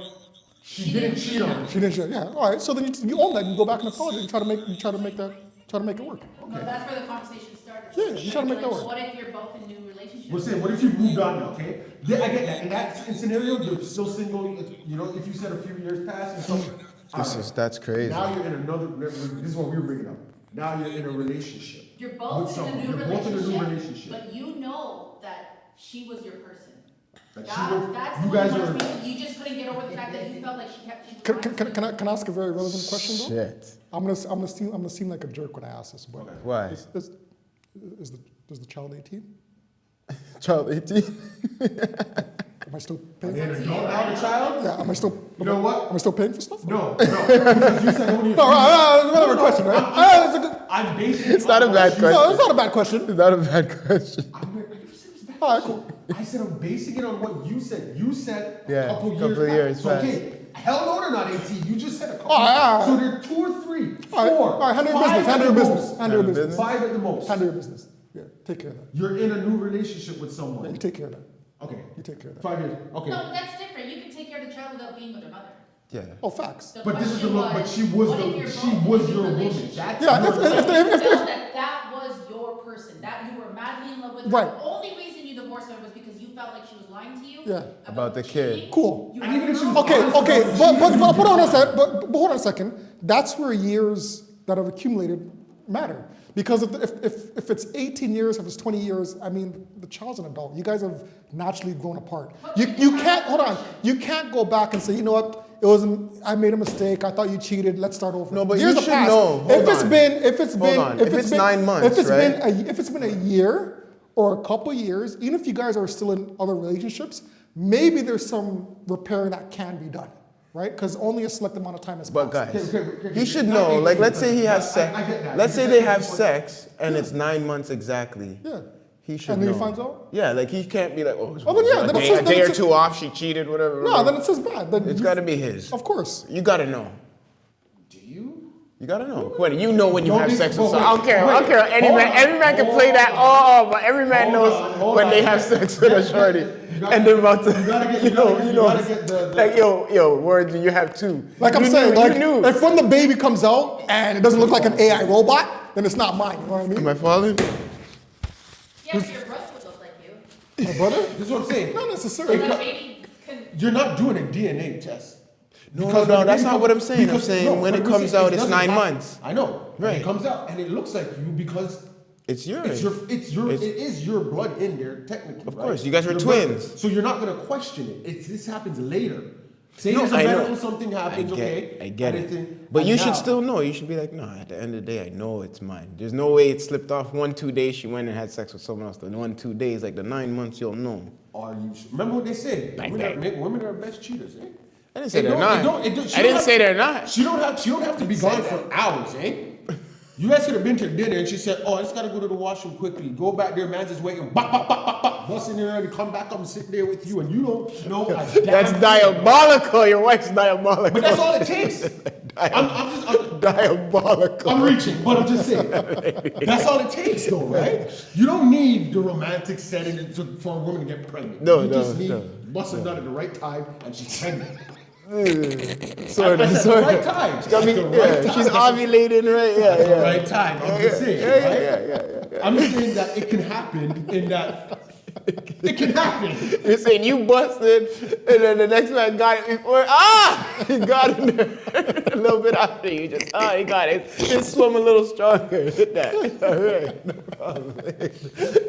she didn't cheat on you.
She didn't cheat. Yeah. All right. So then you own that. You go back and apologize. You try to make it work.
No, that's where the conversation started.
Yeah, you try to make that work.
What if you're both in new relationships?
We're saying, what if you moved on now, okay? Yeah, I get that. In that scenario, you're still single. You know, if you said a few years past and stuff.
That's crazy.
Now you're in another. This is what we were bringing up. Now you're in a relationship.
You're both
with
in a
someone.
new
You're both in a new
relationship,
relationship.
but you know that she was your person.
That she was-
That's
you
what
guys
wants
are.
me. You just couldn't get over the fact that you felt like she kept. She was
Can I ask a very relevant question though?
Shit.
I'm gonna seem like a jerk when I ask this, but
Why?
is the child 18?
Child 18?
Am I still
Are
paying?
they an
For
adult now, the child?
Yeah. Am I still?
You know what?
Am I still paying for stuff?
No, because you said only.
No, another question, right? It's a good.
I'm basing.
It's not a bad question.
No, it's not a bad question.
It's not a bad question.
I never said it was bad.
All right, cool.
I said I'm basing it on what you said. You said
Yeah,
a couple
couple years
So,
past.
okay, hell no, they're not 18. You just said a couple.
All right.
So they're 2 or 3, 4.
All right, handle your
five
business.
at
Handle your
the
business.
most.
Handle your
Handle
business.
5 at the most.
Handle your business. Yeah, take care of that.
You're in a new relationship with
You
someone.
take care of that.
Okay.
You take care of that.
5 years. Okay.
No, that's different. You can take care of the child without being with their mother.
Yeah.
Oh, facts.
The
But this is the
question
look. But she was
what if
the
you're
she
both
was
in a
your woman.
relationship?
That's
Yeah,
your
if-
relationship.
You felt that was your person, that you were madly in love with her.
Right.
The only reason you divorced her was because you felt like she was lying to you.
Yeah.
About the kid.
cheating.
Cool.
You
And
had
even if she
no-
was
Okay,
honest
okay,
about it,
but
she-
hold on a sec. But hold on a second. That's where years that have accumulated matter. Because if it's 18 years, if it's 20 years, I mean, the child's an adult. You guys have naturally grown apart. You can't, hold on, you can't go back and say, you know what, it wasn't, I made a mistake, I thought you cheated, let's start over.
No, but
Years
you
have
should
passed.
know.
If it's been,
If it's 9 months,
if it's
right?
if it's been a year or a couple years, even if you guys are still in other relationships, maybe there's some repair that can be done, right? Because only a select amount of time has
But
passed.
guys, he should know. Like, let's say he has sex.
I get that.
Let's say they have sex and it's 9 months exactly.
Yeah.
He should
And
know.
then he finds out?
Yeah, like he can't be like, oh,
Oh, then yeah,
a
then
day,
it's-
a
then
day or
it's-
two off, she cheated, whatever.
No, then it's his bad. Then
It's
you-
got to be his.
Of course.
You got to know.
Do you?
You gotta know. When you know when you
Don't
have
be-
sex
but
with someone. I don't
wait,
care. I don't care. Any
hold
man,
on,
every man can play that. But every man
Hold
knows
on,
when
hold
they
on.
have sex with a shorty,
gotta
and they're about to.
you gotta get-
You
you gotta
know,
get the-
like yo, words. You have two.
Like I'm
You
saying,
knew,
like
you knew.
if when the baby comes out and it doesn't look like an AI robot, then it's not mine. You know what I mean?
Am I falling?
Yes, your brother would look like you.
My brother?
This is what I'm saying.
Not
So
necessarily.
that baby can.
You're not doing a DNA test.
No,
Because
no,
when
that's
the baby
not
comes-
what I'm saying. I'm
because-
saying
no,
when
but
it
we're
comes
saying
out, it's
doesn't
9
have-
months.
I know. And
Right.
it comes out and it looks like you because
It's yours.
it is your blood in there technically.
Of
right?
course, you guys are
Your blood-
twins.
So you're not gonna question it. This happens later. Say
No,
there's a
I know.
medical something happens, okay?
I get
and
it.
it's-
But
and
you
now-
should still know. You should be like, no, at the end of the day, I know it's mine. There's no way it slipped off 1-2 days. She went and had sex with someone else. The 1-2 days, like the 9 months, you'll know.
Are you? Remember what they said?
Like
Women are best cheaters, eh?
I didn't say
It
they're
don't-
not.
it don't- it don't- she
I didn't
don't
say
have-
they're not.
She don't have to be gone for hours, eh? You guys could have been to dinner and she said, "Oh, I just gotta go to the washroom quickly. Go back there, man's just waiting. Bop, bop, bop, bop, bop. Bust in there and come back up and sit there with you, and you don't know a damn
That's
thing.
diabolical. Your wife's diabolical.
But that's all it takes. I'm
diabolical.
reaching, but I'm just saying. That's all it takes, though, right? You don't need the romantic setting for a woman to get pregnant.
No,
you
no,
just need
no.
busting nut at the right time, and she's pregnant.
Sort
I
of,
said
sort
the right
of.
time.
I mean,
At the
yeah,
right time.
she's ovulating, right? Yeah,
At the
yeah.
right time. I'm just saying, right?
Yeah.
I'm just saying that it can happen in that. It can happen.
You're saying you busted, and then the next man got it before. He got in there a little bit after you. Just he got it. It swim a little stronger. Hit that. All right, no problem.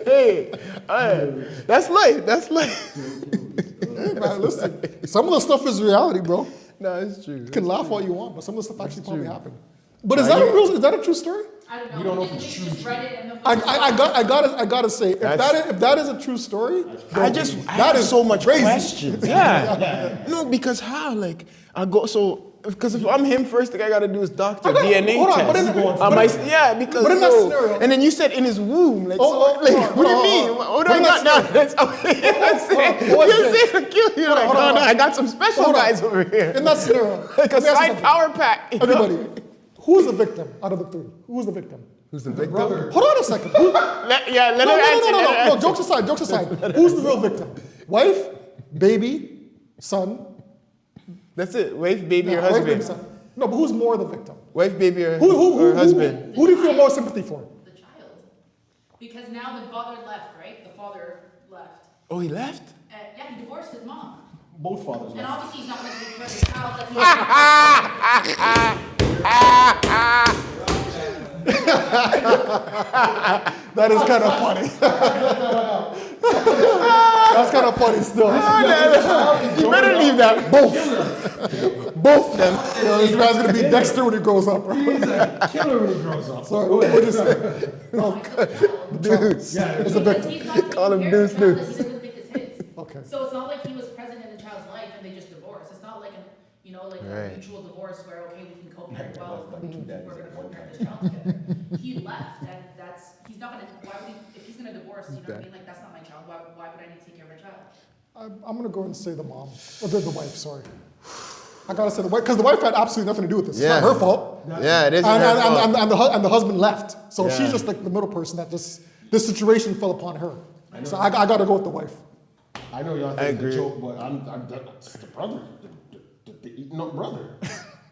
Hey, all right. That's life. That's life.
Hey, man, listen. Some of the stuff is reality, bro.
No, it's true.
You can laugh all you want, but some of the stuff actually probably happened. But is that a true story?
I don't know.
You don't know if
Maybe
it's
they just read it and then.
I gotta say, if that is a true story,
I have so much
crazy.
questions. Yeah. No, because how? Like, I go, so, because if I'm him first, thing I gotta do is doctor DNA
hold on,
test.
but in-
Because,
but in that scenario-
and then you said in his womb, like,
Oh,
so, like,
hold on,
what do you
hold
mean?
on.
What do
But
I
in
got
that
now? That's, you say kill you, like,
hold on.
no, I got some special
Hold on.
guys over here.
In that scenario,
Like a
let me ask you
side
something.
power pack. you know?
Everybody, who is the victim out of the three? Who is the victim?
Who's the victim?
Brother.
Hold on a second. Who,
Let him answer.
no.
let him answer.
Jokes aside. Who's the real victim? Wife, baby, son.
That's it. Wife, baby, or
Wife,
husband.
baby, son. No, but who's more the victim?
Wife, baby, or
Who
husband.
Who do you feel more sympathy for?
The child. Because now the father left, right? The father left.
Oh, he left?
Yeah, he divorced his mom.
Both fathers.
And
left.
obviously he's not going to take care of the child like he
That is kind of funny. That's kind of funny still.
You better leave that. Both them.
You know, this guy's gonna be Dexter when he grows up, bro.
He's a killer when he grows up.
Sorry, what did you say?
Deuce.
It's a
Because
victim.
he's not taking
Call him
care of the child
Deuce.
that he doesn't think is his.
Okay.
So it's not like he was present in the child's life and they just divorced. It's not like like
Right.
a mutual divorce where okay we can co-parent well,
Like two daddies
we're
at
gonna
one
co-parent
time.
this child together. He left and he's not gonna. Why would he? If he's gonna divorce, you know what I mean? Like that's not my child. Why would I need to take care of a child?
I'm gonna go and say the mom, or the wife. Sorry, I gotta say the wife because the wife had absolutely nothing to do with this.
Yeah.
It's not her fault.
Yeah, it is her fault.
And the husband left, so
Yeah.
she's just like the middle person that just this situation fell upon her. So I gotta go with the wife.
I know y'all
I
think it's
agree.
a joke, but that's the brother, the eating up brother.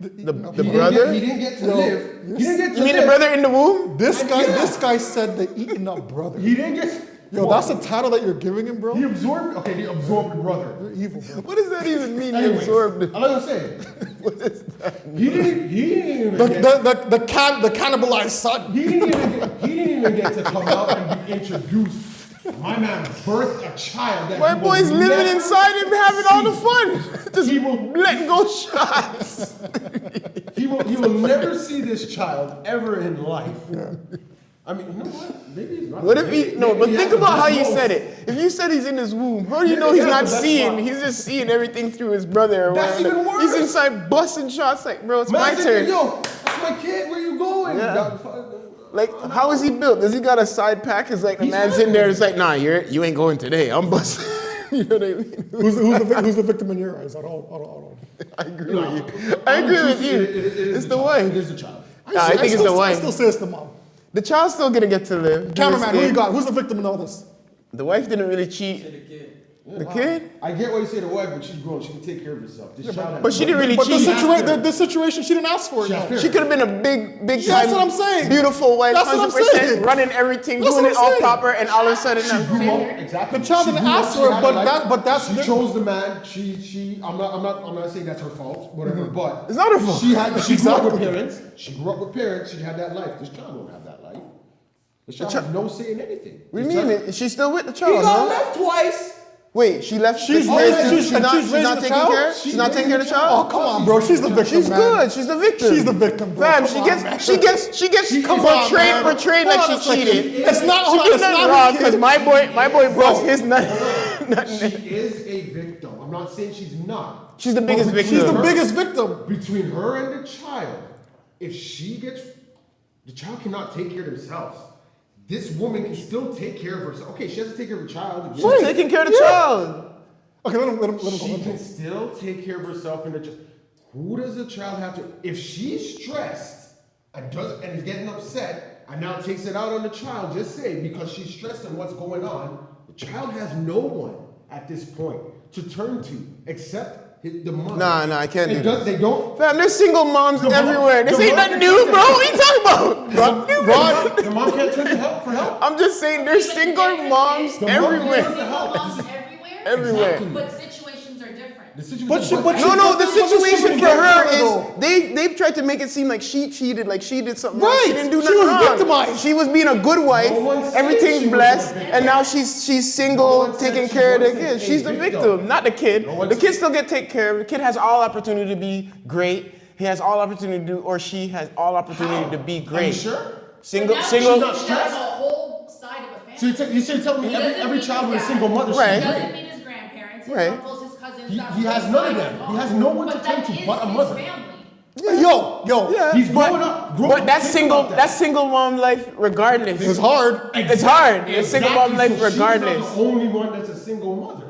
The
He
brother?
didn't get to live. He didn't get to
You mean the
live.
brother in the womb?
This guy said the eaten up brother.
He didn't get.
Yo, that's the title that you're giving him, bro.
He absorbed. Okay, he absorbed the brother.
You're evil, bro.
What does that even mean? You
Anyways,
absorbed
I'm not gonna say it.
What is that?
He didn't even
The,
get.
the cannibalized son.
He didn't even get to come out and be introduced. My man birthed a child that
My
he will
boy's living
never
inside him having all the fun. Just
He will-
letting go shots.
He will never see this child ever in life. I mean, you know what? Maybe he's not.
What if he, no,
Maybe
but
he
think
has the
about how
best
you
mouth.
said it. If you said he's in his womb, how do you
Maybe
know
he
he's
has
not
the best
seeing?
mouth.
He's just seeing everything through his brother or
That's
whatever.
even worse.
He's inside busting shots like, bro, it's
Man,
my
I said,
turn.
yo, that's my kid. Where you going?
Yeah. Like, how is he built? Does he got a side pack? It's like the man's in there. It's like, nah, you ain't going today. I'm busting. You know what I mean?
Who's the victim in your eyes? I don't.
I agree with you. I agree with you. It's the wife.
It is the child.
I think it's the
I
wife.
still say it's the mom.
The child's still gonna get to live.
Cameraman, who you got? Who's the victim in all this?
The wife didn't really
Say
cheat.
the kid.
The kid?
I get why you say the wife, but she's grown. She can take care of herself. This child
But she didn't really
But the,
cheat.
the situation, she didn't ask for it.
She has
though.
parents.
She could have been a big
That's
time,
what I'm saying.
beautiful wife,
That's what I'm
100%,
saying.
running everything,
That's
doing
what
it
I'm
all
saying.
proper, and all of a sudden,
grew up, exactly.
The child
She
didn't
grew up,
ask
she
for it,
had a
but
life.
that's
She chose the man. I'm not saying that's her fault, whatever. But
It's not her fault.
She grew up with
Exactly.
parents. She grew up with parents. She had that life. This child don't have that life. This child has no say in anything.
What do
This
you mean?
child-
Is she still with the
He
child,
got
no?
left twice.
Wait, she left.
She's
the
raising-
kid,
she's-
she's
and
not.
she's
She's
raising
not
the
taking
child?
care. She's not taking care of the
Oh,
child.
come on, bro. She's the victim,
She's
man.
good. She's the victim.
She's the victim, bro.
Fam,
Come
she
on,
gets.
man.
She gets
Come on, man.
portrayed like
Hold on
she
a second.
cheated.
It's not.
She
Hold on,
did
it's
nothing
not
wrong
her
because
kid.
my boy brought his nut.
She is a victim. I'm not saying she's not.
She's the biggest
But
victim.
She's the
her-
biggest victim.
Between her and the child, if she gets, the child cannot take care of themselves. This woman can still take care of herself. Okay, she has to take care of her child.
She's taking care of the child.
Okay, let him go.
She can still take care of herself and the child. Who does the child have to? If she's stressed and is getting upset and now takes it out on the child, just say because she's stressed and what's going on, the child has no one at this point to turn to except the mother.
Nah, I can't do this.
They don't.
Fam, there's single moms
The mom-
everywhere. This
the
ain't
mom-
nothing new, bro. What are you talking about?
Rod, the mom can't turn to help for help.
I'm just saying there's single moms
The mom
everywhere.
can't-
Moms everywhere.
Everywhere.
Exactly.
But situations are different.
The situation
But
is
she-
different.
but
No, the
But this
situation
woman
for
get
her
murdered,
is
though.
they've tried to make it seem like she cheated, like she did something wrong.
Right.
She didn't do
She
nothing
was
wrong.
victimized.
She was being a good wife.
No one said she
Everything's
was
blessed,
a victim.
and now she's
No
single,
one said
taking
she
care of the
wasn't
kid.
a
She's the
victim.
victim, not the kid.
No one
The
said-
kid still get taken care of. The kid has all opportunity to be great. He has all opportunity to do, or she has all opportunity to be
Are you
great.
sure?
Single,
But now
single.
she
not
does
stressed?
a whole side of a
So
family.
you should tell me
He
every
doesn't meet
child
his
with a
dad.
single mother
Right.
He
should be
doesn't
great.
meet his grandparents, his
Right.
uncles, his cousins.
He
that's
has
his
none of
side
them.
is
He has
gone.
no one to
But
turn
that
to
is
but a
his
mother.
family.
Yo.
Yeah.
He's growing up.
But that's
think
single.
about that.
That's single mom life, regardless.
It's hard.
It's hard. It's single mom life,
So
regardless.
She's not the only one that's a single mother.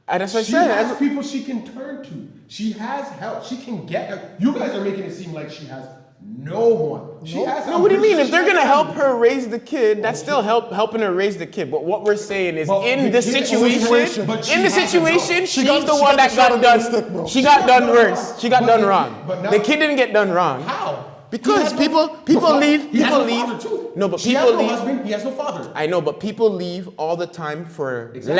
That's what I
She
said.
has people she can turn to. She has help. She can get help. You guys are making it seem like she has no one. She has
No,
help.
what do you mean? If
She
they're
has
gonna help
family.
her raise the kid, that's still helping her raise the kid. But what we're saying is,
But
in
the
the
kid is a
situation,
situation, but she
in the
has to know.
situation,
She
she's
got-
the
she
one
got
that
the short
got
end of the
done.
stick, bro.
She got done
done
worse.
wrong.
She got
But
done
the-
wrong.
but now-
The kid didn't get done wrong.
How?
Because
He has no-
people
He
leave.
has
People
no
leave.
father too.
No, but
She
people
has no
leave.
husband. He has no father.
I know, but people leave all the time for
Exactly.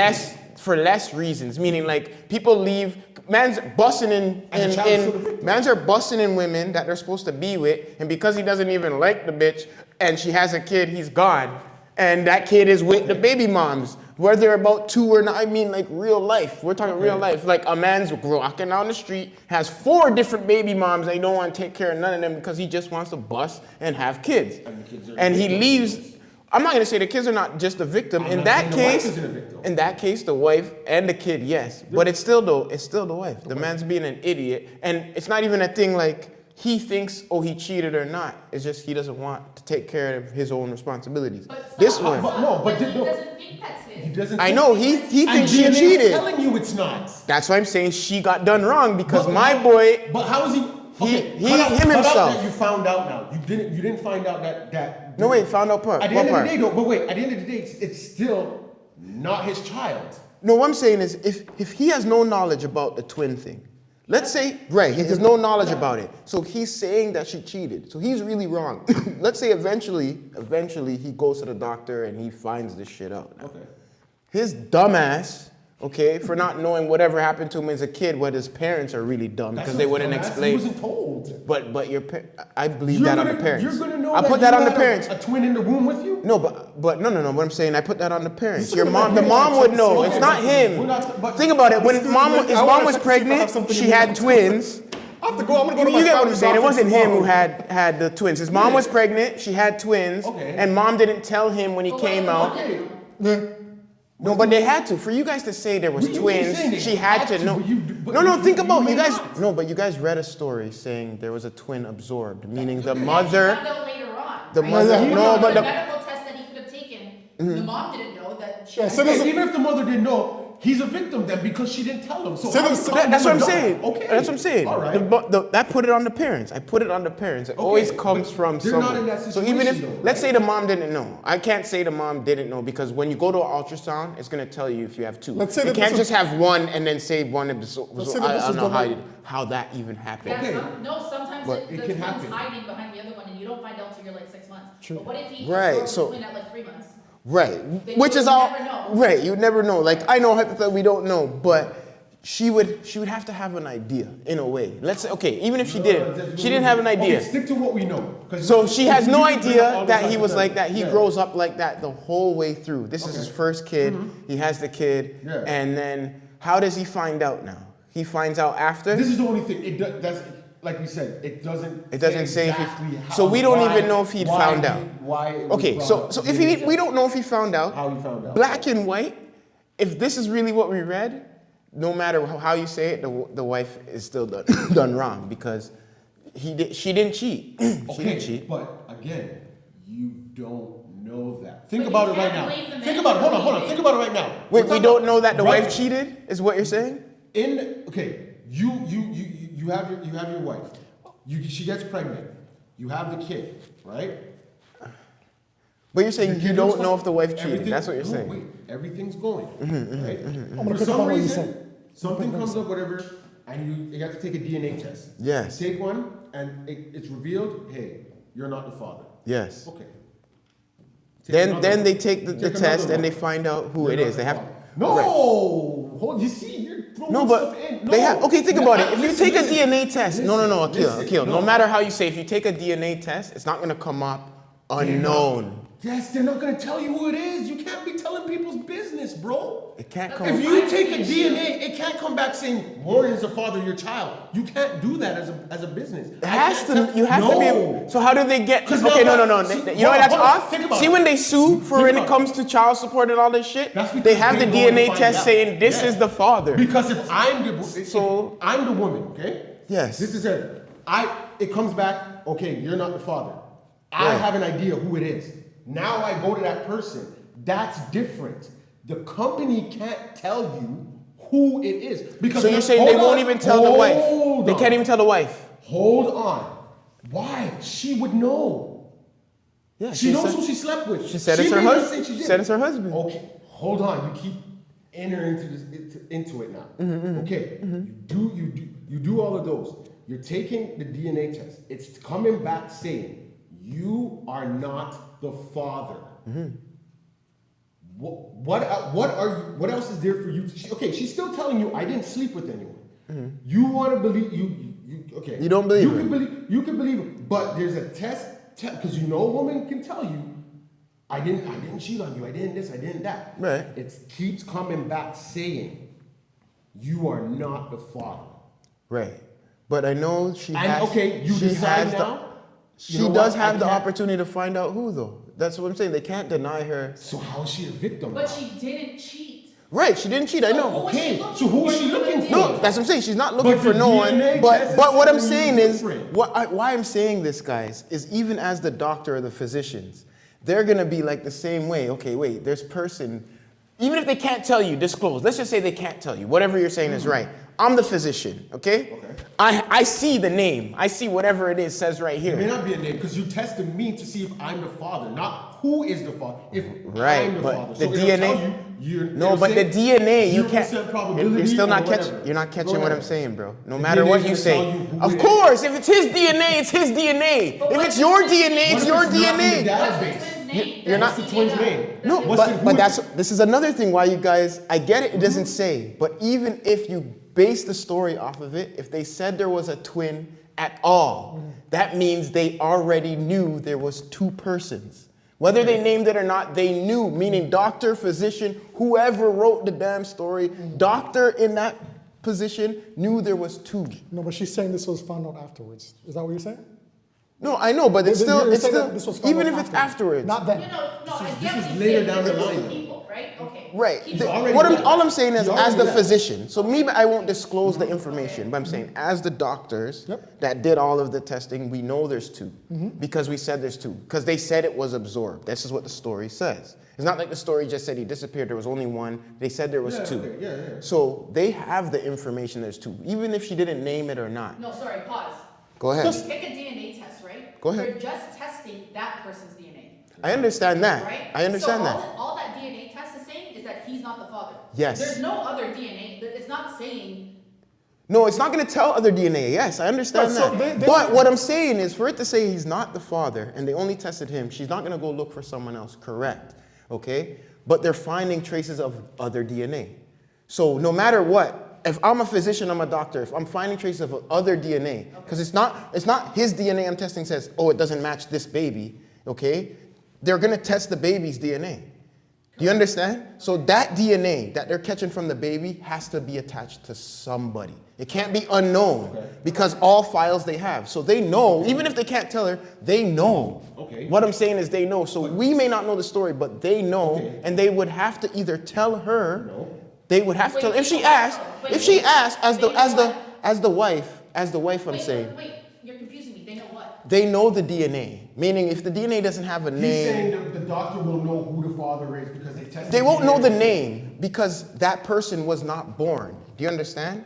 less reasons. Meaning, like people leave. Man's busting
And the child's still the victim.
mans are busting in women that they're supposed to be with, and because he doesn't even like the bitch, and she has a kid, he's gone, and that kid is with the baby moms. Whether they're about two or not, I mean like real life. We're talking real life. Like a man's walking down the street, has 4 different baby moms, and he don't want to take care of none of them because he just wants to bust and have kids.
And the kids are
And he
victims.
leaves. I'm not gonna say the kids are not just a victim.
I'm
In
not
that
saying the wife
case,
isn't a victim.
in that case, the wife and the kid, yes. But it's still the wife. The man's being an idiot, and it's not even a thing like he thinks, oh, he cheated or not. It's just he doesn't want to take care of his own responsibilities.
But
This
stop,
one,
But no, but
he
no.
doesn't think that's his.
He doesn't.
I know he
And
thinks she
DNA is
cheated.
telling you it's not.
That's why I'm saying she got done wrong because
But-
my boy.
But how is he? Okay,
he-
cut out-
him
cut out
himself.
that you found out now. You didn't find out that.
No wait, found out part.
At the
What
end of
part?
the day, though. But wait, at the end of the day, it's still not his child.
No, what I'm saying is if he has no knowledge about the twin thing, let's say, right, he has no knowledge about it. So he's saying that she cheated. So he's really wrong. Let's say eventually he goes to the doctor and he finds this shit out.
Okay.
His dumbass, okay, for not knowing whatever happened to him as a kid, what his parents are really dumb because they wouldn't
He
explain.
wasn't told.
But I believe that on the parents.
You're gonna know
I
that
put
you
that on the
had
parents.
a twin in the womb with you.
No, but no. What I'm saying, I put that on the parents.
You
Your
said
mom,
that
the
you
mom
had
would know.
something-
It's not
We're
him.
not- but-
Think about it. When his
Still,
mom
I
was
wanna check to see if I have
pregnant,
something
she
in
had
there.
twins.
I have to go. I'm gonna go to my
You get what
family
I'm saying? It
doctor
wasn't him who
tomorrow.
had the twins. His mom was pregnant. She had twins,
Okay.
and mom didn't tell him when he
But what
came
if the
out.
mom didn't know?
Yeah.
No, but they had to. For you guys to say there was
You keep
twins,
saying they
she had to know.
but
No, think
you
about
may
you guys.
not.
No, but you guys read a story saying there was a twin absorbed, meaning the
And
mother.
she found out later on,
the
right?
mother-
He
no,
found
but
the
the-
medical test that he could have taken. The mom didn't know that she.
Yeah, so
Okay,
there's a-
even if the mother didn't know, he's a victim then because she didn't tell him. So
So
how
that's
you calling
That's
him
what
a
I'm
dog?
saying.
Okay.
That's what I'm saying.
All right.
I put it on the parents. I put it on the parents. It always comes
but
from
they're not
someone.
in that
So even if,
situation, though,
let's
right?
say the mom didn't know. I can't say the mom didn't know because when you go to an ultrasound, it's going to tell you if you have two.
Let's say
you
that
can't
this
just have one and then say one of the. So
say that
I
this
don't
is
know
the one-
how that even happened.
Yeah,
Okay.
sometimes
But
the
it can
twin's
happen.
hiding behind the other one, and you don't find out till you're like 6 months.
True.
But what if he
Right,
broke
so-
the twin at like 3 months?
Right,
Then
which
you
is
would
all
never know.
right. You never know. Like I know hypothetically we don't know, but she would have to have an idea in a way. Let's say okay, even if she didn't, she didn't have an idea.
Okay, stick to what we know. 'Cause
So
we-
she has
we
no
bring up
idea
all
that
this
he was like that. He
Yeah.
grows up like that the whole way through. This is his
Okay.
first kid. He has the kid,
Yeah.
and then how does he find out now? He finds out after.
This is the only thing. That's like we said. It doesn't.
It doesn't say if he-
exactly how,
so we don't
why-
even know if he'd
why
found
he-
out.
Why? It was
Okay,
brought
so
up.
if we don't know if he found out.
How he found out.
Black and white. If this is really what we read, no matter how you say it, the wife is still done wrong because she didn't cheat. She
Okay,
didn't cheat.
but again, you don't know that. Think
But
about
you
it right
can't
now.
blame the
Think
man
about it.
for
Hold on.
leaving.
Think about it right now.
Wait,
We're
we
talking
don't
about-
know that the
right-
wife cheated, is what you're saying?
Okay, you have your wife. She gets pregnant. You have the kid, right?
But you're saying
The
you
kid
don't
looks
know
like
if the wife cheated.
everything-
That's what you're
no,
saying.
Wait, everything's going, right?
I'm gonna
For
pick up
some
on what you
reason,
said.
something comes up, whatever, and you have to take a DNA test.
Yes.
You take one, and it's revealed, hey, you're not the father.
Yes.
Okay.
Then they take the
Take
test
another
and they
one.
find out who
You're
it
not
is.
the
They have
father. No!
Right.
Hold, you see, you're throwing
No,
stuff
but
in.
they have. Okay, think
No,
about it. If you
listen,
take a
listen.
DNA test, no,
Listen,
Akil. No
no.
matter how you say, if you take a DNA test, it's not going to come up unknown.
Yes, they're not gonna tell you who it is. You can't be telling people's business, bro.
It can't come.
If you take a DNA, it can't come back saying Warren is the father of your child. You can't do that as a business.
It has to. You have to be.
No.
So how do they get?
'Cause
Okay,
now-
no.
see,
You know
hold
why
on,
that's
hold on.
off?
Think about
See
it.
when they sue for
Think
when it
about
comes to child support and all this shit,
That's because
they have the
they want to
DNA
find
test
out.
saying this
Yeah.
is the father.
Because if I'm the
So-
if I'm the woman, okay?
Yes.
This is her. It comes back. Okay, you're not the father. I
Right.
have an idea who it is. Now I go to that person. That's different. The company can't tell you who it is because.
So you're saying they won't even tell the wife? They can't even tell the wife.
Hold on. Why? She would know.
Yeah,
She knows
said-
who she slept with.
She said it's her
may not
husband.
say she
She
did.
said it's her husband.
Okay, hold on. You keep entering into it now. Okay, you do all of those. You're taking the DNA test. It's coming back saying you are not the father. What else is there for you? Okay, she's still telling you I didn't sleep with anyone. You want to believe you okay?
You don't believe
you
her.
You can believe it, but there's a test because a woman can tell you I didn't cheat on you. I didn't this. I didn't that.
Right.
It keeps coming back saying you are not the father.
Right. But I know she has.
Okay, you
she
decide
has
now.
She
You know
does
what? I
have the
can't-
opportunity to find out who, though. That's what I'm saying. They can't deny her.
So how is she a victim?
But
now?
she didn't cheat.
Right, she didn't cheat. I
So
know.
who was she
Okay,
looking
so who is
for?
she looking for?
No, that's what I'm saying. She's not looking
But
for
the
no one.
DNA
But
test
but
is
what I'm
telling you
saying is,
different.
why I'm saying this, guys, is even as the doctor or the physicians, they're gonna be like the same way. Okay, wait, there's person. Even if they can't tell you, disclose. Let's just say they can't tell you. Whatever you're saying is right. I'm the physician, okay? I see the name. I see whatever it is says right
It
here.
may not be a name because you tested me to see if I'm the father, not who is the father. If
Right,
I'm the
but
father,
the
so it'll
DNA
tell you're
No, but the DNA, you
0%
can't.
probability
You're still
or
not
whatever.
catching. You're not
Go
catching what
ahead.
I'm saying, bro. No
The
matter
DNA
what
is
you
gonna
say.
tell you who
Of
it is.
course, if it's his DNA, it's his DNA.
But
If
what's
it's
the
your
twin's
DNA,
name?
it's
What
your
if it's not in the
DNA.
database?
What's the twin's name?
You're not
the twin's name.
No,
What's the-
but
who-
this is another thing why you guys. I get it. It doesn't say, but even if you base the story off of it, if they said there was a twin at all, that means they already knew there was two persons. Whether they named it or not, they knew, meaning doctor, physician, whoever wrote the damn story, doctor in that position knew there was two.
No, but she's saying this was found out afterwards. Is that what you're saying?
No, I know, but it's
You're
still,
saying that this was found
even
out
if it's afterwards.
Not then.
No, I
This
get
is
what you're
later
saying.
down the
There were
line.
two people. right? Okay.
Right.
Keep going.
All I'm saying is,
He already
as the
left.
physician, so maybe I won't disclose the information, but I'm saying, as the doctors that did all of the testing, we know there's two. Because we said there's two. Because they said it was absorbed. This is what the story says. It's not like the story just said he disappeared, there was only one. They said there was two.
Okay, yeah.
So they have the information there's two, even if she didn't name it or not.
No, sorry, pause.
Go ahead.
You take a DNA test, right?
Go ahead.
You're just testing that person's DNA,
I understand that.
right?
I understand
so
that.
All that DNA test is saying is that he's not the father.
Yes.
There's no other DNA. It's not saying.
No, it's not going to tell other DNA. Yes, I understand
Right, so
that.
they-
But what I'm saying is, for it to say he's not the father and they only tested him, she's not going to go look for someone else, correct? Okay? But they're finding traces of other DNA. So no matter what, if I'm a physician, I'm a doctor, if I'm finding traces of other DNA, because it's not his DNA I'm testing says, oh, it doesn't match this baby, okay? They're going to test the baby's DNA. Do you understand? So that DNA that they're catching from the baby has to be attached to somebody. It can't be unknown because all files they have. So they know, even if they can't tell her, they know.
Okay.
What I'm saying is they know. So we may not know the story, but they know, and they would have to either tell her.
No.
They would have to tell. If she asked, as the wife, I'm saying.
Wait, you're confusing me. They know what?
They know the DNA. Meaning, if the DNA doesn't have a
He's
name.
saying the doctor will know who the father is because they tested.
They won't
DNA.
know the name because that person was not born. Do you understand?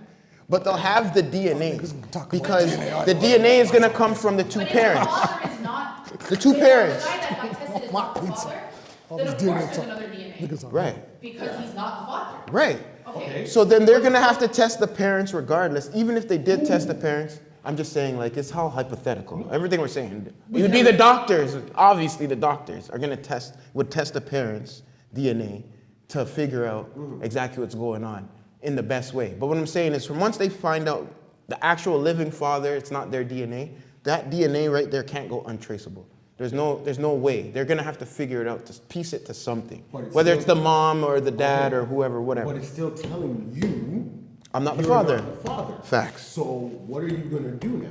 But they'll have the DNA because the DNA is going to come from the two
But if
parents.
the father is not.
The two
if
parents.
The guy that got tested is not the father, then of
this DNA
course there's
talk.
another DNA.
Right,
Because he's not the father.
right.
Okay.
So then they're going to have to test the parents regardless. Even if they did test the parents, I'm just saying, like, it's all hypothetical. Everything we're saying. It would be the doctors. Obviously, the doctors are going to would test the parents' DNA to figure out exactly what's going on in the best way. But what I'm saying is, from once they find out the actual living father, it's not their DNA, that DNA right there can't go untraceable. There's no way. They're going to have to figure it out, to piece it to something. Whether it's the mom or the dad or whoever, whatever.
But it's still telling you
I'm not the
you're
father.
not the father.
Facts.
So what are you gonna do now?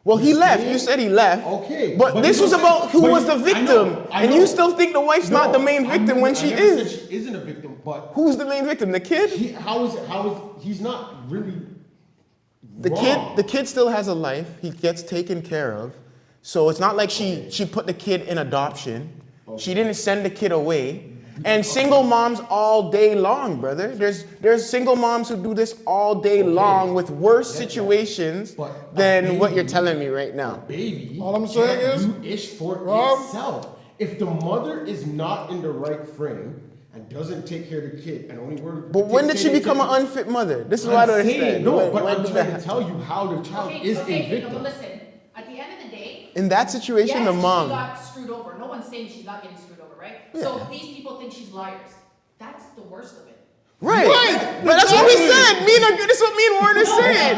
Well, he
You're
left.
saying-
You said he left.
Okay,
But this was about who
but
was the
I
victim.
know, I
And
know.
you still think the wife's not the main victim when she
I never
is.
said she isn't a victim, but
Who's the main victim? The kid?
how is he's not really
The
wrong.
kid still has a life. He gets taken care of. So it's not like she put the kid in adoption. She didn't send the kid away. And single moms all day long, brother. There's single moms who do this all day long with worse situations
But a
than what
baby-
you're telling me right now.
Baby
All I'm saying
can't
is,
do ish for
Rob-
itself. If the mother is not in the right frame and doesn't take care of the kid and only word.
But when did she become an unfit mother? This is what I don't understand.
No,
When-
but
when
I'm
did
trying
that
to tell you how the child is a
No,
victim.
but listen. At the end of the day,
In that situation,
yes,
the mom.
she got screwed over. No one's saying she's not getting screwed over, right? So if these people think she's liars. That's the worst of it.
Right. But that's what we said. This is what me and Warren is saying.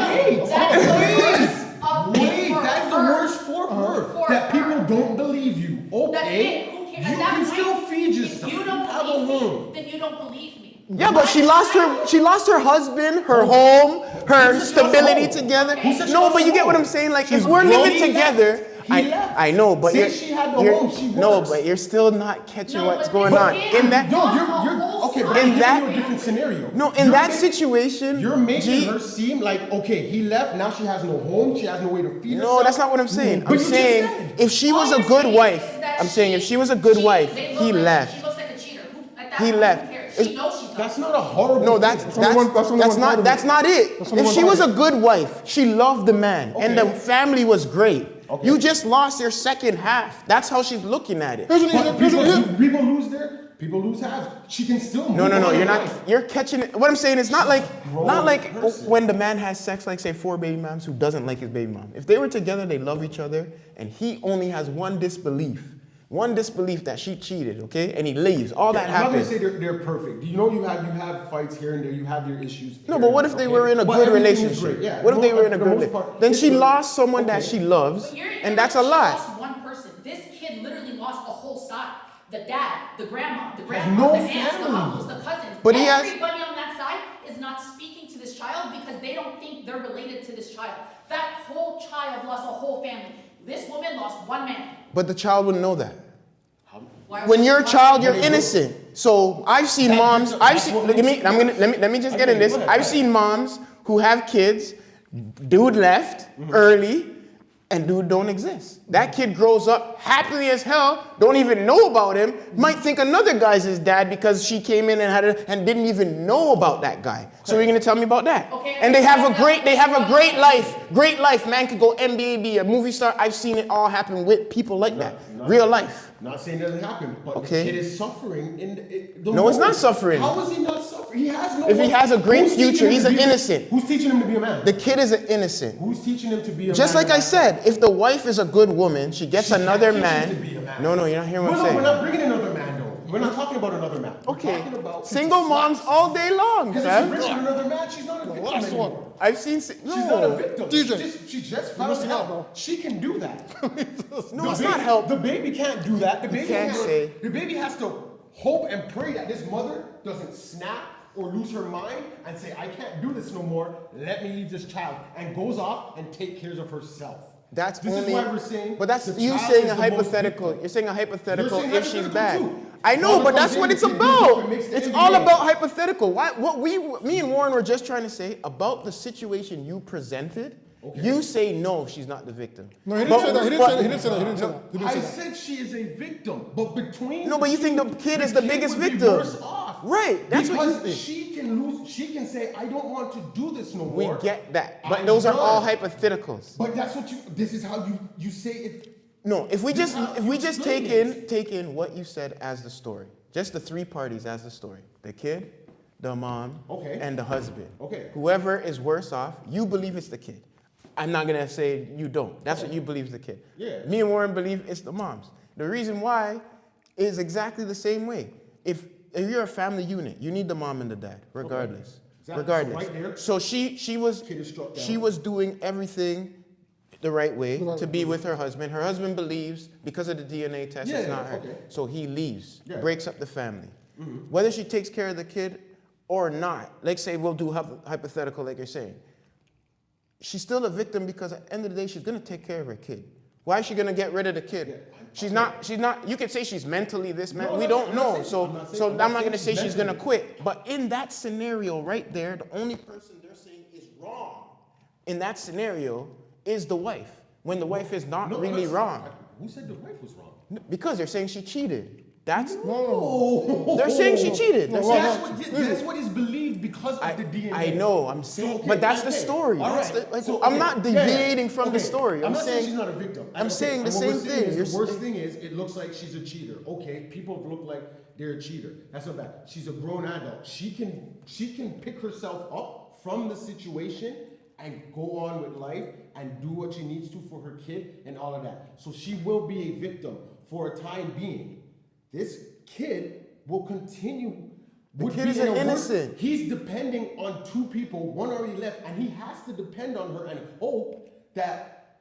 Wait, that's the worst for her.
For
That
her.
people don't believe you.
That's
Okay,
it. Who cares?
you
At that
can
point,
still feed yourself.
If you don't
Have a
believe
home.
me, then you don't believe me.
Yeah, but she lost her husband, her home, her stability together. No, but you get what I'm saying? Like, if we're living together, I know, but
Since she had the home, she
no,
works.
but you're still not catching
No,
what's
but
going
this
on.
kid
In that,
No, you're
whole
okay, but
side.
I'm
In
giving
that-
you a different scenario.
no, in
You're
that
making-
situation,
You're making
G,
her seem like, okay, he left, now she has no home, she has no way to feed herself.
no, that's not what I'm saying.
But
I'm
you just
saying
said.
if she was
All
a
you're
good
saying
wife,
is that
I'm saying if she was a good wife,
they
he
look like-
left.
She looks like a cheater. At that
He
point,
left.
Who cares?
It's-
She knows she's not.
That's not a horrible
No, that's
thing.
only one part of it.
that's not it.
That's only
If
one
she
part
was
of
a good wife, she loved the man, and the
Okay.
family was great.
Okay.
You just lost your second half. That's how she's looking at it.
here's
But
what
people lose halves. She can still
No,
move on
you're
in
not.
life.
You're catching it. What I'm saying is not like
grown person.
when the man has sex, like say 4 baby moms who doesn't like his baby mom. If they were together, they love each other, and he only has one disbelief that she cheated, okay, and he leaves. All that
I'm not gonna
happens.
say they're perfect. Do you know you have fights here and there? You have your issues.
No,
here
but
and
what
there,
if they
okay?
were in a
But
good
everything is
relationship?
great, yeah.
What if they were in a
For the
good
most
relationship?
part,
Then
it's
she
good.
lost someone that
Okay.
she loves,
But you're
and that's a
she
lot.
lost one person. This kid literally lost a whole side. The dad, the grandma, the
no
grandpa, the aunts, the
family.
uncles, the cousins.
But he has-
Everybody on that side is not speaking to this child because they don't think they're related to this child. That whole child lost a whole family. This woman lost one man.
But the child wouldn't know that.
Why
When
would-
you're a
why-
child, you're
But it
innocent.
So I've seen moms. I've seen. Let me just get in this. I've seen moms who have kids. Dude left early, and dude don't exist. That kid grows up happily as hell. Don't even know about him. Might think another guy's his dad because she came in and and didn't even know about that guy. So you're gonna tell me about that?
Okay,
And they have a great life. Great life. Man could go NBA, be a movie star. I've seen it all happen with people like that. Real life.
Not saying that doesn't happen, but
Okay.
the kid is suffering in the
No, it's not
moment.
suffering.
How is he not suffering? He has no.
If he has a great
Who's teaching
future,
him
he's
to
an
be-
innocent.
Who's teaching him to be a man?
The kid is an innocent.
Who's teaching him to be a man?
Just like I said, if the wife is a good woman, she gets
She can't
another
teach him
man.
to be a man.
No, you're not hearing what I'm
We're
saying.
not bringing another man though. We're not talking about another man. We're
Okay,
talking about
single moms all day long,
Because if
fam.
she's rich with another man, she's not a victim
last
anymore.
one.
I've seen.
She's not a victim.
DJ.
She just found
missing out,
out.
bro.
She can do that.
No, it's not help.
The baby can't do that. The baby
can't say.
The baby has to hope and pray that this mother doesn't snap or lose her mind and say, I can't do this no more. Let me leave this child. And goes off and take care of herself.
That's
this
only.
is why we're saying.
But that's
the
you
child
saying
is
a
the most
hypothetical.
victim.
You're saying a hypothetical
You're saying
if she's
hypothetical
bad.
too.
I know,
Father
but that's
comes
what
in,
it's
the kid grows up
about.
and makes the
It's
NBA.
all about hypothetical. Me and Warren were just trying to say about the situation you presented.
Okay.
You say no, she's not the victim.
No, he didn't say that. He didn't say that. He didn't say that. He didn't say
No,
that. He didn't
I
say that.
said she is a victim, but between
No, but you think the kid is the biggest
would be
victim.
worse off.
Right, that's what you
because
think.
she can lose. She can say, "I don't want to do this no
We
more."
get that, but
I'm
those are all
done.
hypotheticals.
But that's what you. This is how you say it.
No, if we
This
just
is how
if
you
we just
explain
take in what you said as the story, just the three parties as the story: the kid, the mom,
Okay.
and the husband.
Okay.
Whoever is worse off, you believe it's the kid. I'm not gonna say you don't. That's what you believe is the kid.
Yeah.
Me and Warren believe it's the moms. The reason why is exactly the same way. If you're a family unit, you need the mom and the dad, regardless.
Exactly.
Regardless.
So right there,
So she was
kid is struck down.
she was doing everything the right way
right
to
way.
be with her husband. Her husband believes because of the DNA test
Yeah,
it's not her.
okay.
So he leaves,
Yeah.
breaks up the family. Whether she takes care of the kid or not, like say we'll do hypothetical like you're saying. She's still a victim because at the end of the day, she's gonna take care of her kid. Why is she gonna get rid of the kid? She's not, you could say she's mentally this, man.
No,
we
I'm
don't
not
know.
saying-
So,
I'm not saying-
so
I'm
I'm
not
not gonna say
saying
she's
she's
gonna
mentally.
quit. But in that scenario right there, the only person they're saying is wrong in that scenario is the wife. When the wife is not
No,
really
that's-
wrong.
Who said the wife was wrong?
Because they're saying she cheated. That's,
No.
they're saying she cheated. They're saying-
That's what is believed because of the DNA.
I know, I'm saying,
okay,
but that's the
okay.
story.
All
That's
right.
the, like,
So,
I'm
okay.
not
Yeah, yeah.
deviating from the
Okay.
story.
I'm
I'm
not saying
saying
she's not a victim.
I'm saying the
and what we're
same
saying
thing.
is the
You're
worst thing is it looks like she's a cheater. Okay, people look like they're a cheater. That's not bad. She's a grown adult. She can pick herself up from the situation and go on with life and do what she needs to for her kid and all of that. So she will be a victim for a time being. This kid will continue.
The kid is an innocent.
He's depending on two people. One already left, and he has to depend on her and hope that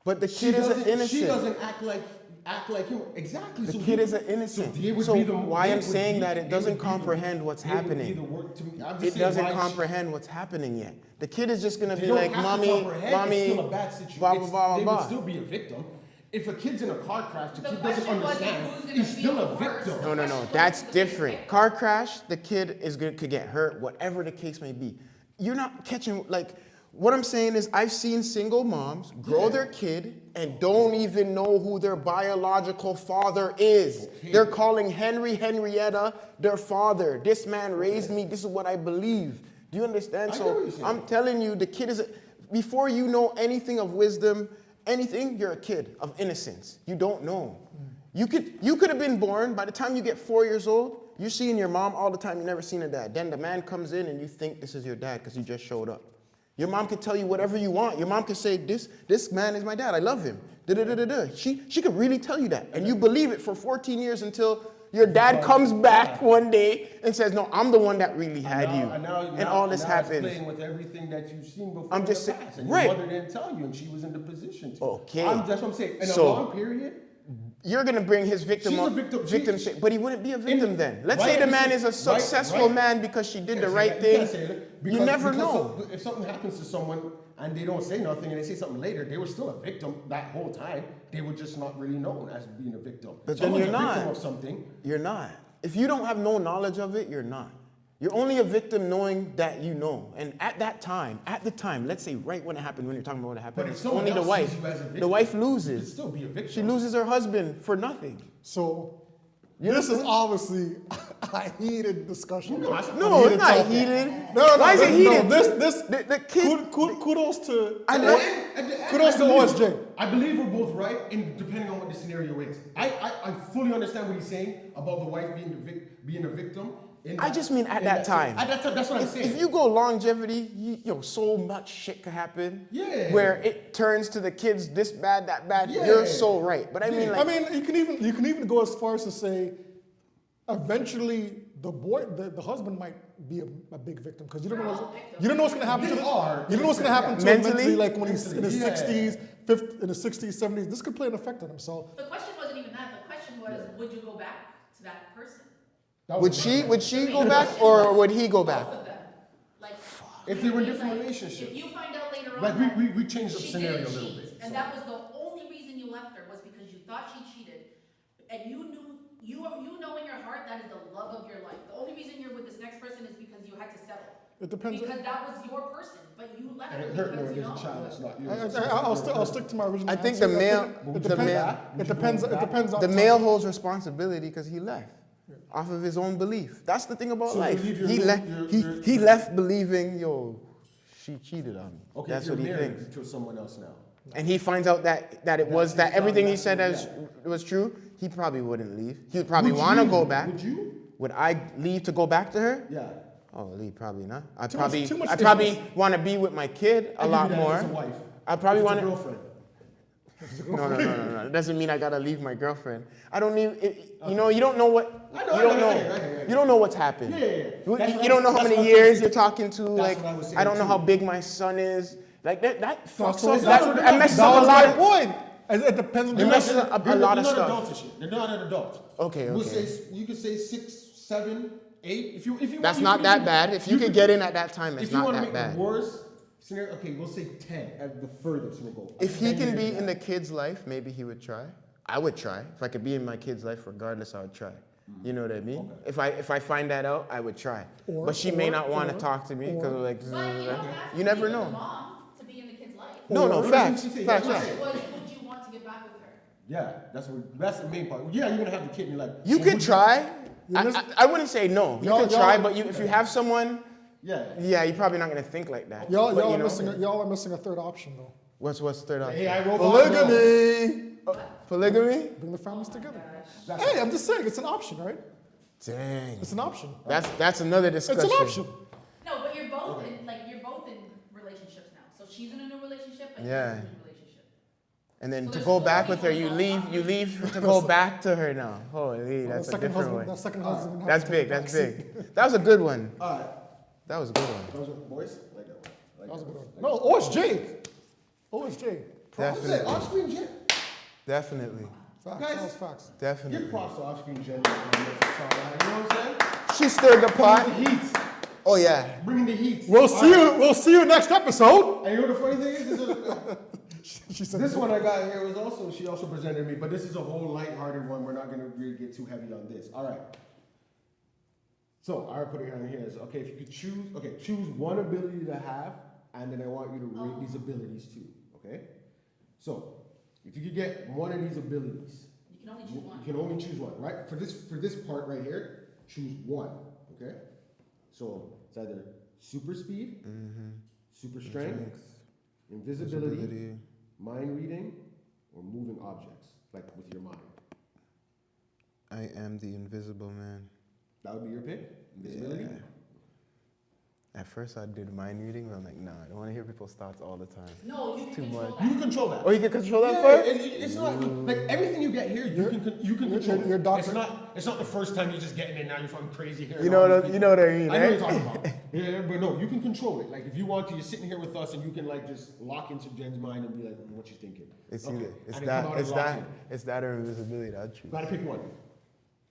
But the
she
kid is an
doesn't.
innocent.
She doesn't act like him. Exactly.
The
So
kid
he-
is an innocent.
So, they would
So
be the,
why
they
I'm
would
saying
be-
that
they
it doesn't
would be the-
comprehend what's
they would be
happening.
the word to me. I'm just
It
saying
doesn't
why she-
comprehend what's happening yet. The kid is just gonna
They
be
don't
like,
have to
mommy,
comprehend.
mommy,
It's still a bad situation.
blah blah blah
They
blah
would
blah.
still be a victim. If a kid's in a car crash, the
The
kid doesn't
question wasn't
understand.
who's gonna
He's still
feel
a
worse.
victim.
No, that's different. Car crash, the kid could get hurt, whatever the case may be. You're not catching, like, what I'm saying is I've seen single moms grow their kid and don't even know who their biological father is.
Okay.
They're calling Henrietta their father. This man raised me, this is what I believe. Do you understand?
I get
So
what you're saying.
I'm telling you, the kid is, before you know anything of wisdom, anything, you're a kid of innocence. You don't know. You could have been born, by the time you get 4 years old, you're seeing your mom all the time, you never seen a dad. Then the man comes in and you think this is your dad because he just showed up. Your mom could tell you whatever you want. Your mom could say, this man is my dad, I love him. She could really tell you that. And you believe it for 14 years until your dad comes back one day and says, no, I'm the one that really had you. And all this happens.
Playing with everything that you've seen before.
I'm just
in
saying-
the past, and
right.
Your mother didn't tell you, and she was in the position to.
Okay.
That's what I'm saying. In
So-
a long period,
You're gonna bring his victim
She's a
up,
victim.
but he wouldn't be a victim then. Let's
right,
say the man is a
right,
successful
right.
man because she did the
You
right
can't
thing.
say that,
You never know.
If something happens to someone and they don't say nothing and they say something later, they were still a victim that whole time. They were just not really known as being a victim.
But then
Someone's
you're
a victim
not.
of something.
You're not. if you don't have no knowledge of it, you're not. You're only a victim knowing that you know. And at the time, let's say right when it happened, when you're talking about what happened,
But if
it's
someone
only the
else
wife.
sees you as a victim,
The wife
you could
loses.
still be a victim.
She loses her husband for nothing.
So this is obviously a heated discussion.
No, it's not
topic.
heated.
No,
Why is it heated?
The
kid.
Kudos to
Kudos
to OSJ.
I believe we're both right, in depending on what the scenario is. I fully understand what he's saying about the wife being a victim.
I just mean at that time.
At that time, that's what I'm saying.
If you go longevity, so much shit could happen.
Yeah.
Where it turns to the kids this bad, that bad.
Yeah.
You're so right. But I mean, like,
you can even go as far as to say, eventually the husband might be a big victim because you don't know what's going to happen to him mentally, like when he's in his 60s, in his 60s, 70s. This could play an effect on him. So
The question wasn't even that. The question was, would you go back to that person?
would she go back or would he go back?
Both of them. Like,
If they were in different relationships.
If you find out later on
Like,
that
we changed the
she
scenario
didn't
a little
cheat,
bit,
and
so.
that was the only reason you left her was because you thought she cheated, and you know in your heart that is the love of your life. The only reason you're with this next person is because you had to settle.
it depends.
Because that was your person, but you left
And
her
it hurt
because
knowing
you
there's a
know.
child that's not yours.
I'll stick to my original.
I think
answer.
the male-
It depends on
The male holds responsibility because he left off of his own belief. That's the thing about
So you
life.
believe
He left believing, she cheated on me.
Okay,
That's
if
what
you're
he
married,
thinks.
you kill someone else now.
And he finds out that everything he said
Yeah.
was true. He probably wouldn't leave. He would probably want to go back.
Would you?
Would I leave to go back to her?
Yeah.
Oh, leave probably not. I'd
Too much
probably
difference.
want to be with my kid a
I
lot
give you that
more.
as a wife.
I probably
If it's
want
a
to.
girlfriend.
No. It doesn't mean I gotta leave my girlfriend. I don't need. You don't know what.
I
You
know.
don't know what's happened.
Yeah. That's
You
what
don't know how
that's
many
what I'm
years
saying.
you're talking to. Like,
what I was saying
I don't know
too.
how big my son is. Like that fucks
So
up.
that's
That messes up a lot of.
point. It depends on
It messes up a lot of
They're not
stuff.
adults and shit. They're not an adult.
Okay.
We'll say, you could say 6, 7, 8. If you
That's
want-
not that bad. If you could get in at that time, it's
If you
not
want to
that
make
bad.
the worst scenario, okay, we'll say 10 at the furthest we'll go.
If he
10
can
years,
be
yeah.
in the kid's life, maybe he would try. I would try. If I could be in my kid's life, regardless, I would try. You know what I mean? If I find that out, I would try. But she may not want to talk to me because like
But you don't have to
you
be
never
with
know.
the mom to be in the kid's life.
No, facts.
That's what
Facts.
I'm
facts.
saying.
Would you want to get back with her?
Yeah, that's the main part. Yeah, you're gonna have the kid and you're like.
You
well,
could
would
try. I wouldn't say no. You
Y'all-
could try,
y'all-
but if you have someone,
Yeah.
you're probably not gonna think like that.
Y'all
But, you
are
know,
y'all are missing a third option though.
What's the third option?
AI robot.
Polygamy.
Polygamy?
Bring the families together. Hey, I'm just saying it's an option, right?
Dang.
It's an option.
That's another discussion.
It's an option.
No, but you're both in relationships now. So she's in a new relationship, and
Yeah.
he's in a new relationship.
And then
So
to
there's
go
four
back with her,
people
you
involved.
leave to go back to her now. Holy, that's a
second
different
husband.
one.
That second husband. has
That's
to
big.
take
That's
the backseat.
big. That was a good one.
All right.
That was a good one.
Those are boys. Like that one. Like
That was a good one. No, OSJ. OSJ.
Definitely.
Off-screen Jen.
Definitely.
Facts.
Guys.
That was facts.
Definitely.
Give props to off-screen Jen. You know what I'm saying?
She stirred the
Bringing
pot.
the heat.
Oh yeah.
Bringing the heat.
We'll see you. We'll see you next episode.
And you know the funny thing is,
She said.
this one I got here was also, she also presented me, but this is a whole light-hearted one. We're not going to really get too heavy on this. All right. So I put it on here as, okay, if you could choose one ability to have, and then I want you to rate these abilities too, okay? So if you could get one of these abilities,
You can only choose one.
you can only choose one, right? For this part right here, choose one, okay? So it's either super speed, super strength, invisibility, mind reading, or moving objects, like with your mind.
I am the invisible man.
That would be your pick? Invisibility?
Yeah. At first I did mind reading, but I'm like, nah, I don't want to hear people's thoughts all the time.
No, you can
Too
control
much.
that.
You can control that.
Oh, you can control that
Yeah,
part?
it's not like everything you get here. You can control.
Your doctor.
It's not the first time you're just getting it. Now you're fucking crazy here.
You know what I mean,
I know what
right?
you're talking about. Yeah, but no, you can control it. Like if you want to, you're sitting here with us, and you can like just lock into Jen's mind and be like, "What you thinking?"
It's
Okay.
either it's
And then come out and lock in.
it's that or invisibility. I'd choose.
You gotta pick one.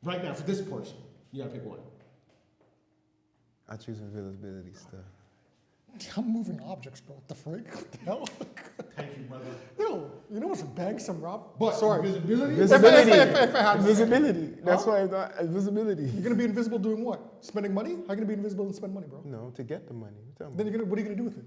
Right now, for this portion, you gotta pick one.
I choose invisibility still.
I'm moving objects, bro. What the frick? What the hell?
Thank you, brother.
Yo, you know what's a bang some rob?
But
Sorry.
visibility.
Visibility.
If I had to say.
Visibility. That's
Huh?
why I thought visibility.
You're gonna be invisible doing what? Spending money? How are you gonna be invisible and spend money, bro?
No, to get the money. Tell me.
Then what are you gonna do with it?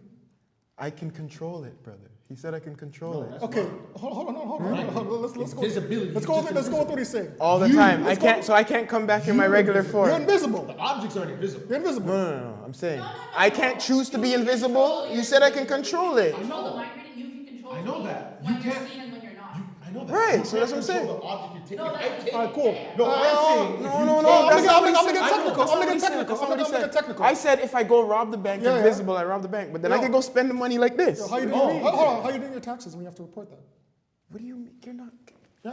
I can control it, brother. He said I can control it.
Okay, hold on. Let's go.
Visibility.
Let's go with what he's saying.
All the time. I can't come back in my regular form.
You're invisible.
The objects aren't invisible.
You're invisible.
No. I'm saying I can't choose to be invisible. You said I can control it.
Control the mind reading, you can control
I know that.
when
You
you're
can't-
seen and when you're not.
I know that.
Right,
You
so that's what I'm
can't
saying.
control the object you take.
No,
If
that's
I
what
take-
I'm
Alright, cool.
No, I'm saying.
No.
if you
I'm
take-
gonna get
I know,
technical.
that's
I'm
not
gonna
what
get
he said.
technical.
That's not what he
I'm gonna
said.
get technical.
I said if I go rob the bank
Yeah, yeah.
invisible, I rob the bank. But then I
Yeah.
can go spend the money like this.
How you doing? Hold on. How you doing your taxes when you have to report that?
What do you mean? You're not.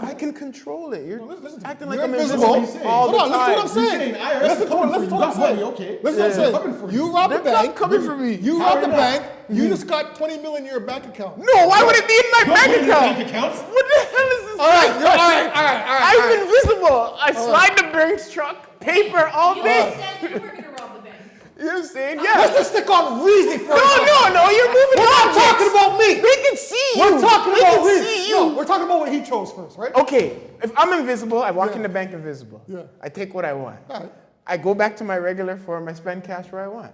I can control it. You're
No, listen to me.
acting like
You're
I'm
invisible.
invisible all
Hold on,
the
listen to what I'm
time.
saying.
saying IRS
Listen to what
coming for
I'm
you.
saying.
Okay.
Listen to what I'm
Coming for
saying.
you.
You robbed the
They're not
bank.
coming for me.
You
How
robbed the
are they
bank. You just got 20 million in your bank account.
No, why would it be in my
Don't
bank
put it in your
account?
bank accounts.
What the hell is this?
All right.
I'm invisible. I slide the Brinks truck, paper all
You
day.
said you were gonna rob the bank.
You know what I'm saying?
Let's
Yeah.
just stick on Reezy for a second.
No. You're moving
We're not
objects.
talking about me.
They can see you.
We're talking
They
about
can
Reezy.
see
No,
you.
we're talking about what he chose first, right?
Okay, if I'm invisible, I walk
Yeah.
in the bank invisible.
Yeah.
I take what I want.
All right.
I go back to my regular form. I spend cash where I want.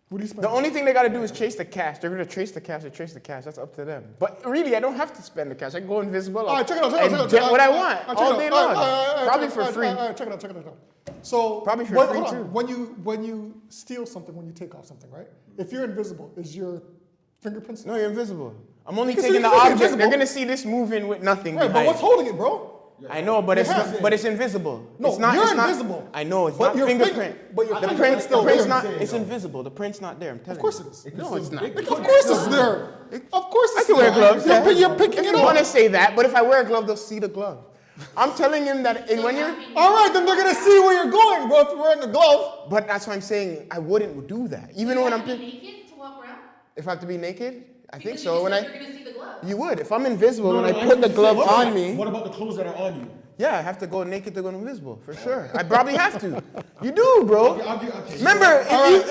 What do you spend?
The only thing they gotta do is chase the cash. They're gonna trace the cash. They trace the cash. That's up to them. But really, I don't have to spend the cash. I can go invisible.
All right, check it out.
and get what I want all day long. Probably for free.
All right, check it out. So
Probably for free,
hold on.
too.
When you steal something, when you take off something, right? If you're invisible, is your fingerprints?
No, you're invisible. I'm only
You can
taking
see-
the
you can see
object. They're
invisible.
gonna see this moving with nothing
Right, but
behind.
what's holding it, bro?
I know, but it's invisible.
No,
it's not,
you're
it's not-
invisible.
I know it's
But
not
your
fingerprint.
but your
the
fingerprint's
print's
still
the print's
there.
not. It's invisible. The print's not there. I'm telling you.
Of course it is.
No, it's not.
Of course it's there. Of course
I
it's
can wear
there.
gloves. Yeah.
You're picking
If
it
you
up.
want to say that, but if I wear a glove, they'll see the glove. I'm telling him that when you're.
All right, then they're gonna see where you're going, bro. If you're wearing a glove.
But that's why I'm saying I wouldn't do that. Even
You
when
have
I'm.
to be naked to walk around?
If I have to be naked, I think
Because
so.
you
When
said
I.
you're gonna see the glove.
You would. If I'm invisible and I
I
put the
can
glove
say,
on me.
What about the clothes that are on you?
Yeah, I have to go naked to go invisible for sure. I probably have to. You do, bro.
Okay.
Remember,
Alright,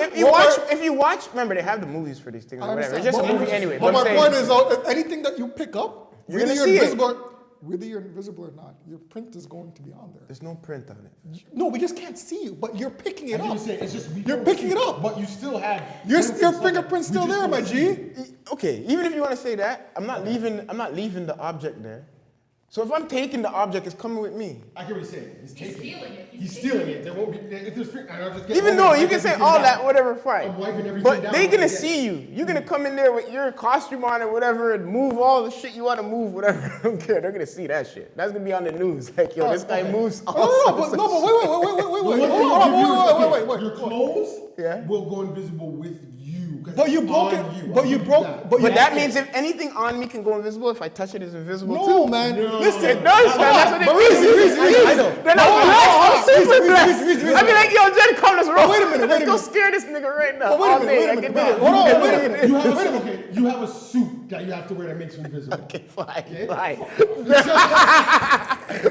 if you watch, remember they have the movies for these things or whatever. It's just a
But-
movie anyway.
But
But
my
I'm
point
saying,
is, anything that you pick up,
You're
whether
gonna
you're
see it.
invisible, whether you're invisible or not, your print is going to be on there.
there's no print on it.
No, we just can't see you, but you're picking it
I
up.
was saying, it's just we
You're
don't
picking
see
it up.
but you still have
Your
fingerprints on it.
fingerprint's
We
still
just
there,
don't
my
see
G.
it.
Okay, even if you want to say that, I'm not leaving the object there. So if I'm taking the object, it's coming with me.
I get what you're saying. He's taking
stealing it.
He's stealing it. There won't be. If there's, I'll just get
Even
home
though
and
you
wipe
can say
everything
all
down.
that, whatever, fine.
I'm wiping everything
But
down
they're
when I
gonna
get-
see you. You're gonna come in there with your costume on or whatever and move all the shit you want to move, whatever. I don't care. They're gonna see that shit. That's gonna be on the news. Like, yo, this guy moves.
No, but wait.
The one thing
Hold on,
you
wait.
do is, Your clothes
Yeah.
will go invisible with you. 'cause
But you
it's
broke
on
it.
you.
But
I'll
you
give
broke.
that.
But
But
you.
that means if anything on me can go invisible, if I touch it, it's invisible
No,
too.
man.
No.
Listen.
It does, man. That's what it means.
Reezy.
Then I'm black. I'm super black.
Reezy.
I be like, yo, Jen, come, let's roll.
wait a minute,
Let's go scare this nigga right now.
Wait a
all
minute,
day.
wait a
I
minute.
can do it.
Hold on, wait a minute.
You have a, okay, you have a suit that you have to wear that makes you invisible.
Okay, fine,
Okay?
fine.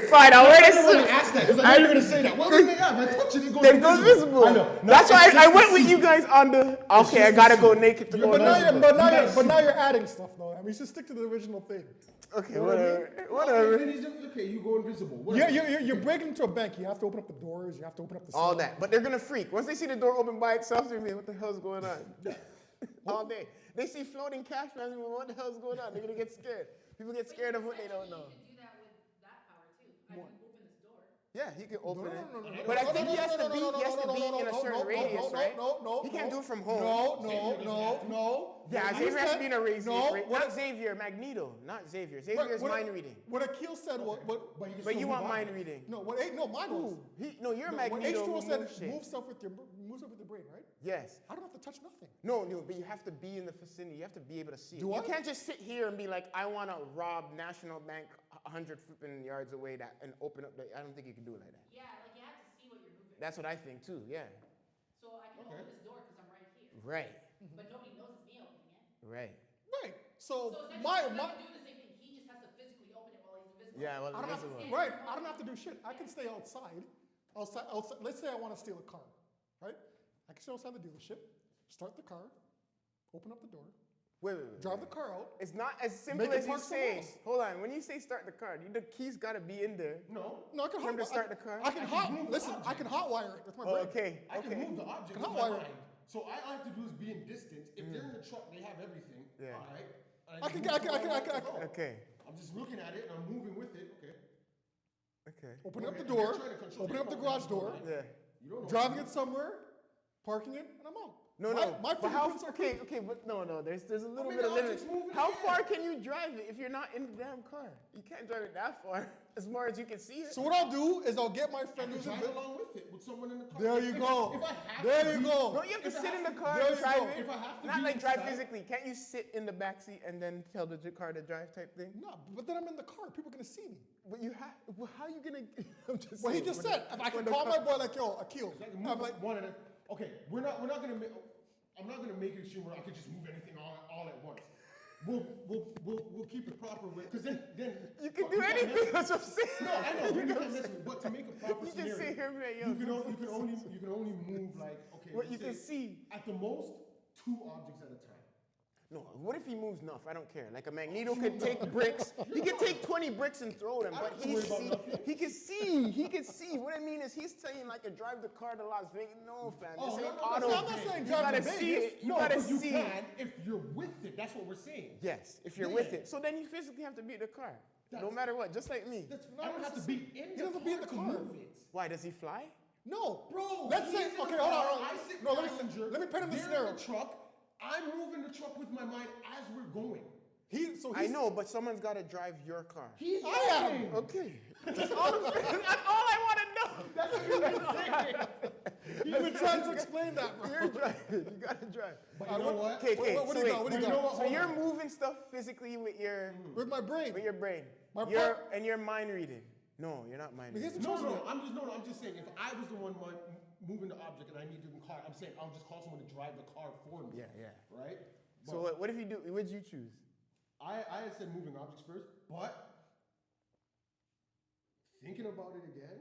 Fine, I'll wear this
I didn't
suit.
ask that because I know you're gonna say that. What do they have? If I touch it, it goes
Then it goes visible.
I know. No,
That's why
it's
I
just
went
the
with
suit.
you guys on the. Okay, I
just
gotta
the
go
suit.
naked to go
But
invisible.
now you're adding stuff, though. I mean, you should stick to the original thing.
Okay,
know what I mean?
whatever.
Then he's just, okay, you go invisible.
Yeah,
Whatever.
you're breaking into a bank. You have to open up the doors. You have to open up the.
All
cell.
that, but they're gonna freak. Once they see the door open by itself, they're gonna be, what the hell's going on? All day. They see floating cash, man. What the hell's going on? They're gonna get scared. People get scared of what they don't know.
You can do that with that power too. I can open this door.
Yeah, he can open it.
no.
But I think he has to be in a certain radius, right? He can't do it from home.
No.
Yeah,
You
Xavier has to
said-
be in a radius.
No,
Right? Not Xavier, Magneto. Not Xavier. Xavier is mind reading.
What Akil said,
But you want mind reading.
No, mine was.
No, you're
What
Magneto.
H2O
who
said,
moves shit.
move stuff with your brain, right?
Yes.
I don't have to touch nothing.
No, but you have to be in the vicinity. You have to be able to see it.
Do
You
I?
can't just sit here and be like, I want to rob National Bank 100 flipping yards away that and open up. I don't think you can do it like that.
Yeah, like you have to see what you're moving.
That's what I think too. Yeah.
So I can open this door because I'm right here.
Right.
But nobody knows it's me opening it.
Right.
Right. So
So essentially,
my
he's not doing the same thing. He just has to physically open it while he's invisible.
Yeah. Well,
I don't have to,
invisible.
right. I don't have to do shit. I can stay outside. Let's say I want to steal a car, right? I can stay outside the dealership, start the car, Open up the door.
Wait.
Drive the car out.
It's not as simple
Make it
as you
park somewhere
say.
else.
Hold on. When you say start the car, the keys gotta be in there.
No.
No, I can
For him to
hot
start the car?
I can
move the object.
I can hotwire it with my
Oh,
brain.
okay.
I can move the object
Can
with
I
my
wire it?
mind. So all I have to do is be in distance. If they're in the truck, they have everything.
Yeah.
All right. And
I can-
just
I can-
move
I can-
where
I can-
want to go.
Okay.
I'm just looking at it and I'm moving with it. Okay.
Okay.
Opening up the
Okay,
door.
you're trying to control
Opening up the
it.
garage door.
Yeah.
You don't know.
Driving it somewhere. Parking it, and I'm out.
No.
My
But how?
fingerprints are
Okay. But no. There's a little
mean,
bit of
the object's
limit.
moving
How
again.
far can you drive it if you're not in the damn car? You can't drive it that far. As far as you can see it.
So what I'll do is I'll get my
I
friend
can
who's
drive
in
along with it with someone in the car.
There you go.
If I have
There
to
you
be-
go.
No, you have to
If I
sit in the
have to-
car
there
and
you
drive
go.
it.
If I have to
Not
be
like drive
inside-
physically. Can't you sit in the back seat and then tell the car to drive type thing?
No, but then I'm in the car. People are gonna see me.
But you have. Well, how are you gonna? I'm just.
Well, he
saying,
just
when
said,
the-
if I can
when the
call
car-
my boy like, yo, Akil.
So I can
I'm
move
like,
one at a. Okay, we're not gonna make. I'm not gonna make it extreme where I can just move anything all at once. We'll keep it proper with because then
You can do anything. That's what I'm saying.
No, I know. You can listen, but to make a proper
You just
scenario,
sit here and be like, yo,
you can only move like okay.
What
let's
you can
say
see.
at the most 2 objects at a time.
No, what if he moves enough? I don't care. Like a Magneto could take bricks. He could take 20 bricks and throw them,
I
but
don't have to worry about nothing.
he can see. He can see. What I mean is he's saying I could drive the car to Las Vegas. No, fam.
Oh,
This
no,
ain't
no,
auto.
no, I'm not
saying
You
drive
gotta
to
see
Vegas.
it. You
No,
gotta
but you
see
can
it.
if you're with it. That's what we're saying.
Yes, if you're with
Yeah.
it. So then you physically have to be in the car. No
That's-
matter what, just like me.
I don't have to be in
He
the
doesn't
car
be in the
to
car.
move it.
Why, does he fly?
no,
Bro,
Let's say,
he's in
okay,
the
hold
car,
on.
I sit
No,
passenger.
let me paint him the
They're
scenario.
in the truck. I'm moving the truck with my mind as we're going.
I know, but someone's got to drive your car.
He's
I am.
driving.
Okay. That's all I want to know.
That's what you've been saying.
I've been trying to explain that, bro.
You're driving. You got to drive.
But you know what?
Okay,
What do you got? What do you
But you know
got?
what?
So
Hold
you're
on.
moving stuff physically with your
With my brain.
brain.
My
And you're mind reading. No, you're not mind
Here's
reading.
the
No,
truth.
I'm just saying. If I was the one moving the object and I need to car, I'm saying I'll just call someone to drive the car for me.
Yeah.
Right.
So
But
what if you do? What did you choose?
I had said moving objects first, but thinking about it again,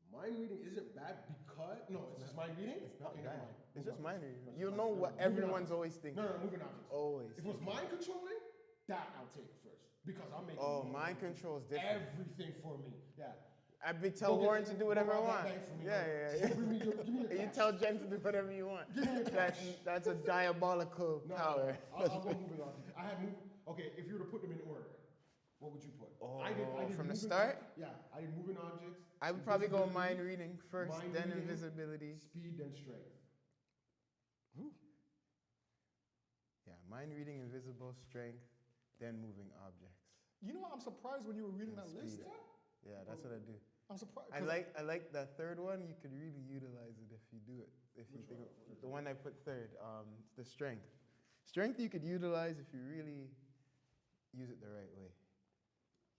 the mind reading isn't bad because it's just mind reading. It's
not
okay, never
bad.
mind.
It's
Move
just
objects.
mind reading.
No, it's
You'll
just
know
mind-
what
moving
everyone's
objects.
always thinking.
No, moving objects.
Always
If it was mind controlling, that I'll take first because I'm making.
Oh, mind control is different.
Everything for me. Yeah.
I be tell
Go get-
Warren to do whatever I
go
want.
grab that bag for me,
Yeah.
Give me your
And you
cash.
tell Jen to do whatever you want. That's a diabolical
No,
power.
I'll go moving objects. I had moved. Okay, if you were to put them in order, what would you put? I did
from the
moving-
start?
Yeah, I did moving objects.
I would probably go
invisibility,
mind reading first,
mind
then
reading,
invisibility.
speed, then strength.
Yeah, mind reading, invisible, strength, then moving objects.
You know what? I'm surprised when you were reading that list.
Yeah, that's what I do.
I'm surprised.
I like that third one. You could really utilize it if you do it. If you think the one I put third, the strength. Strength you could utilize if you really use it the right way.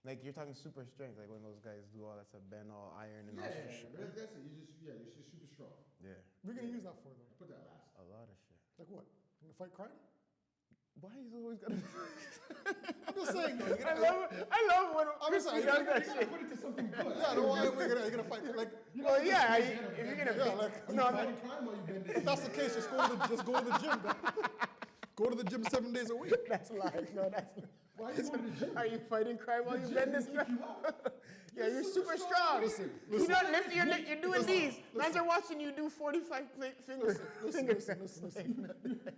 Like you're talking super strength, like when those guys do all that stuff, bend all iron and all that
Yeah,
shit.
but that's it. You're just super strong.
Yeah,
We're gonna use that for though.
Put that last.
a lot of shit.
Like what? You gonna fight crime?
Why is always gotta?
I'm just saying. Though,
I love when
I'm just saying.
Crispy does that
You gotta
shit.
put it to something good.
Yeah, no, you're gonna fight. Like,
Well, yeah, if you're gonna
yeah, like
Are you
no,
fighting crime while you bend this?
if that's the case, just go to the gym. Bro. Go to the gym 7 days a week.
that's lies. No, that's.
Why are you going to the gym?
Are you fighting crime while you bend this?
Keep you up.
Yeah, you're super strong. You don't lift your leg. You're doing these. Mans are watching you do 45 fingers.
Listen.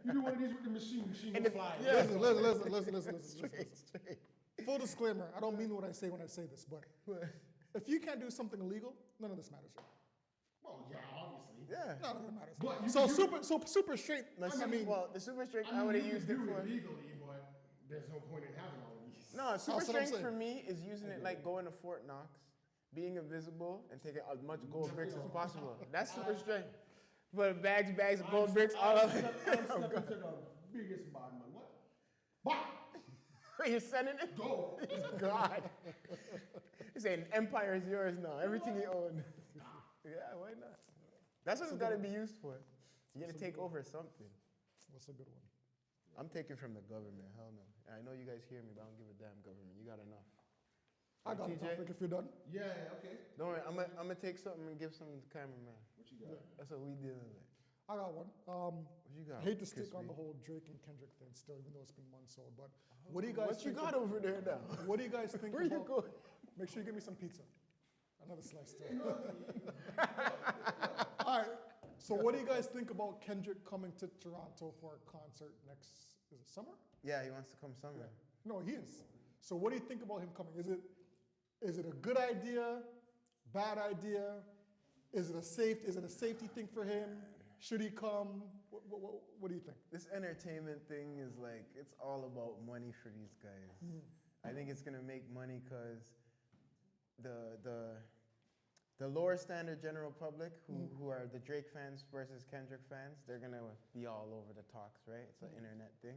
You do one of these with the machine. Machine
And
will
the-
fly.
yeah.
Listen. Full disclaimer, I don't mean what I say when I say this, but if you can't do something illegal, none of this matters.
Well, yeah, obviously.
Yeah.
None of it matters.
But you
So
can do
super straight. I mean,
well, the super strength I,
I mean,
would have
you
used
can
it
do
for.
it legally, but there's no point in having all of these.
No, super
That's what I'm
strength for
saying.
me is using it like going to Fort Knox, being invisible, and taking as much gold bricks as possible. That's super strength. But bags of gold bricks, all of it.
I'm stepping to the biggest bad man. What? Bah!
You're sending it?
Go!
God. He's saying empire is yours now. Everything you own. Yeah, why not? That's what it's got to be used for. You got to take over something.
what's a good one?
I'm taking from the government. Hell no. I know you guys hear me, but I don't give a damn government. You got enough.
I got a
TJ?
topic if you're done.
Yeah, okay.
Don't worry. I'm gonna take something and give something to the cameraman.
What you got?
That's what we dealing with.
I got one.
What you got,
I hate to stick
Crispy?
on the whole Drake and Kendrick thing still, even though it's been months old. But what do you guys
What you
think
got
of-
over there now?
What do you guys think
Where you
about?
going?
Make sure you give me some pizza. Another slice too. All right. So what do you guys think about Kendrick coming to Toronto for a concert next? Is it summer?
Yeah, he wants to come somewhere.
No, he is. So what do you think about him coming? Is it a good idea? Bad idea? Is it a safety thing for him? Should he come? What do you think?
This entertainment thing is like, it's all about money for these guys. I think it's gonna make money because the lower standard general public, who are the Drake fans versus Kendrick fans, they're gonna be all over the talks, right? It's an internet thing.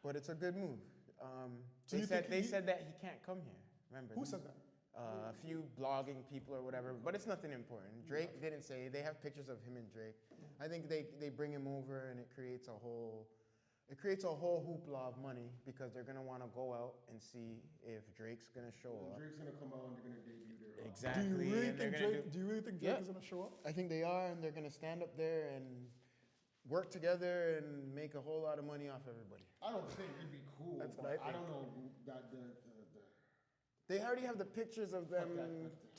But it's a good move.
So you think
They said that he can't come here. Remember?
Who said that?
A few blogging people or whatever, but it's nothing important. Drake didn't say. They have pictures of him and Drake. I think they bring him over and it creates a whole hoopla of money because they're gonna want to go out and see if Drake's gonna show up.
Drake's gonna come out and they're gonna debut their
Exactly.
Do you really
and they're
think
gonna
Drake? Do you really think Drake is gonna show up?
I think they are, and they're gonna stand up there and work together and make a whole lot of money off everybody.
I don't think it'd be cool.
That's what
but
I
I don't
think.
know that
They already have the pictures of them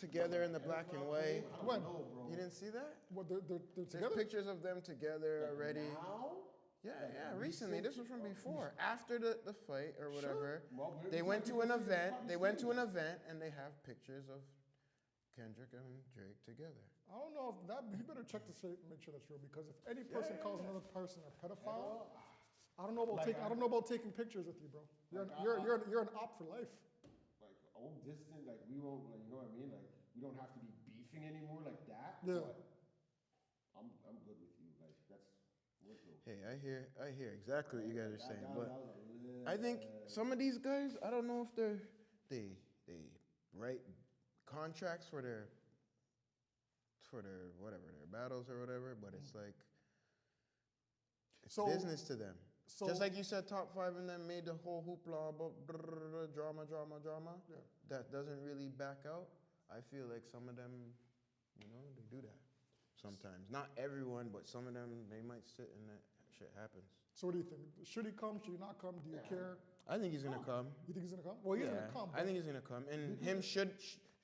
together in the black and white.
I don't know, bro.
You didn't see that?
What they're
There's
together?
pictures of them together already.
Now?
Yeah, recently. This was from before. After the fight or whatever.
Well,
They
it's
went
like
to an
people see
event.
behind
They
the
went to an
scenes.
event and they have pictures of Kendrick and Drake together.
I don't know if that. You better check to make sure that's real because if any person calls another person a pedophile, I don't know about I don't know about taking pictures with you, bro. You're an op for life.
Like old distant, like we won't, like you know what I mean? Like we don't have to be beefing anymore like that.
Yeah.
But I'm good with you. Like that's what though.
Hey, I hear exactly what you guys are saying,
That
but
was a little-
I think some of these guys, I don't know if they write contracts for their whatever, their battles or whatever, but it's like it's
So-
business to them.
so-
Just like you said, top 5 and then made the whole hoopla about drama.
Yeah.
That doesn't really back out. I feel like some of them, they do that sometimes. Not everyone, but some of them, they might sit and that shit happens.
So what do you think? Should he come? Should he not come? Do you care?
I think he's gonna come.
You think he's gonna come? Well, he's
Yeah,
gonna come.
I think he's gonna come, and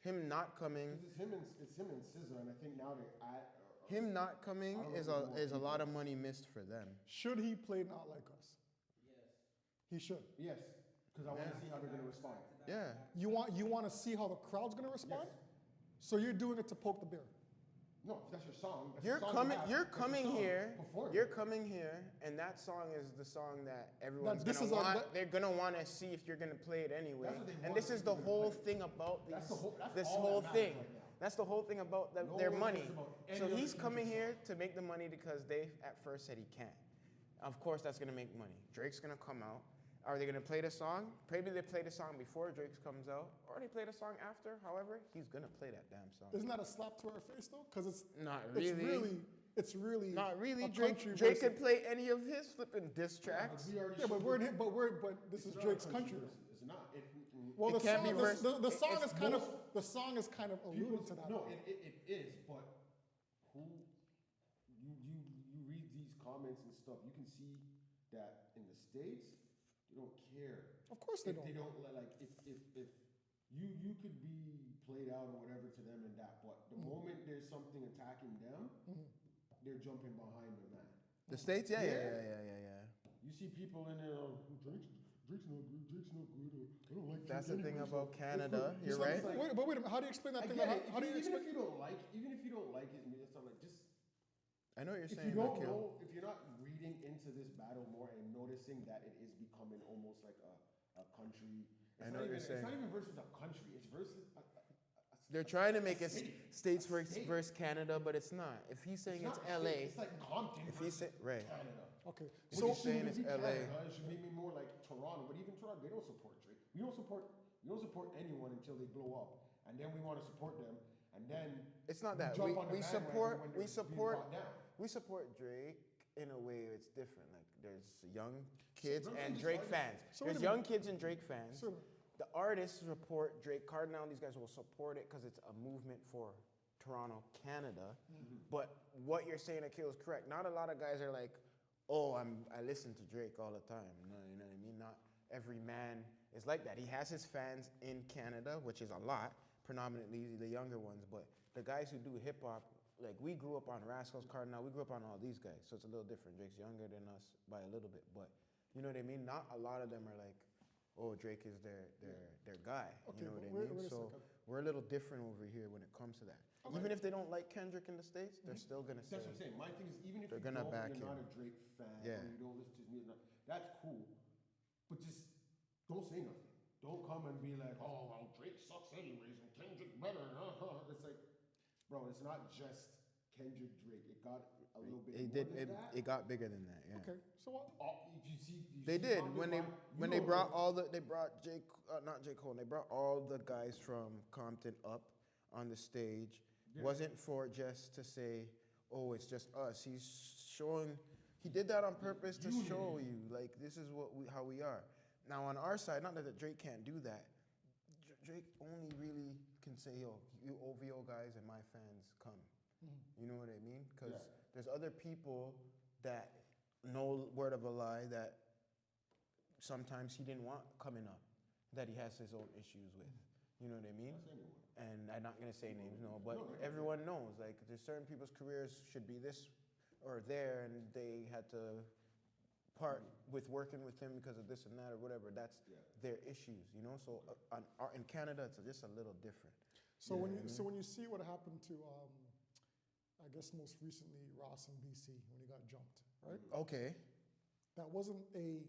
him not coming,
It's him and SZA, and I think now they add.
him not coming is a lot of money missed for them.
Should he play Not Like Us?
Yes.
He should.
Yes, because I want to see how they're gonna respond.
Yeah,
You want to see how the crowd's gonna respond?
Yes.
So you're doing it to poke the bear.
No, if that's your song. That's
you're
the song
coming.
have.
You're
That's your
coming
song.
here.
Perform.
You're coming here, and that song is the song that everyone's
this
gonna
is a-
want.
that-
They're gonna want to see if you're gonna play it anyway.
That's what they
And
want
this
to
is
see
the
if they're
whole
gonna play it.
thing about
That's
these.
the whole- that's
This
all
whole
that matters
thing.
right now.
That's the whole thing about
No
their
one
money.
cares about any
So
other
he's coming
Kendrick
here to make the money because they at first said he can't. Of course, that's gonna make money. Drake's gonna come out. Are they gonna play the song? Maybe they play the song before Drake comes out, or they play the song after. However, he's gonna play that damn song.
Isn't that a slap to our face though? Because
Not really.
It's really
Not really.
a
Drake
country
could
versus-
play any of his flipping diss tracks.
We already
Yeah, but
showed
but this is
it's not a
Drake's country.
versus. It's not.
Well,
It
the
can't
song,
be vers-
the song
it's
is kind of the song is kind of alluding to that.
No, it is, but who you read these comments and stuff, you can see that in the States, they don't care.
Of course they
If
don't.
They don't like if you could be played out or whatever to them and that, but the moment there's something attacking them, they're jumping behind the man.
The States, yeah.
You see people in there, oh, Drake's no good, I don't like
That's
Drake
the thing
anyway,
about
so-
Canada. You're
It's like-
right.
it's like-
Wait a minute. How do you explain that
I
thing?
get it.
How do you
even
explain?
if you don't like his music, stuff like just
I know what you're
if you
saying.
don't
Akil.
know, if you're not reading into this battle more and noticing that it is becoming almost like a country.
I know what you're
It's
saying.
not even versus a country. It's versus.
They're trying to make it
state.
states versus Canada, but it's not. If he's saying it's,
not
LA,
state, It's like Compton.
if he
versus
say right,
Canada.
Okay,
If
so
he's saying
It
it's
should be
LA.
Canada, it should be more like Toronto, but even Toronto, they don't support Drake. We don't support anyone until they blow up, and then we want to support them, and then
it's not
we
that.
jump on the
We
bandwagon
support
when
we
they're being
support
brought down.
we support Drake in a way it's different. Like there's young kids
So
and
those
Drake
artists-
fans.
So wait
There's
a
young
minute.
kids and Drake fans.
So-
The artists support Drake. Cardinal, these guys will support it because it's a movement for
Toronto, Canada. But what you're saying, Akil, is correct. Not a lot of guys are like, oh, I listen to Drake all the time. No, you know what I mean? Not every man is like that. He has his fans in Canada, which is a lot, predominantly the younger ones. But the guys who do hip hop, like we grew up on Rascals, Cardinal, we grew up on all these guys. So it's a little different. Drake's younger than us by a little bit. But you know what I mean? Not a lot of them are like, oh, Drake is their guy.
Okay,
You know what I
but wait
mean?
a
So
second.
we're a little different over here when it comes to that. Even if they don't like Kendrick in the States, they're still gonna say.
That's what I'm saying. My thing is, even if
They're
you
gonna
don't,
back
you're not
him.
a Drake fan,
Yeah.
or you don't listen to his music, that's cool. But just don't say nothing. Don't come and be like, oh, well, Drake sucks anyways, and Kendrick better. It's like, bro, it's not just Kendrick Drake. It got a little bit more than that.
It got bigger than that. Yeah.
Okay, so what?
They did when they brought not J Cole. They brought all the guys from Compton up on the stage. Wasn't for just to say, oh, it's just us. He's showing. He did that on purpose to show you, like, this is how we are. Now on our side, not that Drake can't do that. Drake only really can say, yo, you OVO guys and my fans come. You know what I mean? Because there's other people that, no word of a lie, that sometimes he didn't want coming up, that he has his own issues with. You know what I mean? And I'm not gonna say names, no, but everyone knows, like, there's certain people's careers should be this or there, and they had to part with working with him because of this and that or whatever. That's their issues, you know? So in Canada, it's just a little different.
So when you see what happened to, I guess most recently Ross in BC when he got jumped, right?
Okay.
That wasn't a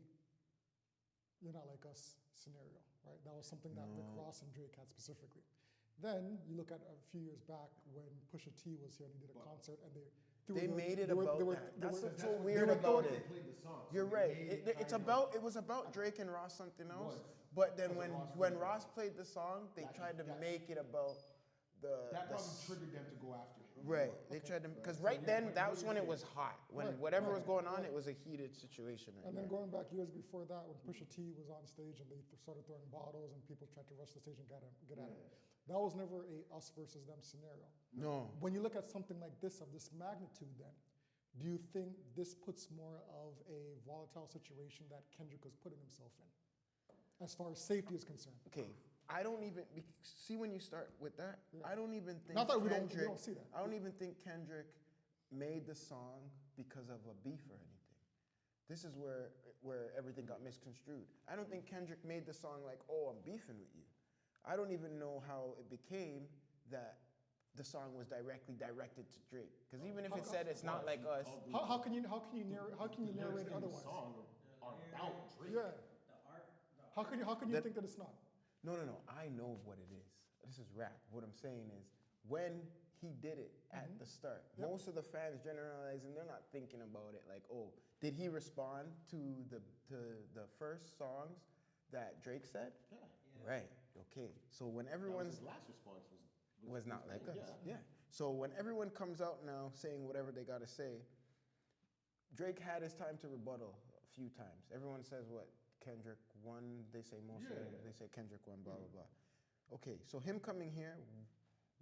"you're not like us" scenario, right? That was something that Rick Ross and Drake had specifically. Then you look at a few years back when Pusha T was here and he did a concert, and
they made it about that. That's what's so weird about it. You're right. It was about Drake and Ross something else. But then when Ross played the song, they tried to make it about
that probably triggered them to go after him.
Right. They tried to, because then that was when it was hot. When whatever was going on, it was a heated situation.
And then going back years before that, when Pusha T was on stage and they started throwing bottles and people tried to rush the stage and get at him. That was never a us versus them scenario.
No.
When you look at something like this, of this magnitude then, do you think this puts more of a volatile situation that Kendrick was putting himself in, as far as safety is concerned?
Okay. I don't even see when you start with that. I don't even think
Not that we don't see that.
I don't even think Kendrick made the song because of a beef or anything. This is where everything got misconstrued. I don't think Kendrick made the song like, oh, I'm beefing with you. I don't even know how it became that the song was directly directed to Drake. Because even if it said it's not like us,
how can you narrate it otherwise?
Song are about Drake.
Yeah. How can you think that it's not?
No. I know what it is. This is rap. What I'm saying is, when he did it at the start, most of the fans generalizing, they're not thinking about it like, oh, did he respond to the first songs that Drake said? Yeah. Right. Okay. So when everyone's
his last response
was not like us. Yeah. So when everyone comes out now saying whatever they gotta say, Drake had his time to rebuttal a few times. Everyone says what? Kendrick won, they say most of them, they say Kendrick won, blah, blah, blah. Okay, so him coming here,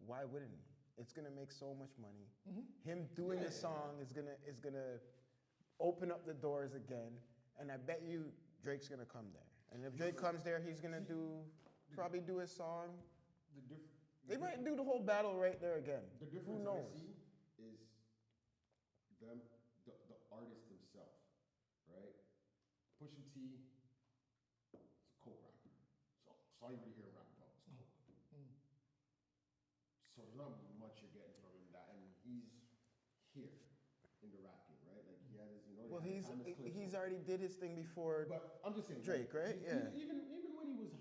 why wouldn't he? It's gonna make so much money. Him doing the song is gonna open up the doors again, and I bet you Drake's gonna come there. And if Drake comes there, he's gonna probably do his song. They might do the whole battle right there again.
The difference I see is the artist himself, right? Pusha T is a coke rapper. So that's all you really hear him rap about is coke. So there's not much you're getting from him that, and he's here in the rap game, right? Like he had his,
Well, he's already did his thing before.
But I'm just saying,
Drake, right? Yeah.
Even when he was,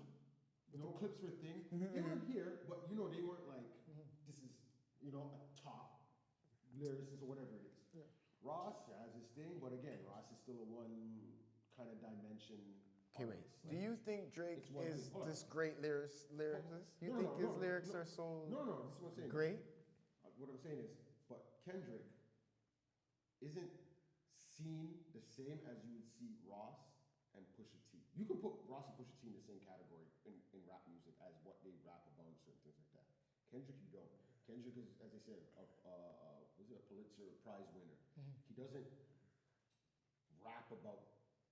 clips were a thing. They were here, but they weren't like this is a top lyricist or whatever it is. Yeah. Ross has his thing, but again, Ross is still a one kind of dimension.
Okay, wait. Do you think Drake is this great lyricist? You think his lyrics are so
No, this is what I'm saying.
Great?
What I'm saying is, but Kendrick isn't seen the same as you would see Ross and Pusha T. You can put Ross and Pusha T in the same category in rap music as what they rap about and certain things like that. Kendrick, you don't. Kendrick is, as I said, was it a Pulitzer Prize winner? He doesn't rap about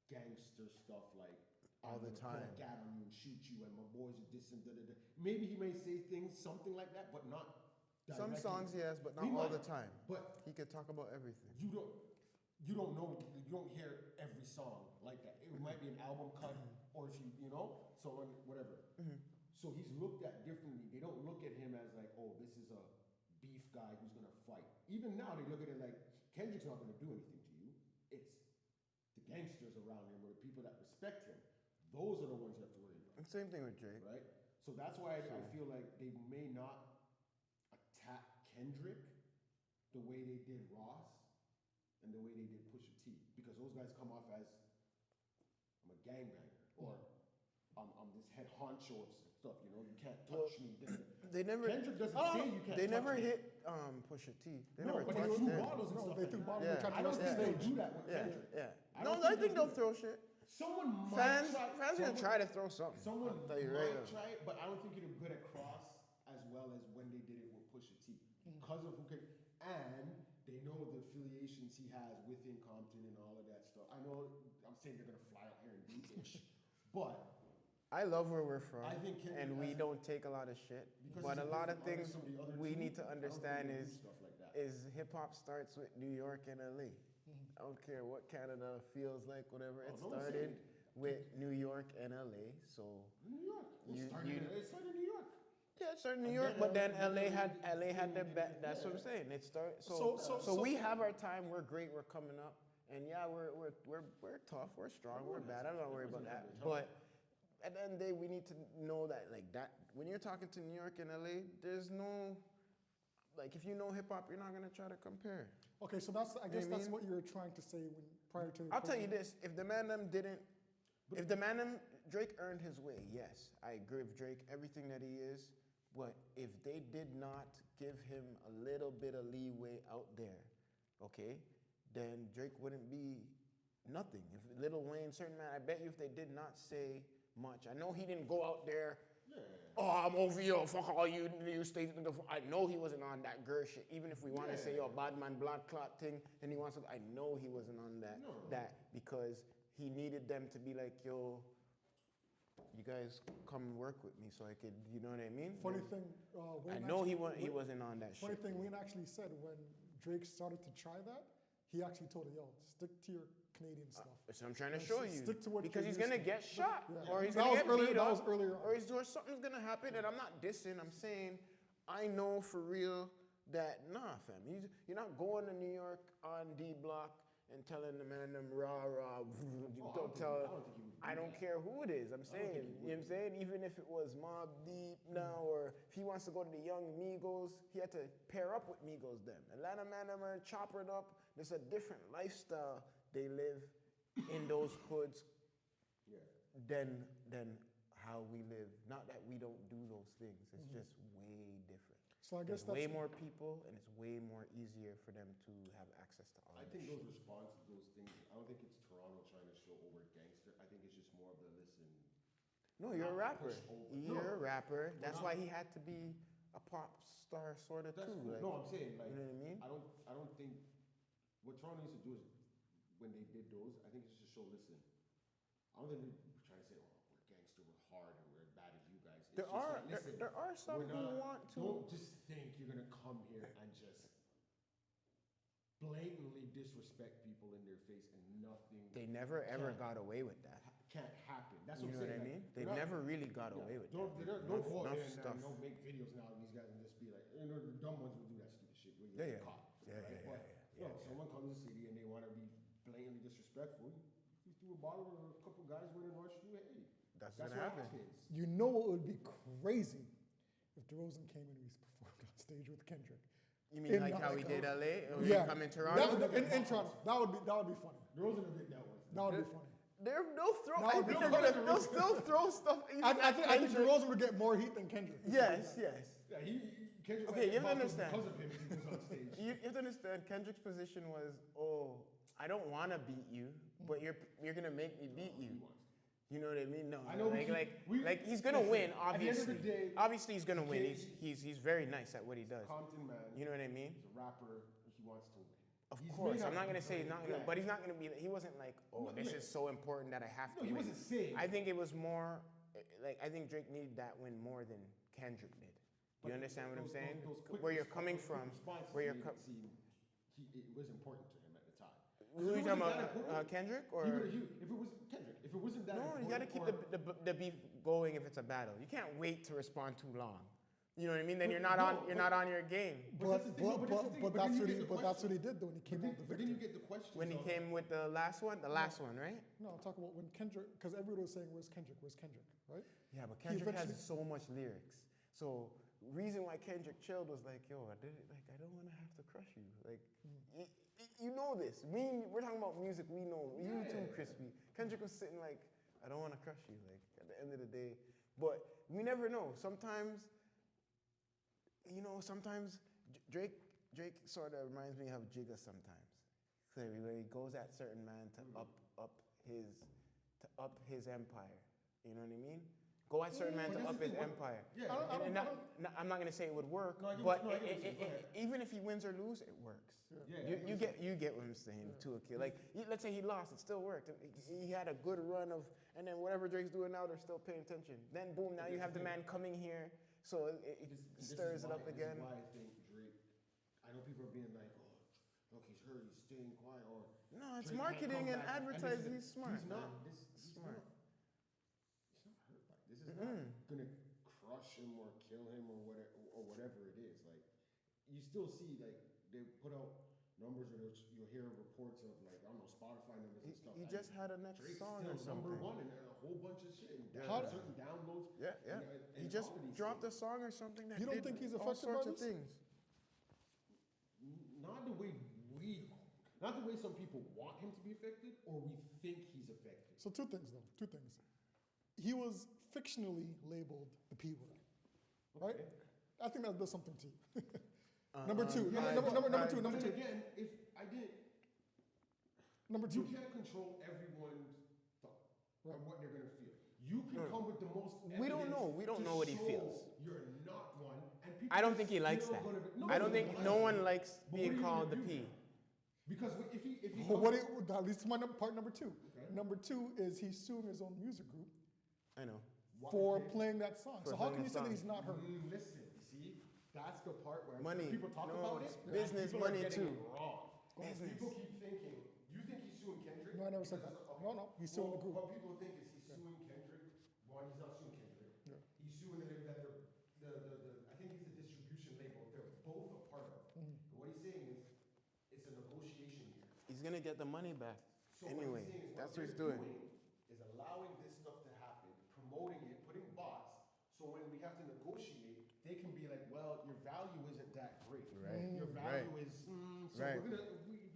gangster stuff like
All
I'm
the
gonna pull
time.
a gat on you and shoot you, and my boys are this and da da da. Maybe he may say things something like that, but not.
Some
directly.
songs, yes, but not
He
all
might,
the time.
But
He could talk about everything.
you don't know, you don't hear every song like that. It might be an album cut, or if you know, someone, whatever. So he's looked at differently. They don't look at him as like, oh, this is a beef guy who's gonna fight. Even now, they look at it like, Kendrick's not gonna do anything to you. It's the gangsters around him or the people that respect him. Those are the ones you have to worry about.
And same thing with Drake.
Right? So that's why I feel like they may not attack Kendrick the way they did Ross and the way they did Pusha T, because those guys come off as I'm a gangbanger or I'm this head honcho of stuff. You know, you can't touch me.
They never.
Kendrick doesn't say you can't.
They
touch
never
me.
hit Pusha T. They
No,
never
but they
touched
threw
him.
bottles and
No,
stuff
they
like
threw
that.
bottles.
Yeah.
They tried
I
to
don't
roast
think
the
they'll
stage.
do that with
Yeah,
Kendrick.
yeah.
I
No,
don't
I
think
think
they'll
they'll
do
throw shit.
Someone might
Fans
try.
gonna try to throw something.
Someone
I'll tell you
might
right now.
try it, but I don't think it'll get across as well as when they did it with Pusha T, because of who can, and they know the affiliations he has within Compton and all of that stuff. I know I'm saying they're gonna fly out here and do this, but
I love where we're from,
I think Kendrick
and we
has-
don't take a lot of shit.
Because
But
he's
a
a
lot of
different
things
artist from the other
we
two,
need to
I don't think
understand
they do
is
stuff like that.
hip hop starts with New York and LA. I don't care what Canada feels like, whatever. It
no one's saying
started
it.
with New York and LA. So
New York.
You-
It started in New York.
yeah, it started in New
And
York,
then
but then
LA
LA had the
did-
best. That's what I'm
yeah.
saying. It started.
So-
So
so-
we have our time. We're great. We're coming up, and yeah, we're tough. We're strong. We're bad. I'm not worried about that. But at the end of the day, we need to know that like that. When you're talking to New York and LA, there's no like if you know hip hop, you're not gonna try to compare.
Okay, so that's I guess
I
that's
mean?
what you were trying to say when prior to.
I'll tell you this: if the man them didn't, if the man them Drake earned his way, yes, I agree with Drake, everything that he is. But if they did not give him a little bit of leeway out there, okay, then Drake wouldn't be nothing. If Lil Wayne, certain man, I bet you if they did not say much, I know he didn't go out there. Oh, I'm over you. Fuck all you stay. I know he wasn't on that girl shit. Even if we want to say, bad man, blood clot thing, and he wants to, I know he wasn't on that. That because he needed them to be like, yo, you guys come work with me so I could, you know what I mean?
Funny thing,
I
Wayne
know
actually-
he wasn't on that
Funny
shit.
thing, Wayne actually said when Drake started to try that, he actually told him, yo, stick to your Canadian stuff.
That's what I'm trying to
Like,
show you.
Stick to what
because
you're
he's gonna
used to.
get shot,
Yeah.
or he's
That
gonna
was
get
earlier-
beat
that
up,
was earlier on.
or something's gonna happen. And I'm not dissing. I'm saying I know for real that nah, fam. You're not going to New York on D Block and telling the man them rah. I don't care who it is. I'm saying, you know what I'm saying? Even if it was Mobb Deep now, or if he wants to go to the Young Migos, he had to pair up with Migos them. Atlanta man them are chopping up. There's a different lifestyle they live in those hoods than how we live. Not that we don't do those things. It's just way different.
So I guess
There's way
that's-
more people, and it's way more easier for them to have access to all
I
this
think
shit.
those responses, those things, I don't think it's Toronto trying to show over gangster. I think it's just more of the listen.
No, you're a
not
rapper.
push over.
You're
No,
a rapper. That's
not-
why he had to be a pop star sort of
That's
too.
cool.
Like,
No, I'm saying like
you know what I mean?
I don't think what Toronto used to do is when they did those, I think it's just to show, listen, I don't think they're trying to say, oh, we're gangster, we're hard, and we're as bad as you guys. It's
There
just
are-
like, listen,
there are some
we're
who
not-
want to-
Don't just think you're gonna come here and just blatantly disrespect people in their face and nothing.
They never ever
can't-
got away with that.
Can't happen. That's
You
what
know
I'm
what I
saying.
mean?
Like,
They
we're not-
never really got
Yeah,
away with
don't,
that.
Don't
Enough-
go out there
enough
and
stuff.
don't make videos now and these guys and just be like, you know, the dumb ones will do that stupid shit where you
Yeah,
get
yeah.
caught.
Yeah,
right?
yeah,
But,
yeah,
no, if someone comes to the city and they want to be blatantly disrespectful, you threw a bottle or a couple guys went and rushed you, hey.
That's
what
gonna happen.
happens.
You know what would be crazy if DeRozan came and we performed on stage with Kendrick.
You mean
In
like how we
Mexico.
did LA? Or
Yeah.
we come in Toronto?
In Toronto. That would be funny.
Girls in a bit that one.
That would be funny.
They'll throw.
No,
I think they'll still throw stuff. even
I
at
think
Kendrick.
DeRozan would get more heat than Kendrick.
Yes, yes.
Yeah, Kendrick
Okay, you have to
got
understand.
because of him if he was on stage.
You have to understand. Kendrick's position was, oh, I don't want to beat you, but you're gonna make me beat you. You know what I mean? No,
I know
he's gonna win.
At the end of the
Obviously,
day,
obviously he's gonna win.
Jay-
He's very nice at what he does.
Compton man.
You know what I mean?
He's a rapper. He wants to win.
Of
He's
course,
made
I'm not
out
gonna
of
say
great,
not gonna,
yeah.
but he's not gonna be. He wasn't like, oh,
No,
this
yeah.
is so important that I have to.
No, he
win.
wasn't saying.
I think it was more like I think Drake needed that win more than Kendrick did. Do
But
you understand what I'm
those-
saying?
those quick
Where you're
respo-
coming
those quick
from,
responses
where you're
made
coming.
it seem it was important to him at the time.
Who are you
If it
talking
wasn't that
about?
important,
Kendrick
he
or?
would've- if it was Kendrick, if it wasn't that
No,
important,
you got to keep
or-
the beef going if it's a battle. You can't wait to respond too long. You know what I mean? Then
But
you're not
no,
on. You're
but-
not on your game.
But that's the thing, no, but that's the thing, but then you get the
that's what
question.
he did though when he came out the
But then you
victor.
get the question.
When he came with the last one, right?
No, I'm talking about when Kendrick, because everybody was saying, where's Kendrick, right?
Yeah, but
He
Kendrick
eventually-
has so much lyrics. So reason why Kendrick chilled was like, yo, I did it. Like, I don't want to have to crush you. Like, you know this. We're talking about music. We know you too, Crispy. Kendrick was sitting like, I don't want to crush you. Like at the end of the day, but we never know. Sometimes, you know, sometimes Drake sort of reminds me of Jigga sometimes. Clearly, where he goes at certain man to up his empire. You know what I mean? Go at certain man
But
to
that's
up
the
his
thing, what-
empire.
yeah,
I'm not gonna say it would work,
No, I get
but
what you're saying. Go ahead.
even if he wins or lose, it works.
Yeah,
You get what I'm saying to a kid. Like let's say he lost, it still worked. He had a good run of, and then whatever Drake's doing now, they're still paying attention. Then boom, now you have the man coming here, so it
This
stirs
is
it
why-
up
This
again.
is why I think Drake. I know people are being like, "Oh, look, he's hurt. He's staying quiet." Or
No, it's
Drake can't
marketing
come
and
back.
advertising.
this
He's
is-
smart,
He's not.
man.
He's
Smart.
not. He's not hurt. Like this is not gonna crush him or kill him or whatever it is. Like you still see like they put out numbers or you'll hear reports of like I don't know Spotify numbers and stuff.
He
Like,
just had a next
Drake's
song
still
or something.
number one and a whole bunch of shit and
How-
certain downloads.
Yeah.
and
He just
all of these
dropped a
things.
song or something that
You don't
did
think he's
all
affected by
sorts of
this?
things.
Not the way not the way some people want him to be affected, or we think he's affected.
So two things. He was fictionally labeled the P word, right?
Okay.
I think that does something to you. Number two,
Yeah,
number
but
two.
then again, if I didn't,
Number
you
two.
can't control everyone's thought
Right.
or what they're gonna feel. You can come with the most.
We don't know. We don't
to
know what he
show
feels.
You're not one, and people
I don't think he likes
still
that.
gonna be-
I don't think no one likes
But what are
being
you
called the
gonna do?
P.
Because if he
Well, that leads to part number two.
Okay.
Number two is he's suing his own music group
I know.
for
Okay.
playing that song.
For
So how
playing
can you
that
say that
song.
he's not hurt?
Listen, see, that's the part where
Money.
people talk
No,
about
it's
it.
business,
people are
money
getting
too.
It wrong.
Business.
People keep thinking. You think he's suing Kendrick?
No, I never said that.
Because-
No, he's suing the group.
What people think is he's suing Kendrick. One, he's not suing Kendrick.
Yeah.
He's suing that the I think it's a distribution label. They're both a part of.
Mm-hmm.
And what he's saying is, it's a negotiation here.
He's gonna get the money back.
So what he's saying
Anyway,
is
that's what
they're
he's doing.
is allowing this stuff to happen, promoting it, putting bots, so when we have to negotiate, they can be like, well, your value isn't that great.
Right.
Your value
Right.
is, so
Right.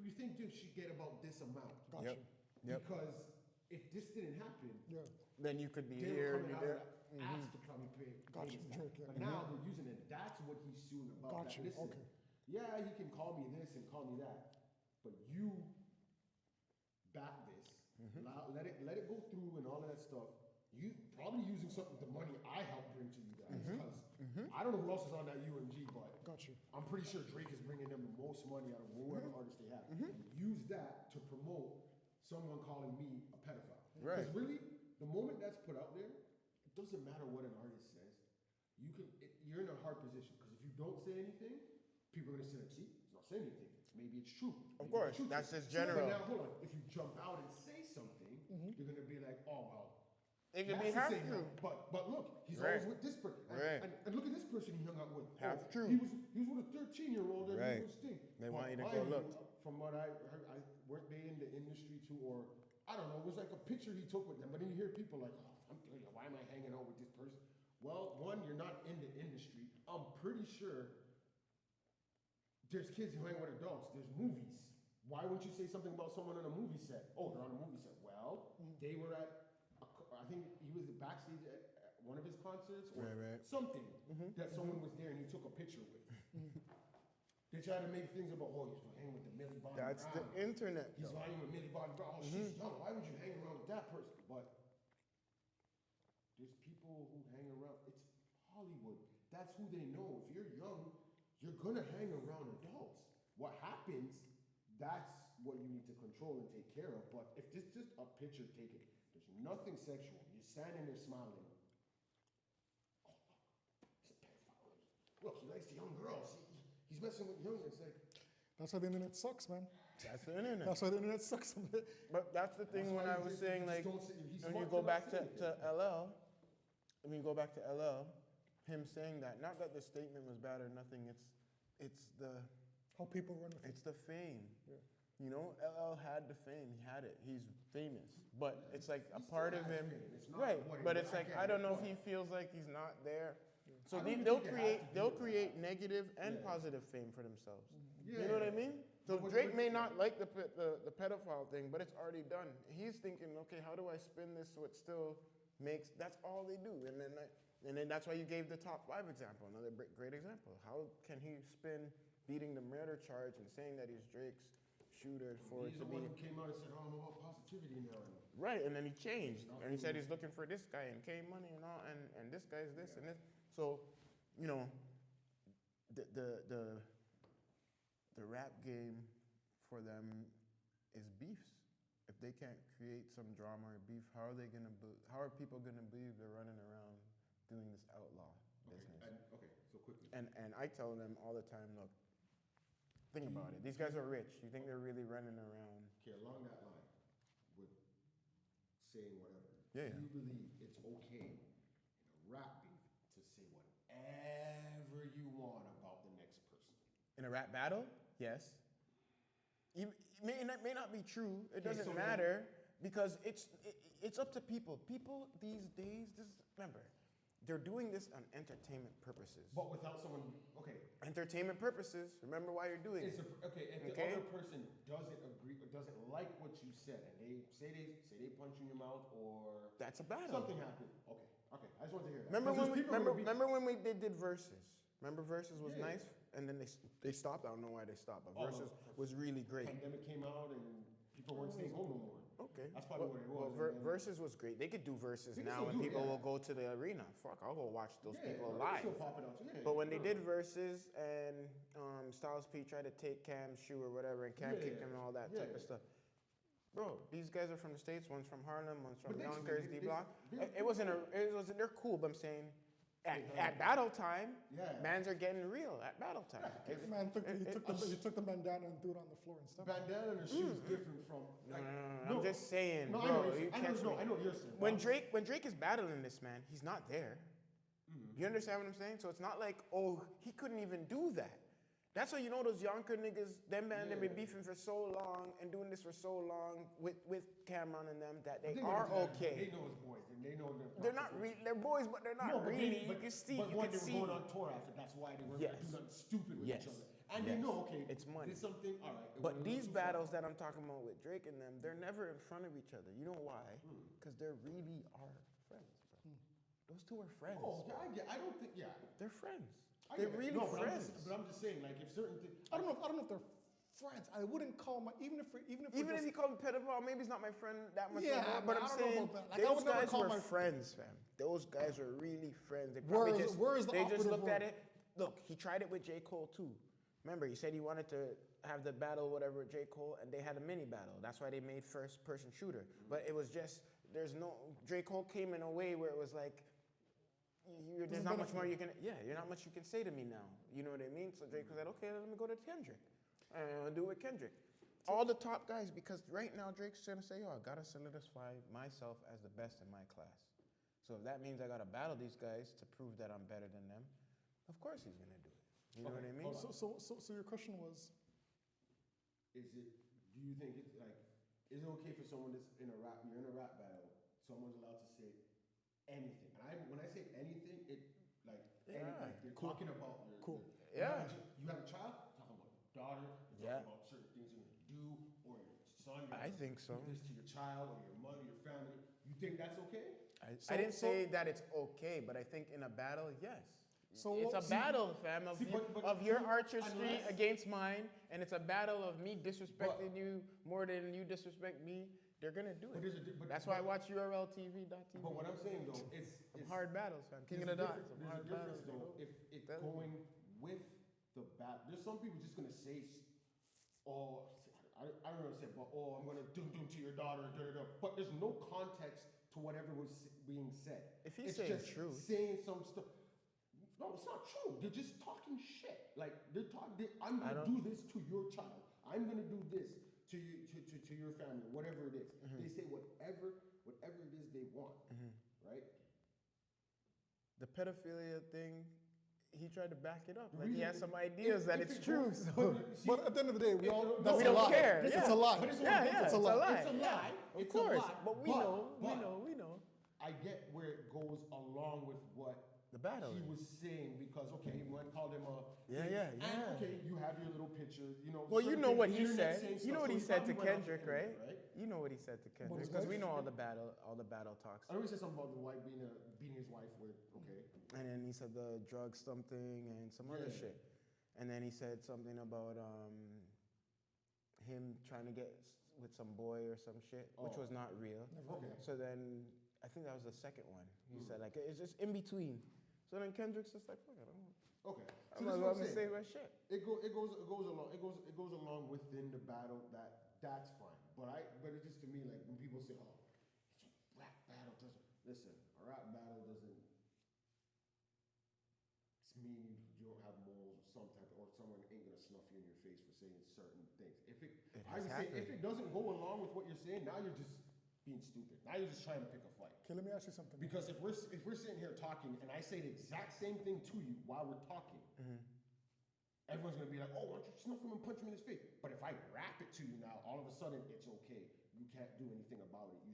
we think you should get about this amount.
Gotcha.
Yep.
Because if this didn't happen,
Yeah.
Then you could be
they
here,
were
you
coming out
there.
of asked to probably pay.
Gotcha,
this.
Drake, yeah.
But now they're using it. That's what he's suing about.
Gotcha,
That, listen,
okay.
yeah, he can call me this and call me that, but you back this. Let it go through and all of that stuff. You probably using something the money I helped bring to you guys because I don't know who else is on that UMG, but
Gotcha.
I'm pretty sure Drake is bringing them the most money out of whoever artist they have. And use that to promote someone calling me a pedophile.
Right.
Because really, the moment that's put out there, it doesn't matter what an artist says. You're in a hard position because if you don't say anything, people are gonna say, see, he's not saying anything. Maybe it's true. Maybe
course,
it's true.
that's just
So, but
general.
now hold on. If you jump out and say something, you're gonna be like, oh well.
It could
that's
be
the
half
same
true.
now. But look, he's
Right.
always with this person.
Right.
And look at this person he hung out with.
Half true.
He was with a 13-year-old and
Right.
he was Sting.
They want you to
Mind
go look.
From what I heard, weren't they in the industry too, or I don't know. It was like a picture he took with them. But then you hear people like, oh, why am I hanging out with this person? Well, one, you're not in the industry. I'm pretty sure there's kids who hang with adults. There's movies. Why wouldn't you say something about someone on a movie set? Oh, they're on a movie set. Well, they were at, I think he was backstage at one of his concerts or
Right.
something that someone was there and he took a picture with. They try to make things about, oh, he's hanging with the Millie Bobby
That's
Brown.
the internet.
He's
though.
hanging with Millie Bobby Brown. Oh, she's young. Why would you hang around with that person? But people who hang around. It's Hollywood. That's who they know. If you're young, you're gonna hang around adults. What happens, that's what you need to control and take care of. But if it's just a picture taken, there's nothing sexual. You're standing there smiling. Oh, he's a pedophile. Look, he likes the young girls. He's messing with young. It's like,
That's why the internet sucks, man.
That's the internet.
That's why the internet sucks.
But that's the thing
That's
when
why
I
you
was
just-
saying,
you just
like,
don't say- he's
when you
smart
go
to
back
not say
to LL, when you go back to LL, him saying that, not that the statement was bad or nothing, it's the
How people run with it.
it's the fame.
Yeah.
You know, LL had the fame. He had it. He's famous. But it's like a
He
part
still
of
has
him.
fame. It's not
Right.
what it
But
was.
it's
I
like
get
I
it,
don't know if
but-
he feels like he's not there. So
I don't even
they'll
think it has
create
to do
they'll
with
create
that.
negative and
Yeah.
positive fame for themselves.
Yeah.
You know what I mean? So
But what-
Drake
what-
may not like the pedophile thing, but it's already done. He's thinking, okay, how do I spin this so it still makes? That's all they do, and then that's why you gave the top 5 example. Another great example. How can he spin beating the murder charge and saying that he's Drake's shooter for it
He's
to
the one who
be
came out and said, "Oh, I'm about positivity now."
right? And then he changed, and he said he's looking for this guy and K Money and all, and this guy's this and this. So, you know, the rap game for them is beefs. If they can't create some drama or beef, how are people gonna believe they're running around doing this outlaw business?
Okay, so quickly.
And I tell them all the time, look, think about it. These guys are rich. You think they're really running around?
Okay, along that line, with saying whatever.
Yeah,
Do you
yeah.
believe it's okay in a rap beef to say whatever you want about the next person?
In a rap battle? Yes. It may not be true. It doesn't
so
matter because it's up to people. People these days, remember, they're doing this on entertainment purposes.
But without someone, okay.
Entertainment purposes. Remember why you're doing it.
Okay, if the
Okay?
other person doesn't agree or doesn't like what you said, and they say they punch you in your mouth or
That's a battle.
something happened. Okay, I just want to hear that.
Remember
'Cause
when
there's
we
people who
remember when they did Versus? Remember Versus was
Yeah.
nice, and then they stopped. I don't know why they stopped, but
Oh,
Versus was really great.
pandemic came out and people weren't staying home no more.
Okay.
That's probably what it was.
Well,
and then-
Versus was great. They could do Versus
They can
now,
still
and
do it,
people
yeah.
will go to the arena. Fuck, I'll go watch those
Yeah,
people
they
live.
still pop it out, yeah,
But when they
yeah.
did Versus and Styles P tried to take Cam's shoe or whatever, and Cam kicked him and all that type
yeah.
of stuff. Bro, these guys are from the States. One's from Harlem, one's from
But
Yonkers,
they-
D Block.
they-
It wasn't. They're cool, but I'm saying. At battle time,
Yeah.
mans are getting real at battle time.
Man, he took the bandana and threw it on the floor and stuff.
Bandana and a shoe is different from. Like,
I'm just saying,
No,
bro.
I know.
You
I know,
catch
no,
me.
I know what you're saying.
When Drake is battling this man, he's not there. You understand what I'm saying? So it's not like, oh, he couldn't even do that. That's how you know those Yonker niggas, them man, they've been beefing for so long and doing this for so long with Cameron and them that they are
They
okay.
know his boys, and they know
They're not they're boys, but they're not
No, but
really.
they,
You can see,
But
you
when
can
they were
see.
going on tour after, that's why they weren't
Yes.
gonna do nothing stupid with
Yes.
each other. And they
Yes.
know, okay,
It's money.
There's something, all right. it
But
went a
these
little too far.
battles that I'm talking about with Drake and them, they're never in front of each other. You know why? Because they really are friends, bro. Those two are friends.
Oh, yeah, I don't think, yeah.
They're friends.
I
They're
get it.
really
No, but
friends.
I'm just saying, like, if certain things.
I don't know if they're friends. I wouldn't call my even if
Even if you call him pedophile, maybe he's not my friend that much.
Yeah,
anymore,
but
but
I
I'm
don't know
saying
about that. Like, I
those
would never
guys
call
were
my-
friends, fam. Those guys were really friends. They probably
Where is the
they just
operative
looked at
word?
it. Look, he tried it with J. Cole too. Remember, he said he wanted to have the battle, whatever, with J. Cole, and they had a mini battle. That's why they made first-person shooter. But it was just J. Cole came in a way where it was like, there's not much more you can. Yeah, you're not much you can say to me now. You know what I mean? So Drake was like, okay, let me go to Kendrick. And do it with Kendrick. All the top guys, because right now Drake's gonna say, I gotta solidify myself as the best in my class. So if that means I gotta battle these guys to prove that I'm better than them, of course he's gonna do it. You know what I mean?
So your question was,
Do you think it's like, is it okay for someone that's you're in a rap battle, someone's allowed to say anything? And when I say anything, they're talking about you have a child, talking about your daughter, you're talking about certain things you're gonna do, or your son.
I think so.
Do this to your child or your mother, your family. You think that's okay?
I didn't say that it's okay, but I think in a battle, yes.
So
It's a battle, fam, of your artistry
unless-
against mine, and it's a battle of me disrespecting you more than you disrespect me. they're gonna do
But
it.
there's a di- but-
That's why I watch URLTV.tv.
But what I'm saying though, it's
Hard battles, fam. King of
there's
the
a
Dots.
difference- There's a
Hard
difference
battles.
though, if it
Tell me.
going with the bat. There's some people just gonna say, oh, I don't know what to say, but oh, I'm gonna do to your daughter, da, da, da. But there's no context to whatever was being said.
If he's
It's
saying
just
truth.
saying some stuff. No, it's not true. They're just talking shit. Like they're talking. I'm
I
gonna
don't-
do this to your child. I'm gonna do this to you, to your family, whatever it is.
Mm-hmm.
They say whatever it is they want, right?
The pedophilia thing, he tried to back it up.
The
Like he
reason-
has some ideas that
if
it's
it
true.
goes-
So.
But at the end of the day, we all, that's
we
a
don't
lie.
care,
It's
yeah.
a lie.
But it's
Yeah,
It's a
it's
lie.
a lie.
It's a lie.
Of
It's a
course,
lie.
but we know.
I get where it goes along with what
The battle
he
is.
was saying because okay, one called him a
Yeah.
and okay, you have your little picture, you know.
Well, you
certain
know
things,
what
the
he
internet
said.
saying
You know
stuff,
what
so
he said to
probably went off the
Kendrick,
internet,
right? You know what he said to Kendrick
his
because we
wife?
know all the battle talks.
I know he said something about the wife beating his wife with okay.
And then he said the drug something and some other
Yeah.
shit. And then he said something about him trying to get with some boy or some shit, which was not real.
Okay.
So then I think that was the second one. He said like it's just in between. So then Kendrick's just like, fuck it,
Okay.
I'm
this is
gonna
what I'm
say
saying.
my shit.
It goes along within the battle that's fine. But it just to me like when people say, oh, it's a rap battle doesn't listen, a rap battle doesn't mean you don't have morals or some type or someone ain't gonna snuff you in your face for saying certain things. I would say if it doesn't go along with what you're saying, now you're just being stupid. Now you're just trying to pick a fight.
Okay, let me ask you something.
Because if we're sitting here talking and I say the exact same thing to you while we're talking, everyone's gonna be like, oh, why don't you snuff him and punch him in his face? But if I rap it to you now, all of a sudden it's okay. You can't do anything about it. You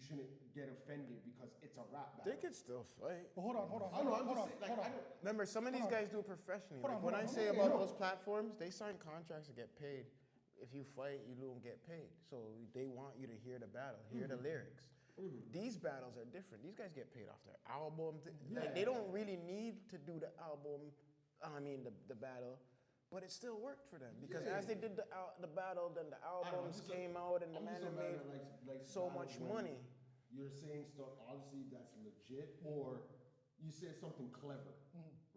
shouldn't get offended because it's a rap battle.
They could still fight.
Well, hold on.
I know, I'm just saying, like, I don't.
Remember, some of these
Hold on.
guys do it professionally.
Hold
Like
on,
when
hold
I
on.
say
Yeah,
about
no.
those platforms, they sign contracts to get paid. If you fight, you don't get paid. So they want you to hear the battle, hear the lyrics. These battles are different. These guys get paid off their album. Like, they don't really need to do the album, the battle, but it still worked for them because as they did the battle, then the albums came out and the man made
like
so
battles
much
when
money.
You're saying stuff, obviously that's legit, or you say something clever,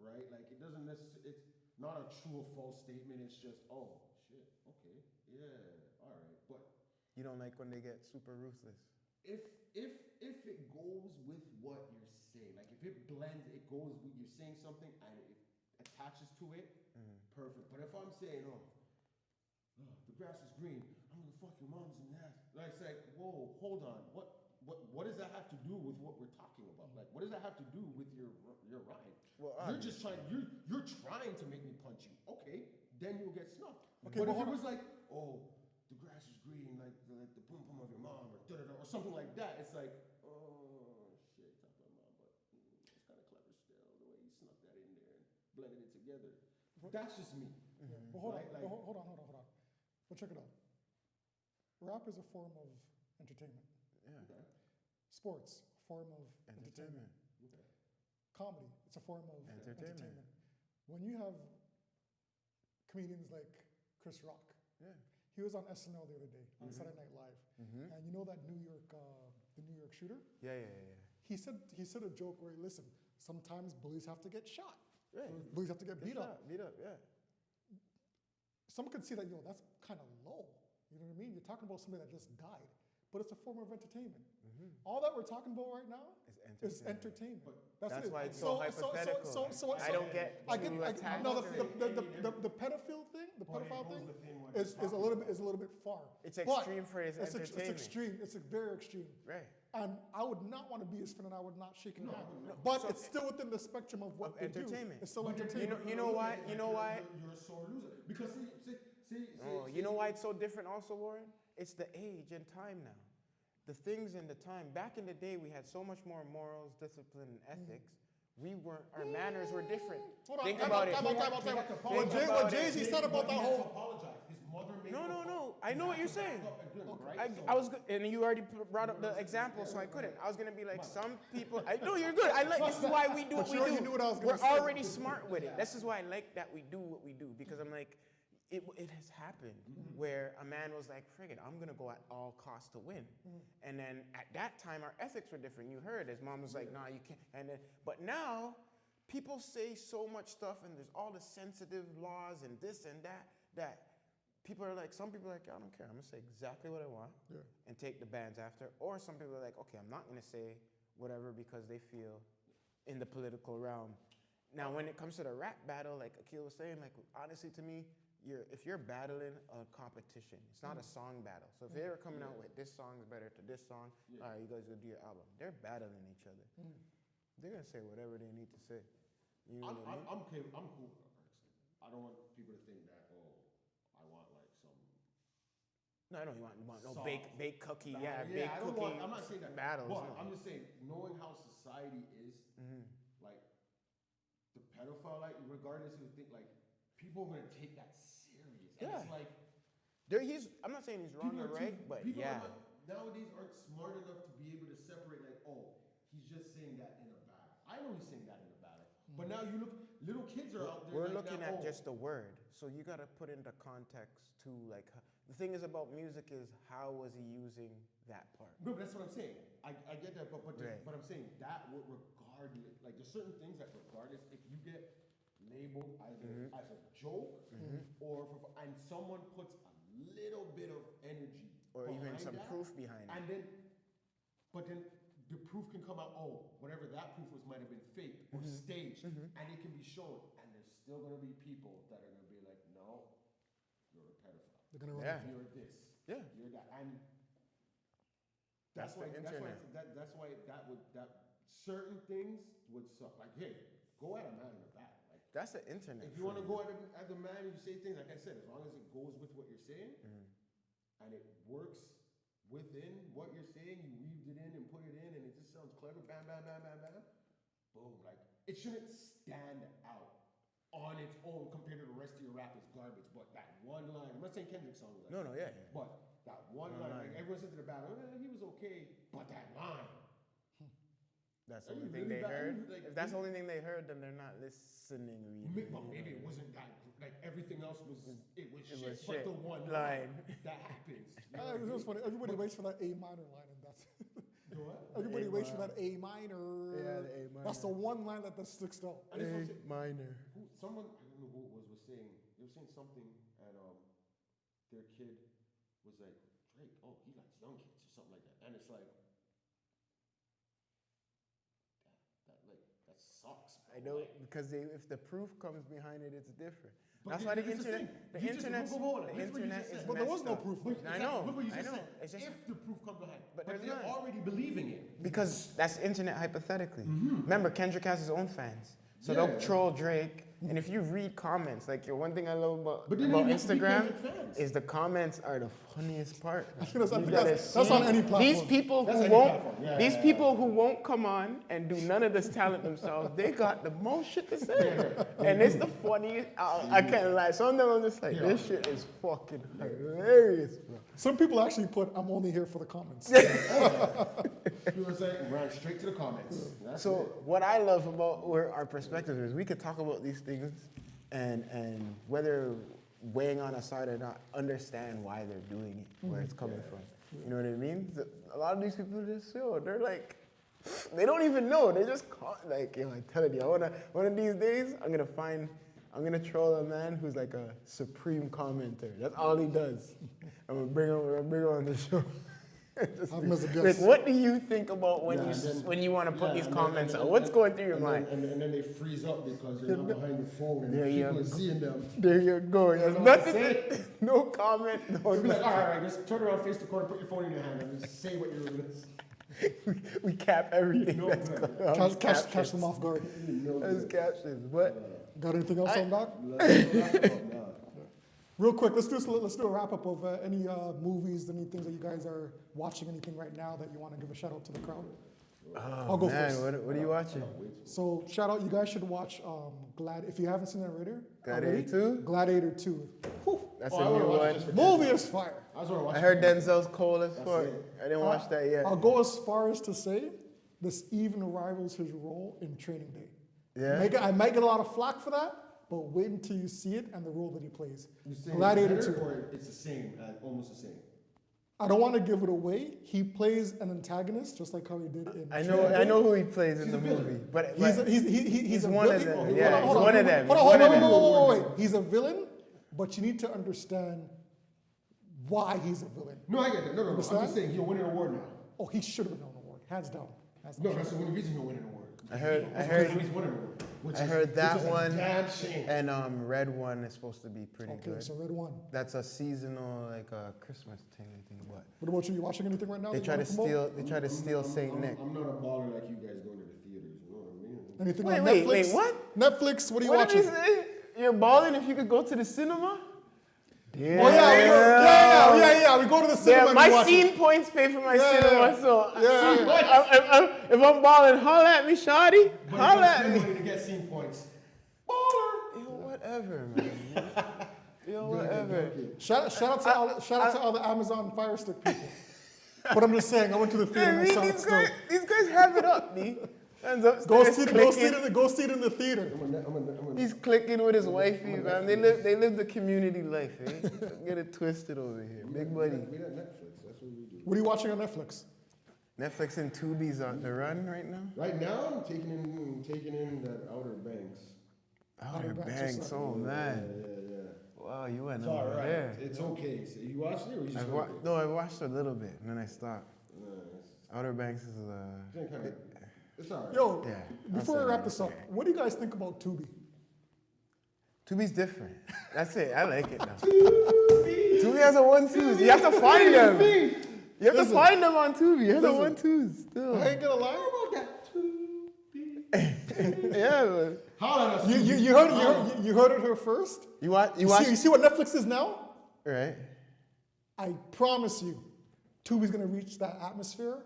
right? Like it doesn't necessarily, it's not a true or false statement, it's just, oh, shit, okay, yeah, all right. But
You don't like when they get super ruthless.
if it goes with what you're saying, like if it blends, it goes with, you're saying something and it attaches to it, perfect. But if I'm saying, oh, the grass is green, I'm gonna fuck your mom's in the ass. Like, it's like, whoa, hold on, what does that have to do with what we're talking about? Like, what does that have to do with your rhyme?
Well,
you're just trying, you're trying to make me punch you. Okay, then you'll get snuffed.
Okay,
but
but
if it
hold
was like, oh, the grass is green, like the pum pum of your mom, or da da da, or something like that, it's like, oh shit, talk about mom, but it's kind of clever still, the way you snuck that in there and blended it together. That's just me.
But hold
Right,
on,
like-
hold on. But check it out. Rap is a form of entertainment.
Yeah.
Okay.
Sports, a form of entertainment.
Okay.
Comedy, it's a form of
Entertainment.
entertainment. When you have comedians like Chris Rock,
Yeah.
he was on SNL the other day on Saturday Night Live, and you know that the New York shooter.
Yeah.
He said a joke where, listen, sometimes bullies have to get shot.
Right.
Bullies have to get beat up.
Beat up, yeah.
Someone could see that, that's kind of low. You know what I mean? You're talking about somebody that just died, but it's a form of entertainment. All that we're talking about right now is entertainment.
That's
it.
why it's so hypothetical. I don't get
I get
too attached
no,
to
the pedophile thing, the
But it
pedophile
goes
thing
within what
is
you're
a little bit far.
It's
But
extreme for his
it's
entertainment.
extreme. It's very extreme.
Right.
And I would not want to be his friend, and I would not shake his hand. But it's still within the spectrum of what
Of
they
entertainment.
do. It's still
But
entertainment.
You know why? You know why?
You're a sore loser because see.
Oh, you know why it's so different also, Warren? It's the age and time now. The things in the time. Back in the day, we had so much more morals, discipline, and ethics. Our manners were different.
Hold on,
Think
time
about
out,
it.
time out.
Think
What
about
Jay-Z
it.
said about that
He had to
whole...
apologize. His mother made
No,
him
no,
apologize.
no. I know what
He
you're
had to back
saying.
up and do it, right?
I was, and you already brought up the example, so I couldn't. I was gonna be like, some people. No, you're good. This is why we do what we
you already
do.
knew what I was gonna
We're
say.
already smart with it. This is why I like that we do what we do because I'm like, it has happened where a man was like, "Frig it, I'm gonna go at all costs to win." And then at that time, our ethics were different. You heard his mom was like, "Nah, you can't." And then, but now, people say so much stuff, and there's all the sensitive laws and this and that people are like, some people are like, "I don't care. I'm gonna say exactly what I want and take the bans after." Or some people are like, "Okay, I'm not gonna say whatever because they feel in the political realm." Now, when it comes to the rap battle, like Akil was saying, like honestly, to me, if you're battling a competition, it's not a song battle. So if they're coming out with this song is better to this song, all right, you guys go do your album. They're battling each other. They're gonna say whatever they need to say. You know what I mean?
I'm okay. I'm cool with our accent. I don't want people to think that I want like some.
No, I don't want no
Soft
bake cookie,
battle.
bake
I don't
cookie
want. I'm not saying that.
battles.
But
no.
I'm just saying, knowing how society is, like the pedophile, like regardless of the thing, like people are gonna take that serious. And it's like
I'm not saying he's wrong or right, but
people
yeah.
Nowadays aren't smart enough to be able to separate like, oh, he's just saying that in a battle. I know he's saying that in a battle. But now you look, little kids are out there.
We're
like
looking
that,
at just the word, so you got to put into context too. Like the thing is about music is how was he using that part?
No, but that's what I'm saying. I get that, but
Right.
but I'm saying that regardless, like there's certain things that regardless, if you get labeled either as a joke or and someone puts a little bit of energy
Or even
behind
some
that,
proof behind it.
and then, but then the proof can come out. Oh, whatever that proof was might have been fake or staged, and it can be shown. And there's still gonna be people that are gonna be like, no, you're a pedophile.
They're gonna run
Yeah.
You're this.
Yeah.
You're that. And
That's the internet.
That's why that certain things would suck. Like, hey, go at a man in a battle. Like,
That's the internet.
if you want to go at the man and you say things, like I said, as long as it goes with what you're saying and it works within what you're saying, you weaved it in and put it in, and it just sounds clever. Bam, bam, bam, bam, bam. Boom. Like, it shouldn't stand out on its own compared to the rest of your rap is garbage. But that one line, I'm not saying Kendrick's song was like
No, yeah.
but that one line, like everyone says to the battle, he was okay, but that line.
That's the
Are you
only thing
really
they
bad?
heard.
Like,
If that's the only thing they heard, then they're not listening really.
But maybe it wasn't that, like everything else was, it was shit,
was
but
shit.
the one
Line.
that happens. You know
It
what I
was
mean?
funny. Everybody waits for that A minor line, and that's
The what?
everybody
A
waits for
minor.
that A minor.
Yeah, the A minor.
That's the one line that sticks out.
And it's also-
Minor.
someone, I don't know who it was saying, they were saying something, and their kid was like, Drake, oh, he likes young kids or something like that. And it's like, that sucks. Bro.
I know
Like,
because if the proof comes behind it, it's different.
But
That's why the
here's
internet,
thing.
the
You just-
internet,
hold on,
the
listen what you
internet
just
is
said.
But there was
messed
no
up.
proof.
I know.
Look what you
I
just
know.
said.
It's just
If the proof comes behind,
But
but
there's
they're
none.
already believing it.
because that's internet hypothetically. Remember, Kendrick has his own fans, so
Yeah.
they'll troll Drake. And if you read comments, like one thing I love about,
But then
about
they have to be
Instagram
Kendrick fans.
is the comments are the funniest part.
That's
You gotta
that's on
see
any platform.
These people
That's
who
any
won't,
platform. Yeah,
these
yeah,
people who won't come on and do none of this talent themselves, they got the most shit to say. And it's the funniest. I can't lie. Some of them I'm just like, this shit is fucking hilarious, bro.
Some people actually put, "I'm only here for the comments."
People are saying, ran straight to the comments. That's
So
it.
what I love about where our perspective is, we could talk about these things and whether weighing on a side or not, understand why they're doing it, where it's coming from. You know what I mean? So a lot of these people just they're like, they don't even know. They just like, I'm telling you, one of these days, I'm gonna troll a man who's like a supreme commenter. That's all he does. I'm gonna bring him on the show. Just
Have him as a
like,
guest.
what do you think about when
Yeah, and then-
when you want to put
yeah,
these
and
comments
then-
out?
and
What's
then-
going through your
and
mind?
then- and then they freeze up because they're not behind the phone and
There you
people
go.
are seeing them.
There you go. There's
know what I'm
nothing. No comment. No
You'll be like,
nothing.
all right, just turn around, face the corner, put your phone in your hand, and just say what you're going to say.
We cap everything
No
that's
good.
going on.
catch
Captions.
them off guard.
That's captions. But
Got anything else on that?
No.
Real quick, let's do a wrap up of any movies, any things that you guys are watching, anything right now that you want to give a shout out to the crowd. I'll go first.
what are you watching?
So shout out, you guys should watch if you haven't seen it already.
Gladiator 2?
Gladiator 2. Whew.
That's
Oh,
a
I wanna
new
watch
one.
this for
Movie is fire.
I just want to watch
I heard
it.
Denzel's cold as fuck.
it.
I didn't watch that yet.
I'll go as far as to say this even rivals his role in Training Day.
Yeah?
I might get a lot of flack for that, but wait until you see it and the role that he plays.
You saying
Gladiator
it's better
2.
or it's the same, almost the same?
I don't want to give it away. He plays an antagonist, just like how he did in.
I know who he plays in the movie, but
He's a
one of
villain.
them. Yeah, he's one of them.
Hold on, wait. He's a villain, but you need to understand why he's a villain.
No, I get that. No. I'm
Understand?
just saying he'll win an award now.
Oh, he should have been on the award, hands down.
No, that's the only reason he'll win an award.
I heard
He's won an award.
I heard that
which is
one,
a damn shame.
and Red One is supposed to be pretty
Okay,
good.
so Red One.
That's a seasonal, like a Christmas thing, I think. But
What about you? You watching anything right now?
they
that you
try to
wanna promote?
steal Saint Nick.
I'm not a baller like you guys going to the theaters. You know what I mean?
Anything
Wait,
on
wait,
Netflix?
wait, what?
Netflix, what are you
What did
watching?
you say? You're balling if you could go to the cinema? Yeah.
Oh yeah, we go to the cinema
Yeah,
and
my
we watch
scene
it.
points pay for my
Yeah,
cinema,
yeah.
so
Yeah.
if I'm balling, holla at me, shawty.
But
Holla
you
at
spend
me.
money to get scene points.
Yo, whatever, man. Yo, whatever.
Shout out to all the Amazon Fire Stick people. But I'm just saying, I went to the theater and I saw it still.
These guys have it up, D. Hands
Go
upstairs
see
clicking.
it in the theater.
He's clicking with his wifey, man. They live the community life, eh? Don't get it twisted over here. Big buddy.
We got Netflix. That's what we do.
What are you watching on Netflix?
Netflix and Tubi's on the run right now.
Right now, I'm taking in that Outer Banks.
Outer
Banks,
Banks, oh man.
Yeah.
Wow, you went
It's all
over
right.
there.
It's okay. So you watched it or you just
No, I watched a little bit and then I stopped.
it's
Outer Banks is
it's all right.
Yo,
Yeah,
before
I'll
we
say
wrap this
that.
up, what do you guys think about Tubi?
Tubi's different. That's it. I like it now. Tubi has a 1-2s. You have to find them. You have to find them on Tubi. You have the 1-2s still.
I ain't gonna lie.
Yeah, man.
Holla at us.
You heard it here first.
You watch?
You see what Netflix is now?
Right.
I promise you, Tubi's gonna reach that atmosphere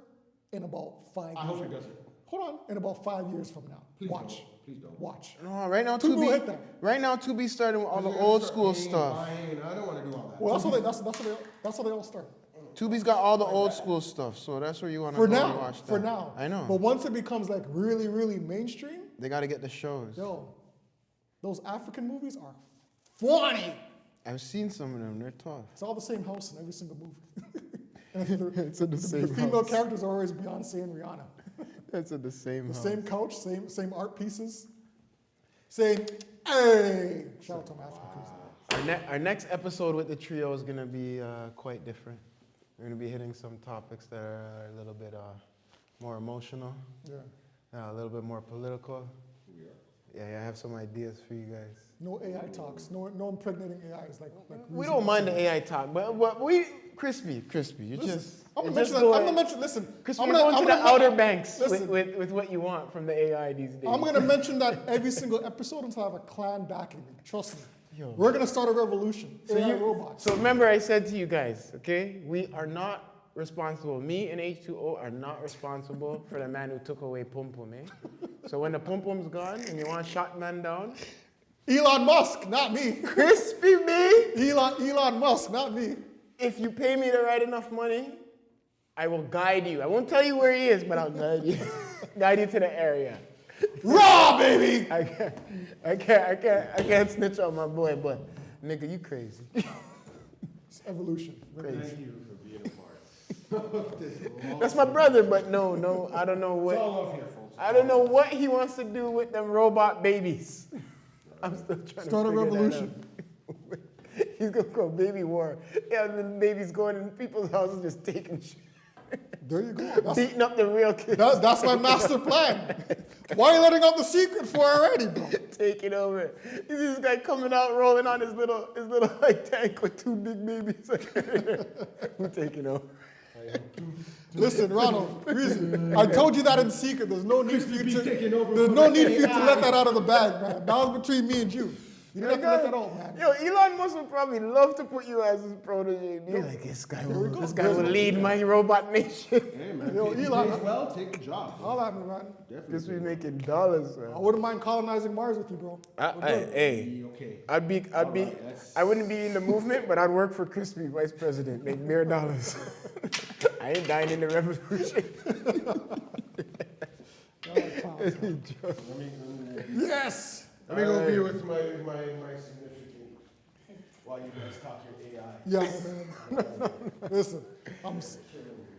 in about 5 years.
I hope it doesn't.
Hold on, in about 5 years from now. Watch.
Please don't.
Watch.
No, right now
Tubi will hit that.
Tubi's starting with all the old school stuff.
I don't want to do all that.
Well, that's how they all start.
Tubi's got all the old school stuff, so that's where you want to
For
go and
now,
watch that.
for now.
I know.
But once it becomes like really, really mainstream,
They got to get the shows.
yo, those African movies are funny.
I've seen some of them. They're tough.
It's all the same house in every single movie. And
It's in the same
female
house.
characters are always Beyonce and Rihanna.
It's in the same
The
house.
same couch, same art pieces. Same, hey! Shout out to my African crews.
Our next episode with the trio is going to be quite different. We're going to be hitting some topics that are a little bit more emotional,
Yeah.
a little bit more political. Yeah, I have some ideas for you guys.
No AI talks. No impregnating AIs like
We don't mind the AI talk, but Crispy, you just...
I'm
you
gonna
just
mention that.
go
I'm
ahead.
gonna mention. Listen,
Crispy,
I'm
you're going to the
gonna-
Outer Banks
listen.
with what you want from the AI these days.
I'm gonna mention that every single episode until I have a clan backing me. Trust me.
Yo.
We're gonna start a revolution. AI robots.
So remember I said to you guys, okay, we are not responsible. Me and H2O are not responsible for the man who took away Pum Pum, eh? So when the Pum Pum's gone and you want to shut man down,
Elon Musk, not me.
Crispy me,
Elon Musk, not me.
if you pay me the right enough money, I will guide you. I won't tell you where he is, but I'll guide you. Guide you to the area.
Raw, baby.
I can't snitch on my boy, but nigga, you crazy.
It's evolution.
Thank you for being a part of this.
That's my brother, but no, I don't know
It's
what.
all love here, folks.
I don't know what he wants to do with them robot babies. I'm still trying
Start a
to figure
revolution.
that out. He's gonna go baby war. Yeah, and then babies going in people's houses just taking shit.
There you go.
Beating up the real kids.
That's my master plan. Why are you letting out the secret for already, bro?
Taking over. You see this guy coming out rolling on his little like tank with two big babies. We're taking over.
Listen, Ronald, Reason, I told you that in secret. There's no need for you to let that out of the bag, man. That was between me and you. You don't have to let that out, man.
Yo, Elon Musk would probably love to put you as his protege. Be like, this guy will lead my robot nation.
Hey, man.
Yo, Elon,
Pays well, take the job.
I'll have me, man.
Just be making dollars,
I
man.
wouldn't mind colonizing Mars with you, bro.
Hey,
Okay.
I wouldn't be in the movement, but I'd work for Crispy, vice president, make mere dollars. I ain't dying in the revolution.
Yes.
Let me go be with my significant while you guys talk your AI.
Yeah, man. Listen,